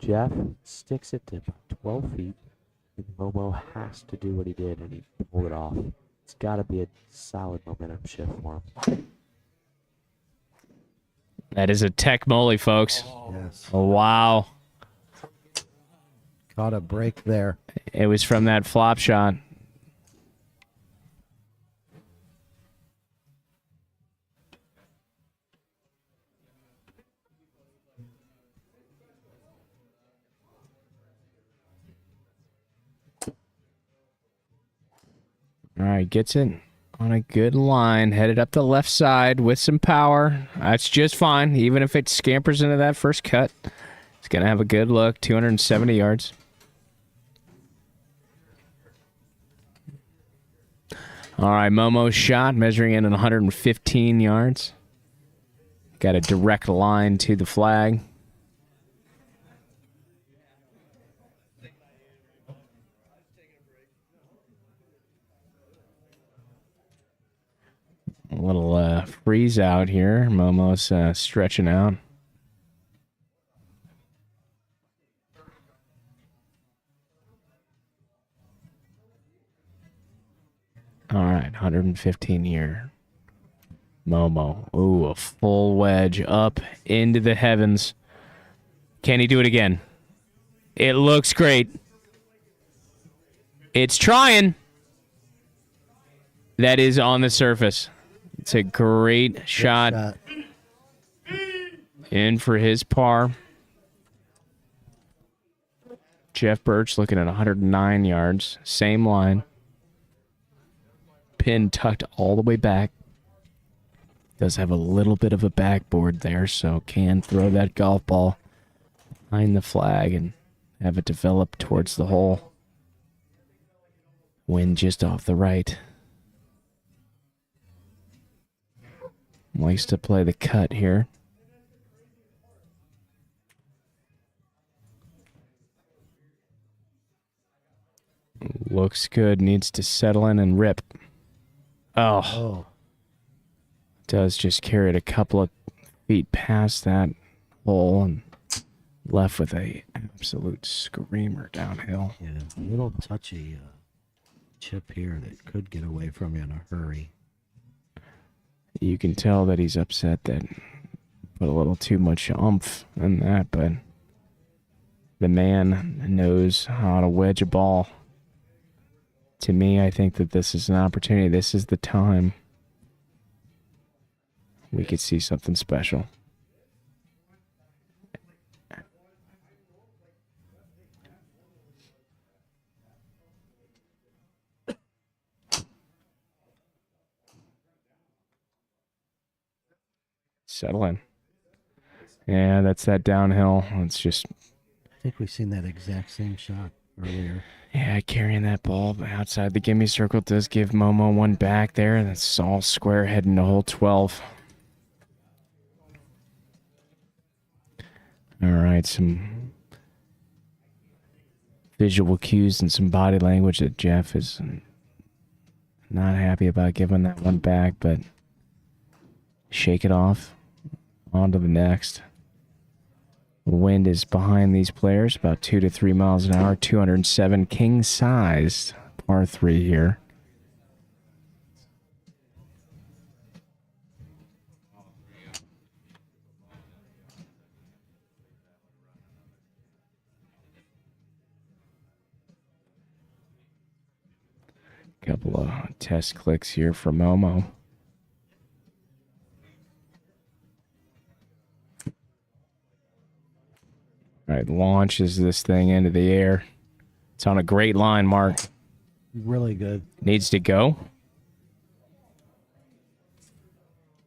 Jeff sticks it to 12 feet. And Momo has to do what he did, and he pulled it off. It's got to be a solid momentum shift for him. That is a tech molly, folks. Yes. Oh, wow. Caught a break there. It was from that flop shot. right, gets it on a good line. Headed up the left side with some power. That's just fine. Even if it scampers into that first cut, it's going to have a good look. 270 yards. All right, Momo's shot, measuring in at 115 yards. Got a direct line to the flag. A little freeze out here. Momo's stretching out. All right, 115 year Momo. Ooh, a full wedge up into the heavens. Can he do it again? It looks great. It's trying. That is on the surface. It's a great shot. In for his par. Jeff Bertch looking at 109 yards. Same line. Pin tucked all the way back. Does have a little bit of a backboard there, so can throw that golf ball behind the flag and have it develop towards the hole. Wind just off the right. Likes to play the cut here. Looks good. Needs to settle in and rip. Oh. Does just carry it a couple of feet past that hole and left with a absolute screamer downhill. Yeah, a little touchy chip here that could get away from you in a hurry. You can tell that he's upset that put a little too much oomph in that, but the man knows how to wedge a ball. To me, I think that this is an opportunity. This is the time we could see something special. Settle in. Yeah, that's that downhill. It's just... I think we've seen that exact same shot earlier. Yeah, carrying that ball outside the gimme circle does give Momo one back there. That's all square heading to hole 12. All right, some visual cues and some body language that Jeff is not happy about giving that one back, but shake it off. On to the next. The wind is behind these players, about 2 to 3 miles an hour, 207 king-sized par 3 here. Couple of test clicks here for Momo. All right, launches this thing into the air. It's on a great line, Mark. Really good. Needs to go.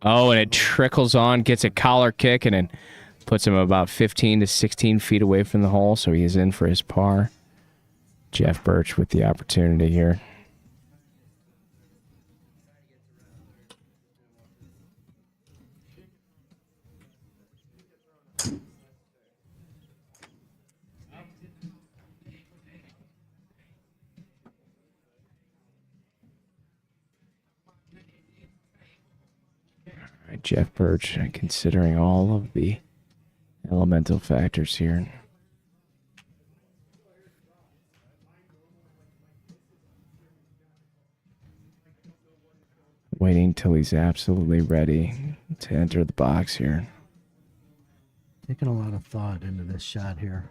Oh, and it trickles on, gets a collar kick, and then puts him about 15 to 16 feet away from the hole, so he is in for his par. Jeff Bertch with the opportunity here. Jeff Bertch, considering all of the elemental factors here. Waiting till he's absolutely ready to enter the box here. Taking a lot of thought into this shot here.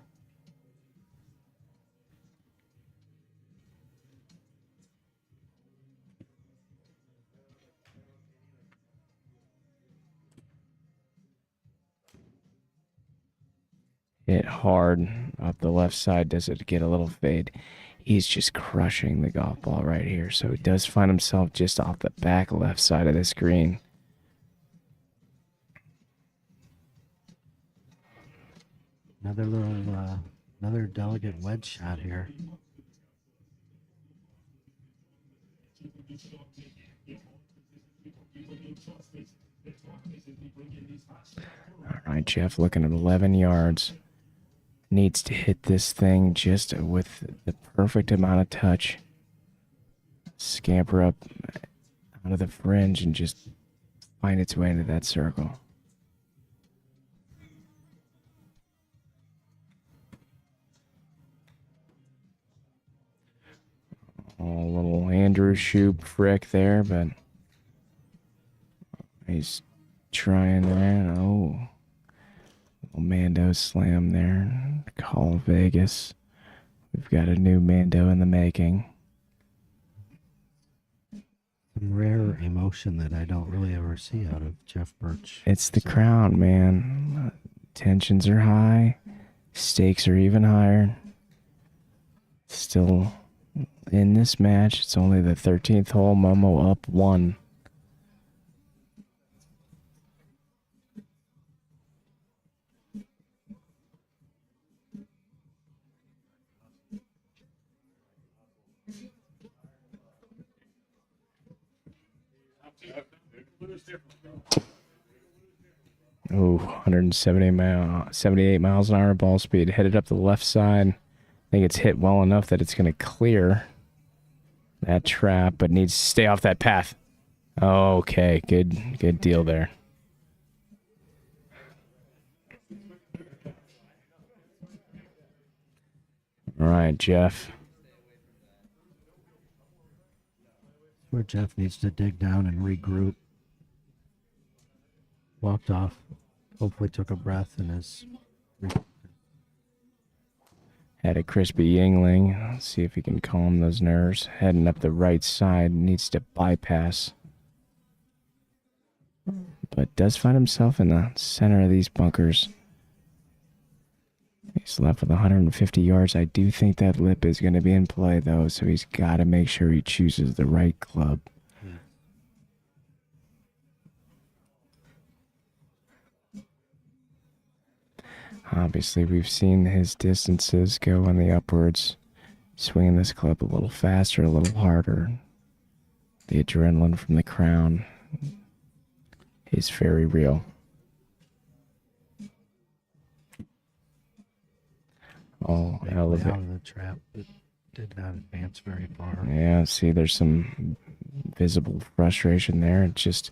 Hit hard up the left side. Does it get a little fade? He's just crushing the golf ball right here. So he does find himself just off the back left side of this green. Another delicate wedge shot here. All right, Jeff looking at 11 yards. Needs to hit this thing just with the perfect amount of touch. Scamper up out of the fringe and just find its way into that circle. Oh, a little Andrew Shoup frick there, but he's trying there. Oh, little Mando slam there. Call Vegas. We've got a new Mando in the making. Some rare emotion that I don't really ever see out of Jeff Bertch. It's the crown, man. Tensions are high. Stakes are even higher. Still in this match, it's only the 13th hole. Momo up 1. Oh, 78 miles an hour ball speed. Headed up the left side. I think it's hit well enough that it's going to clear that trap, but needs to stay off that path. Okay, good deal there. All right, Jeff. Where Jeff needs to dig down and regroup. Walked off. Hopefully took a breath and is... Had a crispy Yingling. Let's see if he can calm those nerves. Heading up the right side. Needs to bypass. But does find himself in the center of these bunkers. He's left with 150 yards. I do think that lip is going to be in play, though, so he's got to make sure he chooses the right club. Obviously, we've seen his distances go in the upwards. Swinging this club a little faster, a little harder. The adrenaline from the crown is very real. Oh, hell of it. Out of the trap, but did not advance very far. Yeah, see, there's some visible frustration there. It just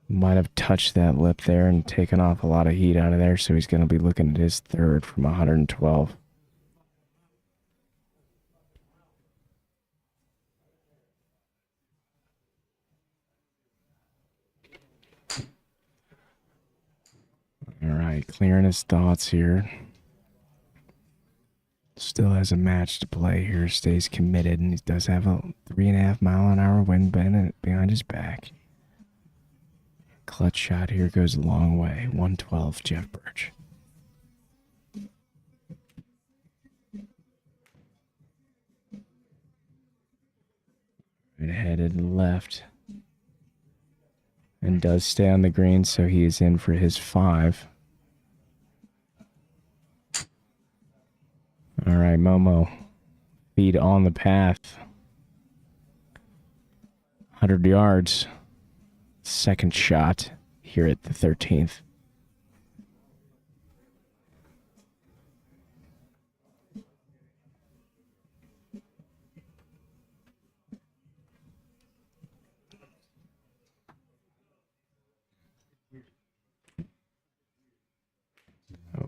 might have touched that lip there and taken off a lot of heat out of there, so he's going to be looking at his third from 112. All right, clearing his thoughts here. Still has a match to play here, stays committed, and he does have a 3.5 mile an hour wind behind his back. Clutch shot here goes a long way. 112, Jeff Bertch. Right, headed left. And does stay on the green, so he is in for his 5. All right, Momo. Feet on the path. 100 yards. Second shot here at the 13th.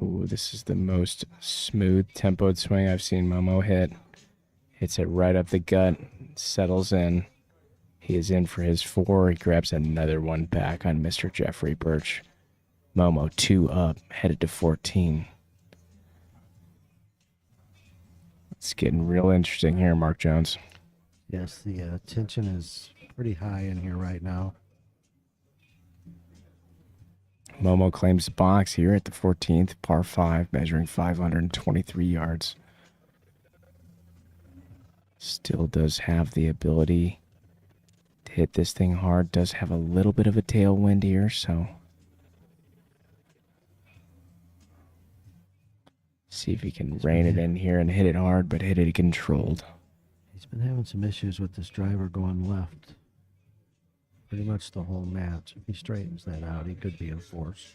Oh, this is the most smooth tempoed swing I've seen Momo hit. Hits it right up the gut, settles in. He is in for his 4. He grabs another one back on Mr. Jeffrey Bertch. Momo 2 up, headed to 14. It's getting real interesting here, Mark Jones. Yes, the tension is pretty high in here right now. Momo claims the box here at the 14th, par 5, measuring 523 yards. Still does have the ability to hit this thing hard. Does have a little bit of a tailwind here, so see if he can rein it in here and hit it hard, but hit it controlled. He's been having some issues with this driver going left pretty much the whole match. If he straightens that out, he could be in force.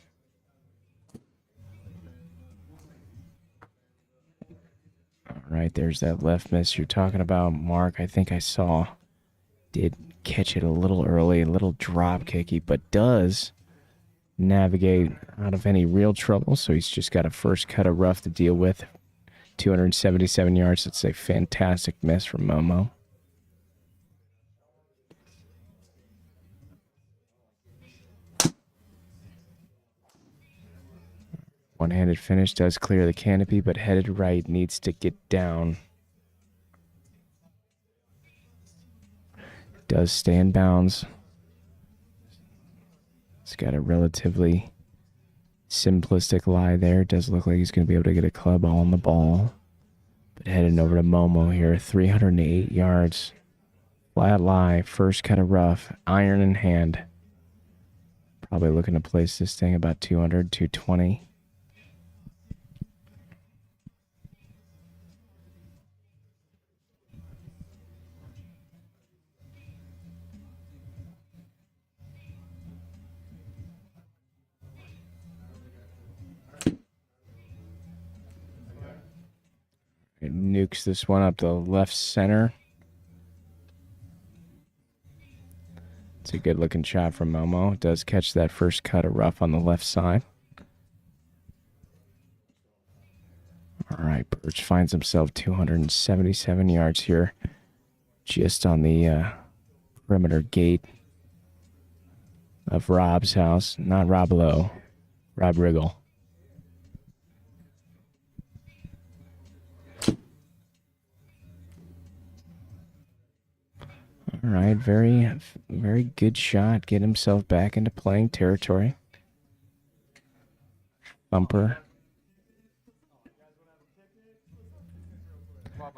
All right, there's that left miss you're talking about, Mark. I think I saw did catch it a little early, a little drop kicky, but does navigate out of any real trouble. So he's just got a first cut of rough to deal with. 277 yards. That's a fantastic miss from Momo. One-handed finish does clear the canopy, but headed right, needs to get down. Does stay in bounds. It's got a relatively simplistic lie there. Does look like he's going to be able to get a club on the ball. But heading over to Momo here, 308 yards. Flat lie, first cut of rough, iron in hand. Probably looking to place this thing about 200, 220. It nukes this one up to left center. It's a good looking shot from Momo. It does catch that first cut of rough on the left side. All right, Bertch finds himself 277 yards here, just on the perimeter gate of Rob's house. Not Rob Lowe, Rob Riggle. All right, very, very good shot. Get himself back into playing territory. Thumper. All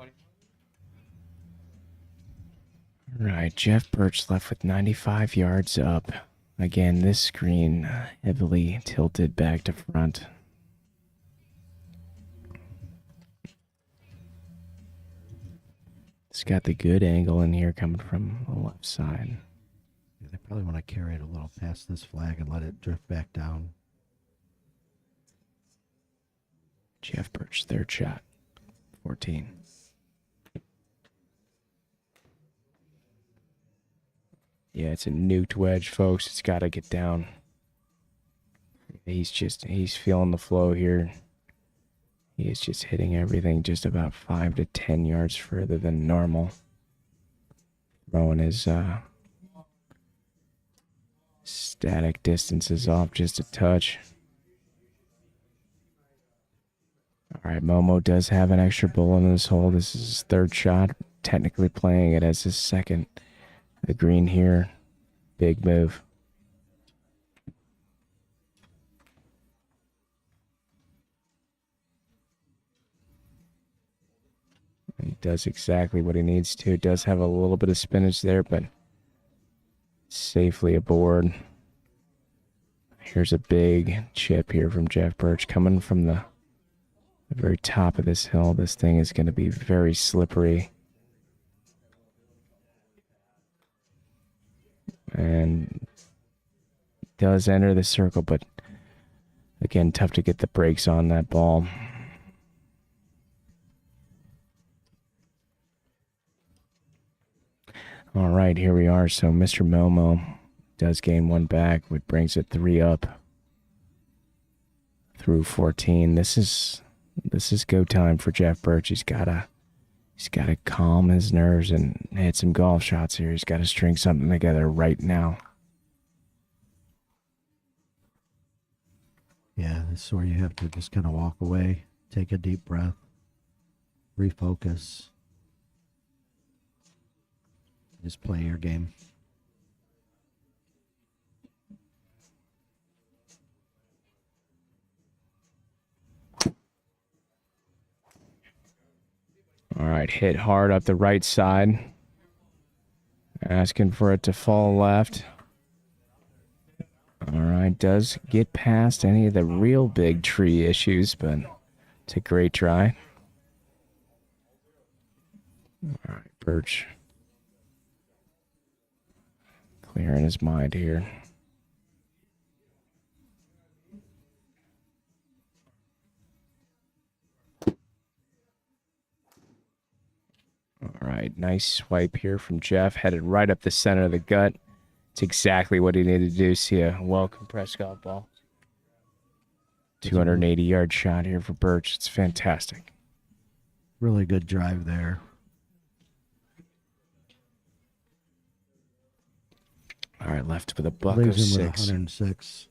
right, Jeff Bertch left with 95 yards up. Again, this screen heavily tilted back to front. It's got the good angle in here coming from the left side. Yeah, they probably want to carry it a little past this flag and let it drift back down. Jeff Bertch, third shot, 14. Yeah, it's a nuked wedge, folks. It's got to get down. He's feeling the flow here. He is just hitting everything just about 5 to 10 yards further than normal. Throwing his static distances off just a touch. All right, Momo does have an extra bullet in this hole. This is his third shot. Technically playing it as his second. The green here, big move. He does exactly what he needs to. Does have a little bit of spinach there, but safely aboard. Here's a big chip here from Jeff Bertch coming from the very top of this hill. This thing is going to be very slippery. And does enter the circle, but again, tough to get the brakes on that ball. All right, here we are. So Mr. Momo does gain one back, which brings it 3 up through 14. This is go time for Jeff Bertch. He's gotta calm his nerves and hit some golf shots here. He's got to string something together right now. Yeah, this is where you have to just kind of walk away, take a deep breath, refocus, just play your game. All right. right, hit hard up the right side. Asking for it to fall left. All right, does get past any of the real big tree issues, but it's a great try. All right, Bertch. Clearing his mind here. All right, nice swipe here from Jeff. Headed right up the center of the gut. It's exactly what he needed to do. See a well-compressed golf ball. 280-yard shot here for Bertch. It's fantastic. Really good drive there. All right, left with a buck Leaves of him with 6. 106.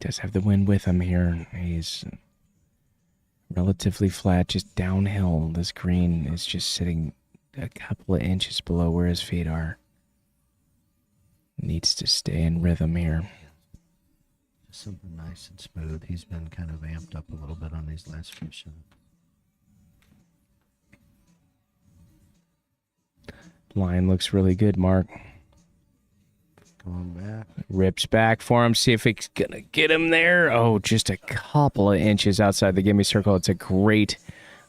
Does have the wind with him here. He's relatively flat, just downhill. This green is just sitting a couple of inches below where his feet are. Needs to stay in rhythm here. Just something nice and smooth. He's been kind of amped up a little bit on these last few shots. Line looks really good, Mark. Going back. Rips back for him. See if it's going to get him there. Oh, just a couple of inches outside the gimme circle. It's a great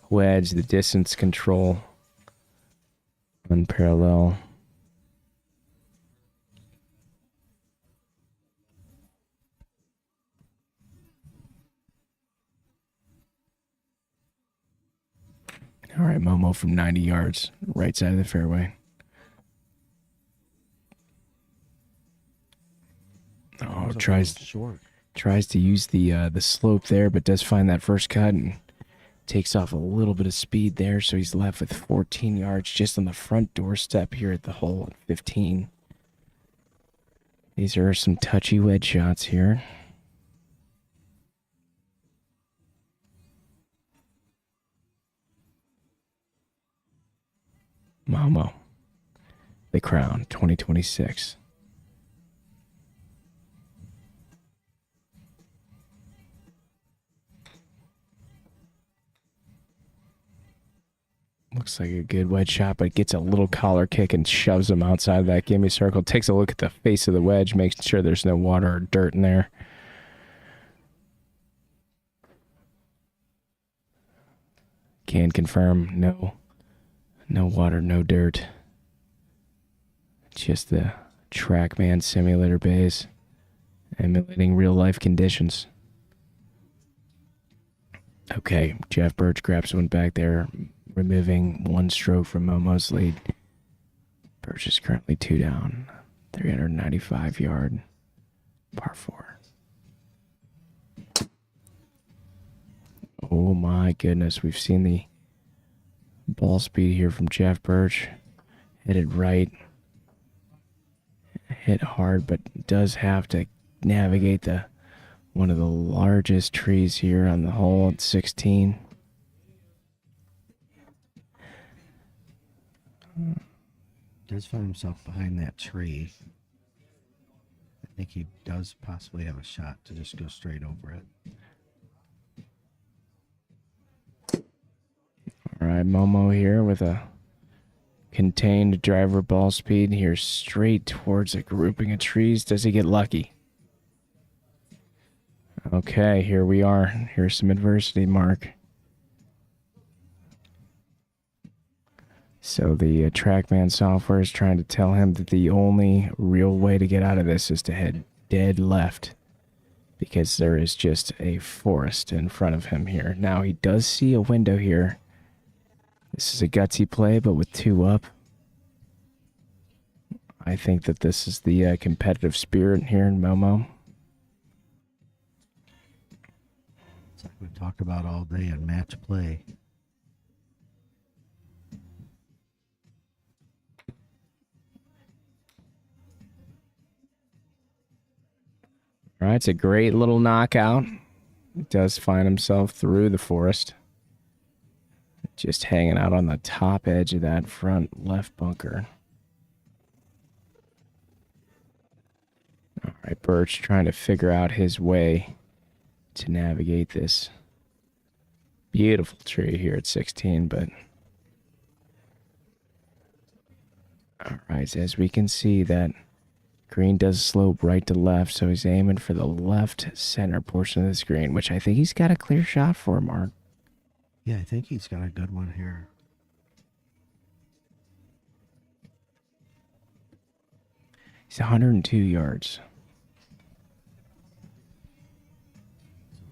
wedge. The distance control. Unparalleled. All right, Momo from 90 yards, right side of the fairway. Oh, tries to use the slope there, but does find that first cut and takes off a little bit of speed there, so he's left with 14 yards just on the front doorstep here at the hole at 15. These are some touchy wedge shots here. Momo, the Crown 2026. Looks like a good wedge shot, but gets a little collar kick and shoves him outside of that gimme circle. Takes a look at the face of the wedge, makes sure there's no water or dirt in there. Can confirm, no water, no dirt. Just the TrackMan simulator base, emulating real life conditions. Okay, Jeff Bertch grabs one back there, removing one stroke from Momo's lead. Bertch is currently 2 down, 395-yard par 4. Oh my goodness, we've seen the ball speed here from Jeff Bertch. Headed right. Hit hard, but does have to navigate one of the largest trees here on the hole at 16. Does find himself behind that tree. I think he does possibly have a shot to just go straight over it. All right, Momo here with a contained driver ball speed here straight towards a grouping of trees. Does he get lucky? Okay, here we are. Here's some adversity, Mark. So the TrackMan software is trying to tell him that the only real way to get out of this is to head dead left, because there is just a forest in front of him here. Now he does see a window here. This is a gutsy play, but with 2 up. I think that this is the competitive spirit here in Momo. It's like we talk about all day in match play. All right, it's a great little knockout. He does find himself through the forest. Just hanging out on the top edge of that front left bunker. All right, Bertch trying to figure out his way to navigate this Beautiful tree here at 16, but all right, as we can see, that green does slope right to left, so he's aiming for the left center portion of the screen, which I think he's got a clear shot for, Mark. Yeah, I think he's got a good one here. He's 102 yards.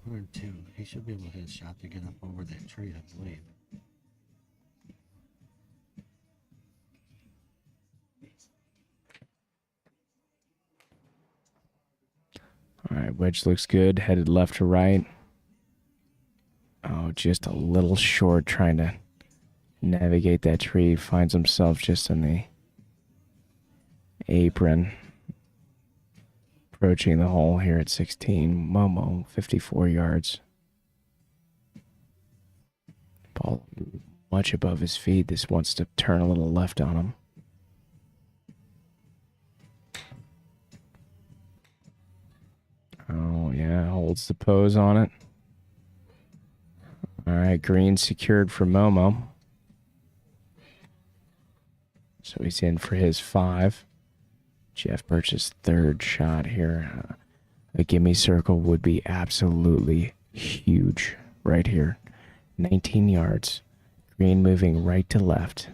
102. He should be able to hit a shot to get up over that tree, I believe. All right, wedge looks good, headed left to right. Oh, just a little short trying to navigate that tree. Finds himself just in the apron. Approaching the hole here at 16. Momo, 54 yards. Ball much above his feet. This wants to turn a little left on him. Oh, yeah, holds the pose on it. All right, green secured for Momo. So he's in for his 5. Jeff Bertch's third shot here. A gimme circle would be absolutely huge right here. 19 yards. Green moving right to left.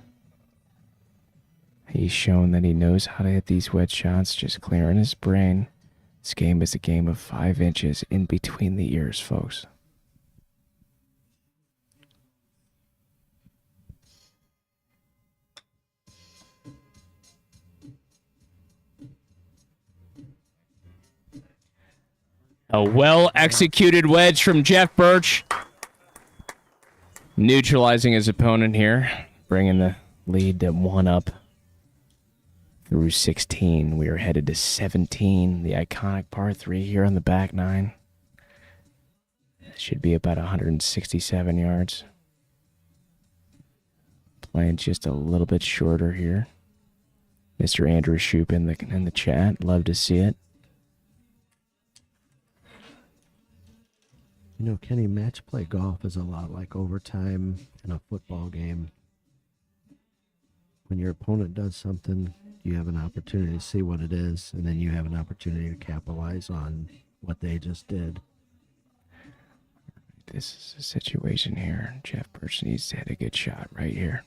He's shown that he knows how to hit these wedge shots, just clearing his brain. This game is a game of 5 inches in between the ears, folks. A well-executed wedge from Jeff Bertch. Neutralizing his opponent here. Bringing the lead to 1 up through 16. We are headed to 17. The iconic par 3 here on the back 9. Should be about 167 yards. Playing just a little bit shorter here. Mr. Andrew Shoup in the chat. Love to see it. You know, Kenny, match play golf is a lot like overtime in a football game. When your opponent does something, you have an opportunity to see what it is, and then you have an opportunity to capitalize on what they just did. This is a situation here. Jeff Bertch needs to hit a good shot right here.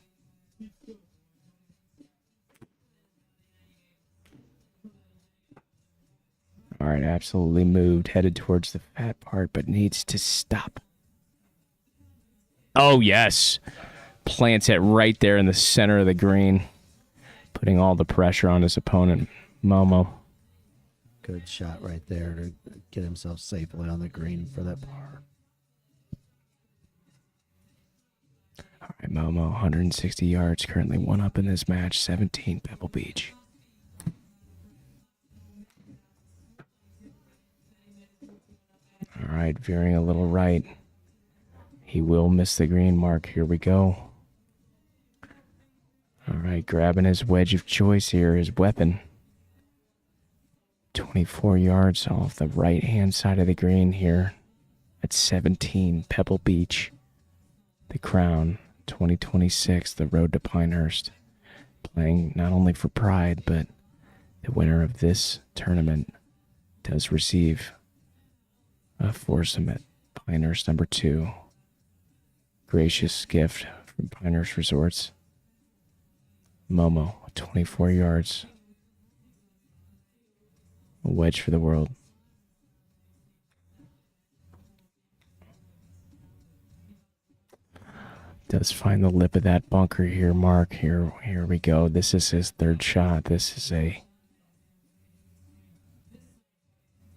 All right, absolutely moved, headed towards the fat part, but needs to stop. Oh, yes. Plants it right there in the center of the green, putting all the pressure on his opponent, Momo. Good shot right there to get himself safely on the green for that par. All right, Momo, 160 yards, currently 1 up in this match, 17 Pebble Beach. All right, veering a little right. He will miss the green mark. Here we go. All right, grabbing his wedge of choice here, his weapon. 24 yards off the right-hand side of the green here at 17, Pebble Beach. The Crown, 2026, the road to Pinehurst. Playing not only for pride, but the winner of this tournament does receive a foursome at Pinehurst number 2. Gracious gift from Pinehurst Resorts. Momo, 24 yards. A wedge for the world. Does find the lip of that bunker here, Mark. Here we go. This is his third shot. This is a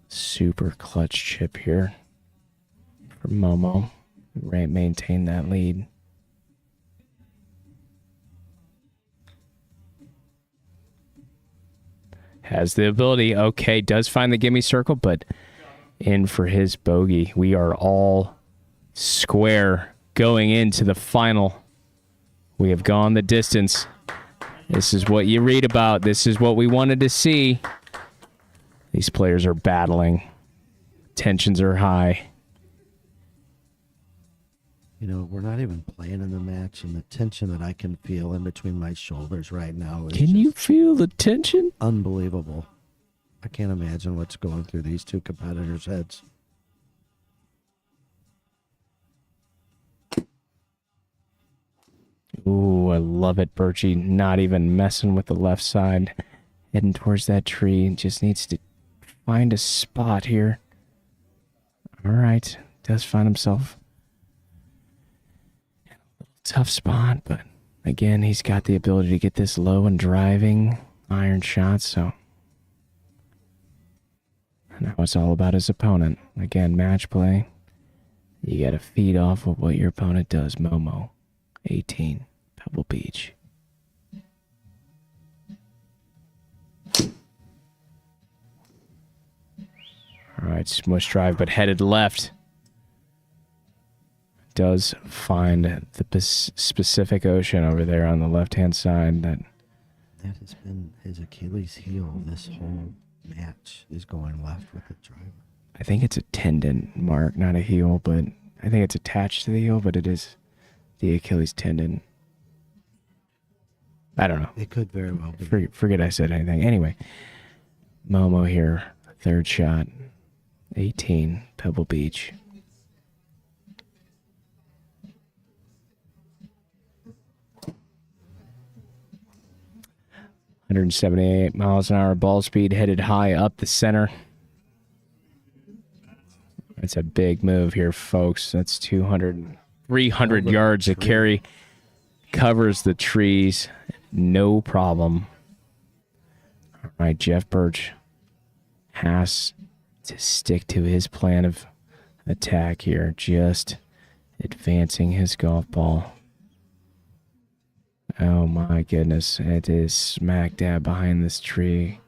super clutch chip here for Momo. Maintain that lead. Has the ability. Okay, does find the gimme circle, but in for his bogey. We are all square going into the final. We have gone the distance. This is what you read about. This is what we wanted to see. These players are battling. Tensions are high. You know, we're not even playing in the match, and the tension that I can feel in between my shoulders right now is Can you feel the tension? unbelievable. I can't imagine what's going through these two competitors' heads. Ooh, I love it, Bertchy. Not even messing with the left side. Heading towards that tree. Just needs to find a spot here. All right. Does find himself in a little tough spot, but again, he's got the ability to get this low and driving iron shots, so now it's all about his opponent. Again, match play. You got to feed off of what your opponent does. Momo, 18, Pebble Beach. All right, smush drive, but headed left. Does find the Pacific Ocean over there on the left-hand side. That has been his Achilles heel this whole match, is going left with the driver. I think it's a tendon, Mark, not a heel, but I think it's attached to the heel, but it is the Achilles tendon. I don't know. It could very well be. Forget I said anything. Anyway, Momo here, third shot, 18, Pebble Beach. .178 miles an hour ball speed, headed high up the center. That's a big move here, folks. That's 300 yards of carry. Covers the trees. No problem. All right, Jeff Bertch has to stick to his plan of attack here. Just advancing his golf ball. Oh my goodness, it is smack dab behind this tree.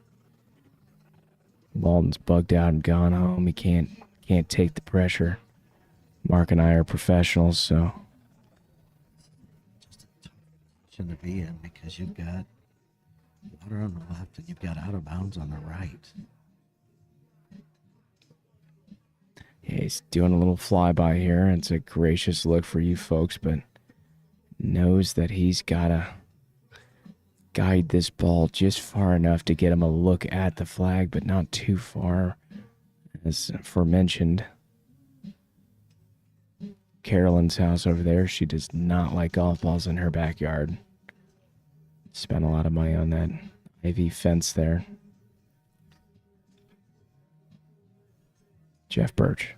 Walton's bugged out and gone home. He can't take the pressure. Mark and I are professionals, so Just a tough position to be in because you've got water on the left and you've got out of bounds on the right. yeah, he's doing a little flyby here. It's a gracious look for you folks, but knows that he's got to guide this ball just far enough to get him a look at the flag, but not too far. As aforementioned, Carolyn's house over there, she does not like golf balls in her backyard. Spent a lot of money on that ivy fence there. Jeff Bertch.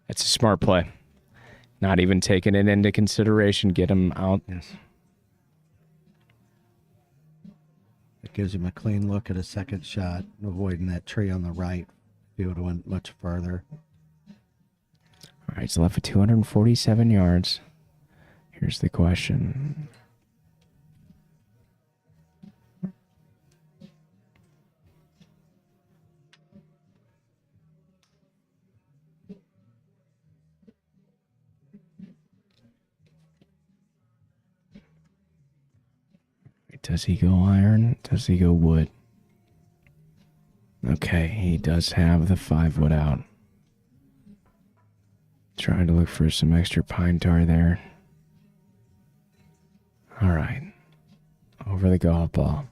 That's a smart play. Not even taking it into consideration. Get him out. Yes. It gives him a clean look at a second shot, avoiding that tree on the right. If he would have went much further. All right, he's left with 247 yards. Here's the question. Does he go iron? Does he go wood? Okay, he does have the 5-wood out. Trying to look for some extra pine tar there. All right. Over the golf ball.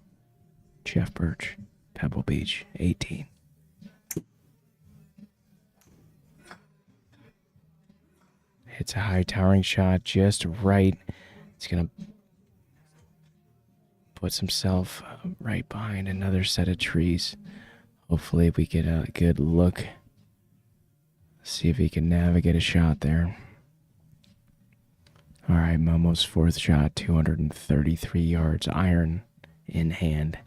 Jeff Bertch, Pebble Beach, 18. Hits a high towering shot just right. It's going to puts himself right behind another set of trees. Hopefully we get a good look. See if he can navigate a shot there. All right, Momo's fourth shot, 233 yards, iron in hand.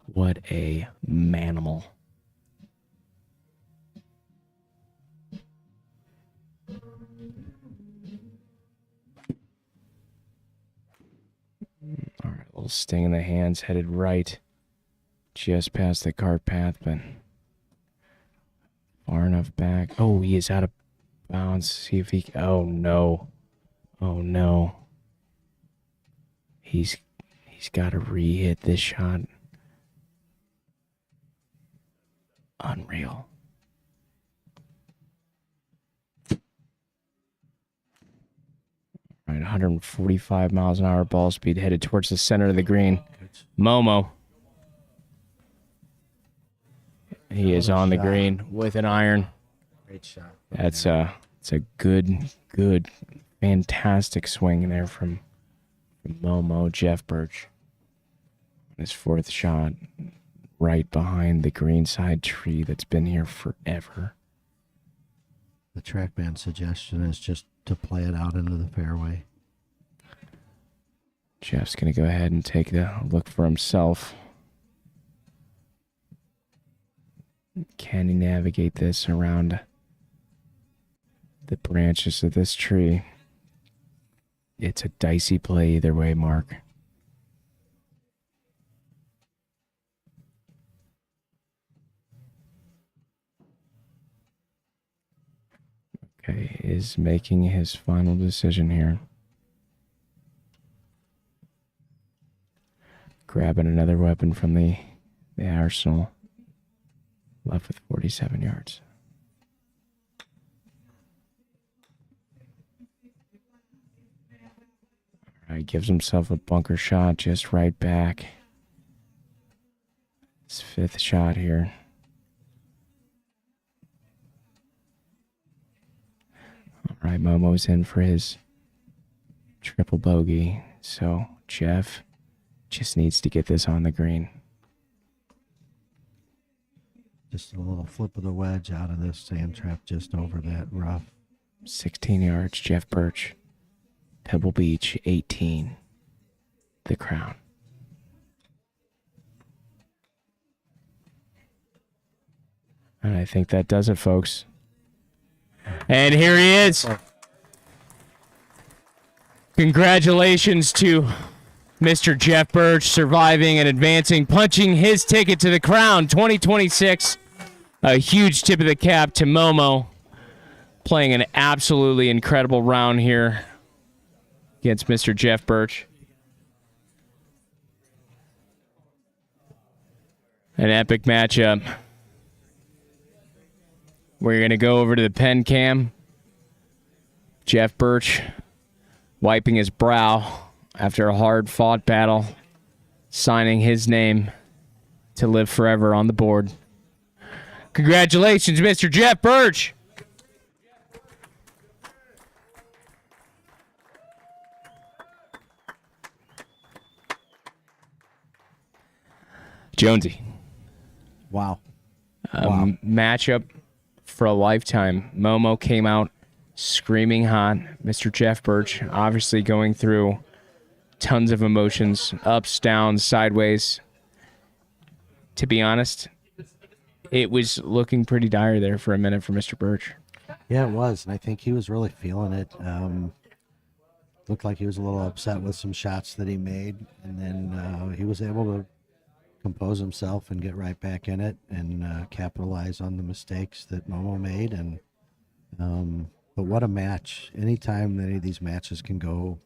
What a manimal. All right, a little sting in the hands, headed right, just past the cart path, but far enough back. Oh, he is out of bounds. See if he. Oh no! Oh no! He's got to re-hit this shot. Unreal. All right, 145 miles an hour ball speed headed towards the center of the green. Momo. He is on the green with an iron. Great shot. It's a good, fantastic swing there from Momo, Jeff Bertch. His fourth shot right behind the greenside tree that's been here forever. The trackman suggestion is just to play it out into the fairway. Jeff's going to go ahead and take the look for himself. Can he navigate this around the branches of this tree? It's a dicey play either way, Mark. Okay, is making his final decision here. Grabbing another weapon from the arsenal. Left with 47 yards. All right, gives himself a bunker shot just right back. His fifth shot here. All right, Momo's in for his triple bogey. So Jeff just needs to get this on the green. Just a little flip of the wedge out of this sand trap just over that rough. 16 yards, Jeff Bertch. Pebble Beach, 18. The Crown. And I think that does it, folks. And here he is. Congratulations to Mr. Jeff Bertch surviving and advancing, punching his ticket to the Crown 2026. A huge tip of the cap to Momo, playing an absolutely incredible round here against Mr. Jeff Bertch. An epic matchup. We're going to go over to the pen cam. Jeff Bertch wiping his brow after a hard-fought battle, signing his name to live forever on the board. Congratulations, Mr. Jeff Bertch. Jonesy. Wow. Matchup for a lifetime. Momo came out screaming hot. Mr. Jeff Bertch obviously going through tons of emotions, ups, downs, sideways. To be honest, it was looking pretty dire there for a minute for Mr. Bertch. Yeah, it was, and I think he was really feeling it. Looked like he was a little upset with some shots that he made, and then he was able to compose himself and get right back in it and capitalize on the mistakes that Momo made. And but what a match. Anytime any of these matches can go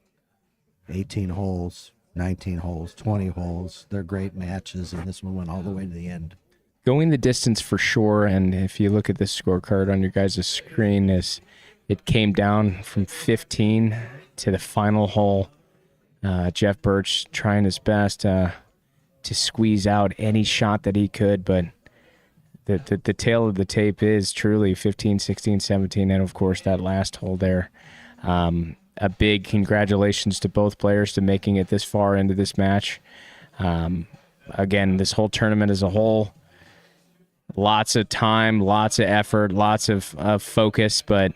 18 holes, 19 holes, 20 holes, they're great matches, and this one went all the way to the end. Going the distance for sure, and if you look at the scorecard on your guys' screen, it came down from 15 to the final hole. Jeff Bertch trying his best to squeeze out any shot that he could, but the tail of the tape is truly 15, 16, 17, and of course that last hole there. A big congratulations to both players to making it this far into this match. Again, this whole tournament as a whole, lots of time, lots of effort, lots of focus, but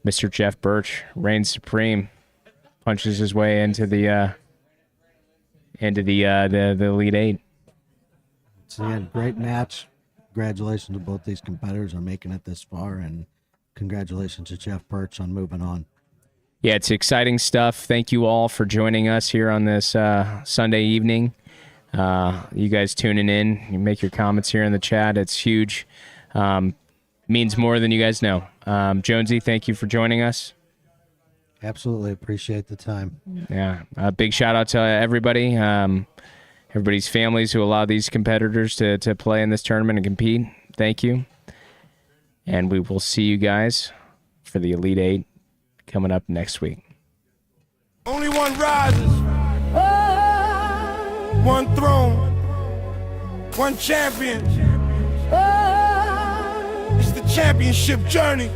Mr. Jeff Bertch reigns supreme, punches his way into the Elite Eight. So yeah, great match. Congratulations to both these competitors on making it this far, and congratulations to Jeff Bertch on moving on. Yeah, it's exciting stuff. Thank you all for joining us here on this Sunday evening. You guys tuning in, you make your comments here in the chat. It's huge. Means more than you guys know. Jonesy, thank you for joining us. Absolutely appreciate the time. Yeah, a big shout out to everybody, everybody's families who allow these competitors to play in this tournament and compete. Thank you. And we will see you guys for the Elite Eight coming up next week. Only one rises, one throne, one champion. It's the championship journey.